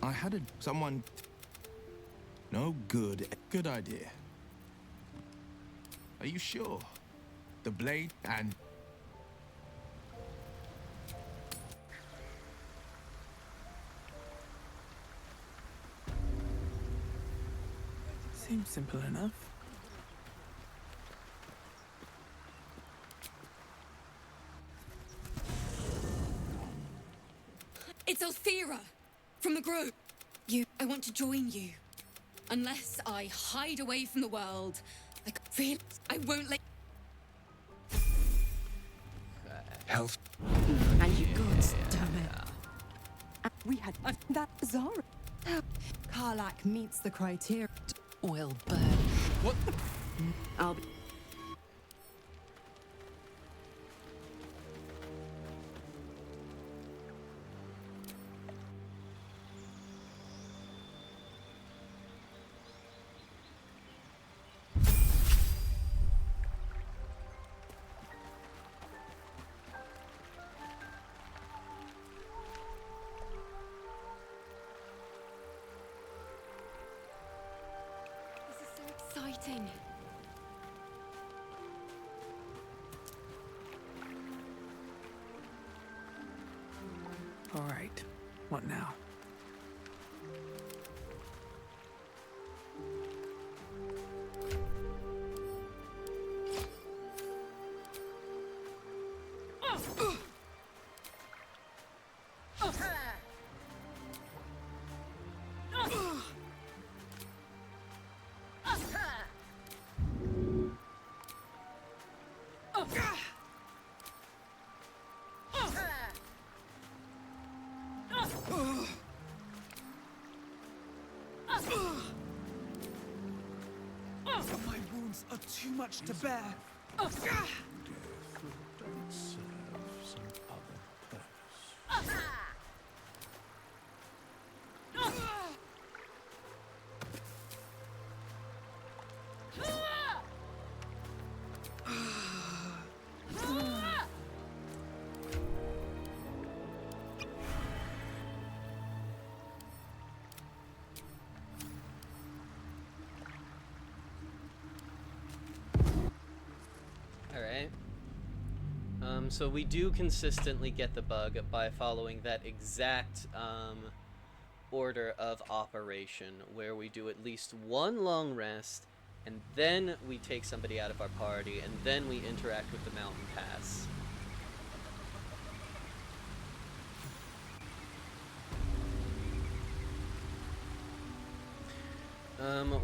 I had someone... No good. Good idea. Are you sure? The blade and... Seems simple enough. Alfira! From the grove! I want to join you. Unless I hide away from the world, I won't let... Health. And you goods, damn it. We had that Zara. Karlak meets the criteria. Will burn. What the? I'll be. Exciting. All right. What now? My wounds are too much to bear. Death don't serve some other purpose. Alright. So we do consistently get the bug by following that exact order of operation, where we do at least one long rest, and then we take somebody out of our party, and then we interact with the mountain pass.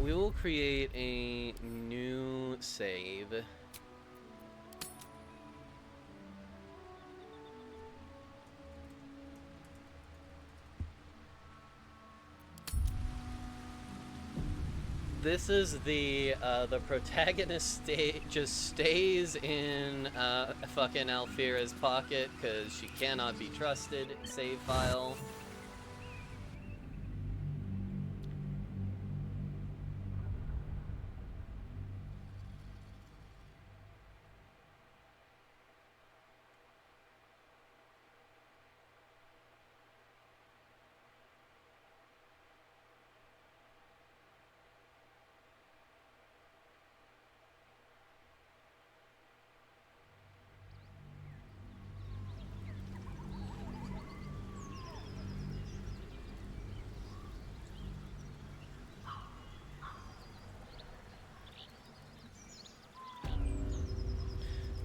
We will create a new save. This is the protagonist just stays in fucking Alfira's pocket because she cannot be trusted. Save file.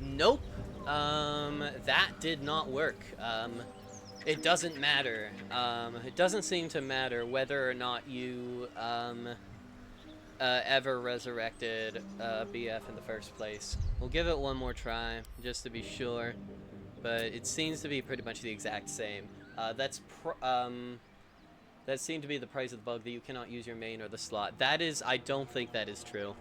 Nope. That did not work. It doesn't matter. It doesn't seem to matter whether or not you, ever resurrected, BF in the first place. We'll give it one more try, just to be sure. But it seems to be pretty much the exact same. That seemed to be the price of the bug, that you cannot use your main or the slot. That is, I don't think that is true.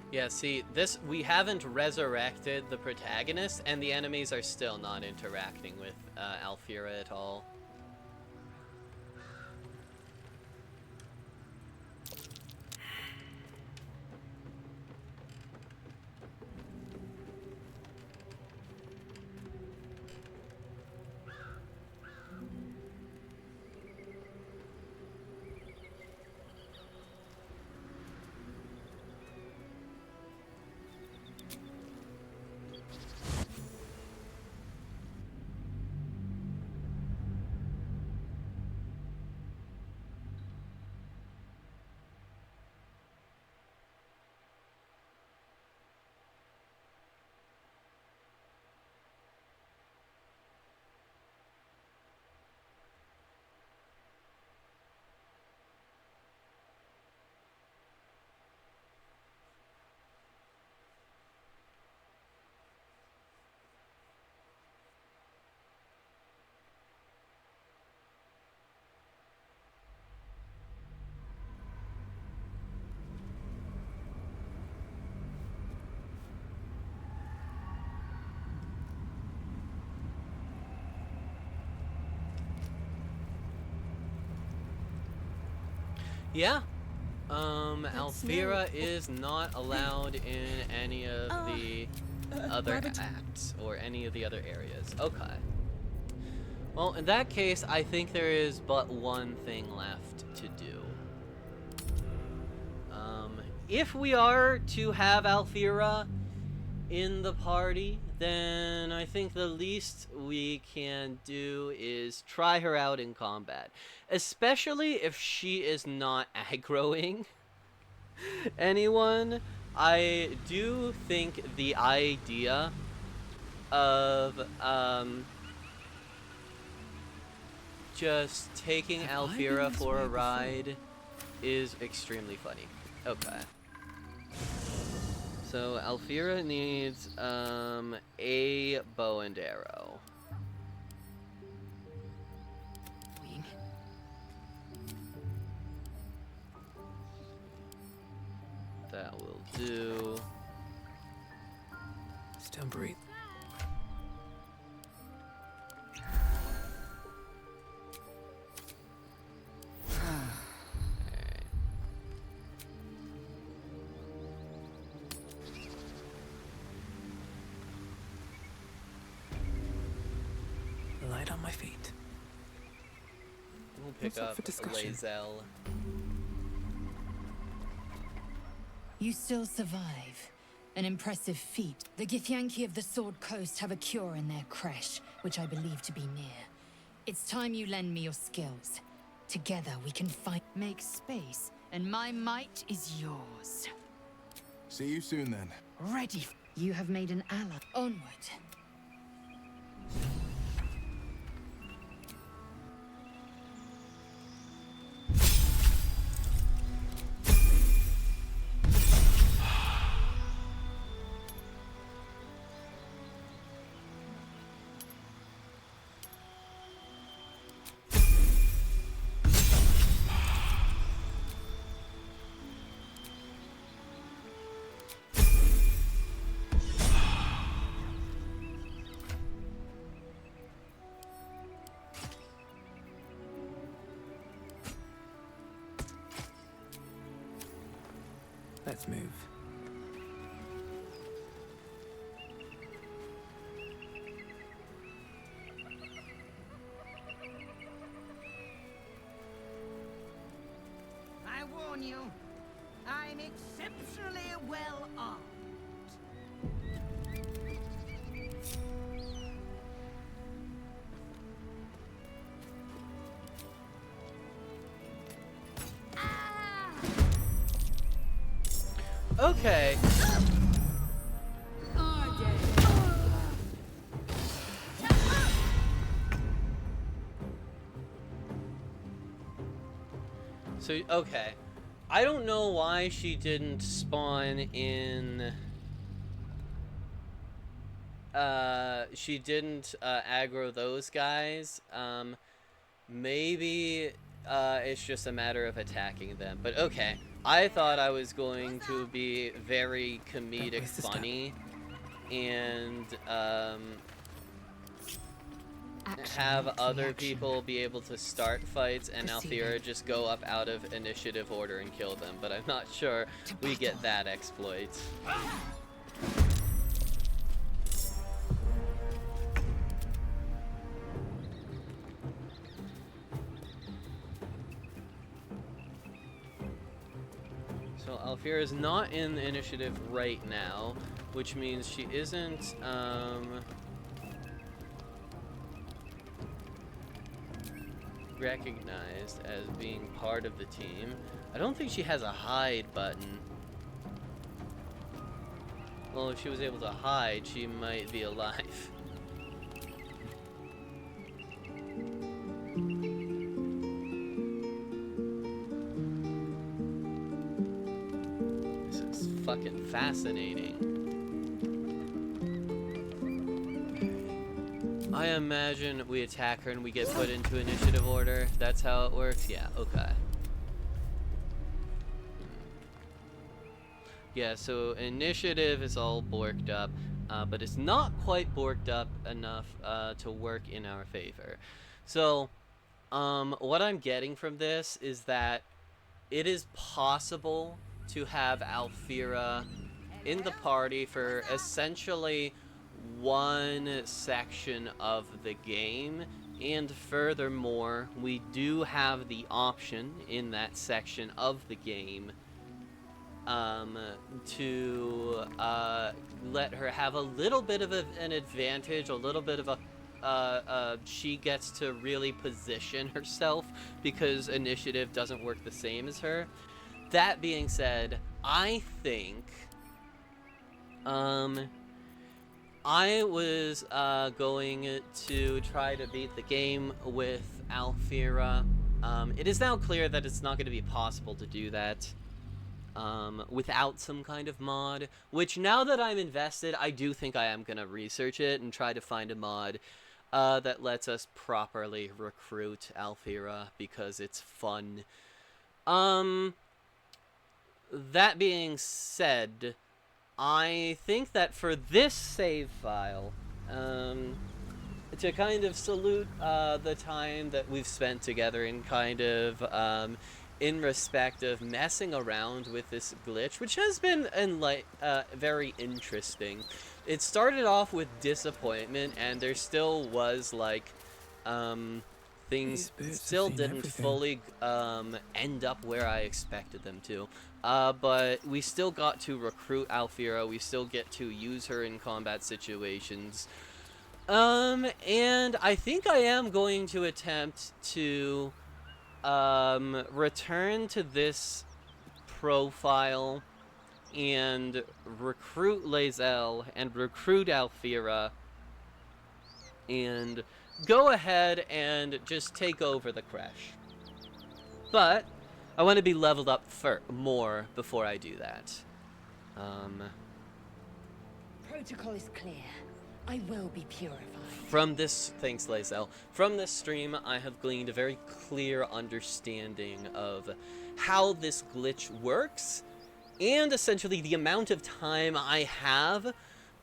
Yeah, see, this, we haven't resurrected the protagonist, and the enemies are still not interacting with Alfira at all. Yeah. Alfira is not allowed in any of the other acts or any of the other areas. Okay. Well, in that case, I think there is but one thing left to do. If we are to have Alfira in the party, then I think the least we can do is try her out in combat. Especially if she is not aggroing anyone. I do think the idea of just taking Alfira for a ride is extremely funny. Okay. So Alfira needs a bow and arrow. That will do. Still breathe. Light on my feet. We'll pick up Lae'zel. You still survive. An impressive feat. The Githyanki of the Sword Coast have a cure in their creche, which I believe to be near. It's time you lend me your skills. Together we can fight. Make space, and my might is yours. See you soon then. Ready. You have made an ally. Onward. Let's move. I warn you, I'm exceptionally well armed. Okay. So, okay. I don't know why she didn't spawn in... she didn't aggro those guys. Maybe it's just a matter of attacking them. But okay. I thought I was going to be very comedic funny and have other people be able to start fights and Alfira just go up out of initiative order and kill them, but I'm not sure we get that exploit. So Alfira is not in initiative right now, which means she isn't recognized as being part of the team. I don't think she has a hide button. Well, if she was able to hide, she might be alive. This is fucking fascinating. I imagine we attack her and we get put into initiative order. That's how it works? Yeah, okay. Yeah, so initiative is all borked up, but it's not quite borked up enough to work in our favor. So, what I'm getting from this is that it is possible to have Alfira in the party for essentially one section of the game, and furthermore, we do have the option in that section of the game to let her have a little bit of an advantage, a little bit of a she gets to really position herself because initiative doesn't work the same as her. That being said, I think I was going to try to beat the game with Alfira. It is now clear that it's not going to be possible to do that without some kind of mod, which now that I'm invested, I do think I am going to research it and try to find a mod that lets us properly recruit Alfira because it's fun. That being said, I think that for this save file, to kind of salute the time that we've spent together in kind of in respect of messing around with this glitch, which has been very interesting. It started off with disappointment, and there still was like things still didn't fully end up where I expected them to. But we still got to recruit Alfira, we still get to use her in combat situations. And I think I am going to attempt to return to this profile and recruit Lae'zel and recruit Alfira and go ahead and just take over the crash. But I want to be leveled up more before I do that. Protocol is clear. I will be purified. From this, thanks Lae'zel, from this stream I have gleaned a very clear understanding of how this glitch works and essentially the amount of time I have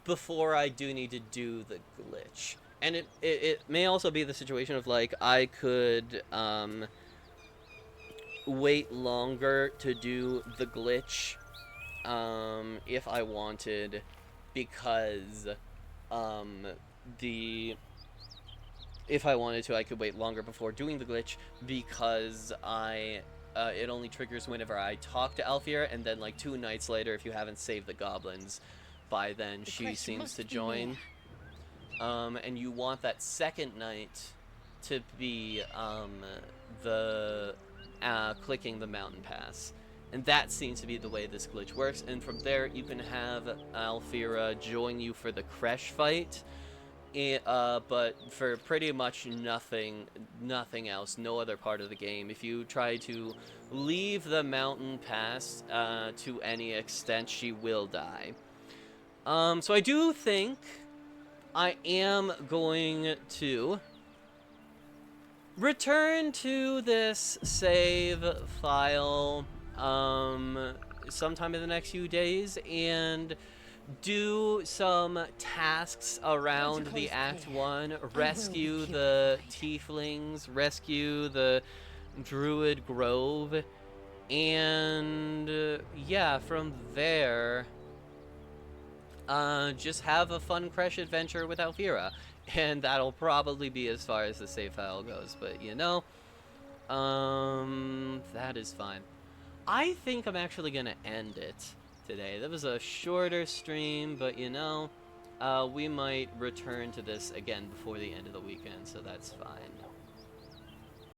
before I do need to do the glitch. And it may also be the situation of like I could wait longer to do the glitch if I wanted, because if I wanted to, I could wait longer before doing the glitch because it only triggers whenever I talk to Alfira, and then like 2 nights later, if you haven't saved the goblins by then, she seems to join. And you want that second night to be clicking the mountain pass. And that seems to be the way this glitch works. And from there, you can have Alfira join you for the Kresh fight. But for pretty much nothing else, no other part of the game. If you try to leave the mountain pass to any extent, she will die. So I do think I am going to return to this save file sometime in the next few days and do some tasks around the Act 1, rescue the tieflings, rescue the Druid Grove, and yeah, from there, just have a fun Crash adventure with Alfira, and that'll probably be as far as the save file goes, but you know, that is fine. I think I'm actually gonna end it today. That was a shorter stream, but you know, we might return to this again before the end of the weekend, so that's fine.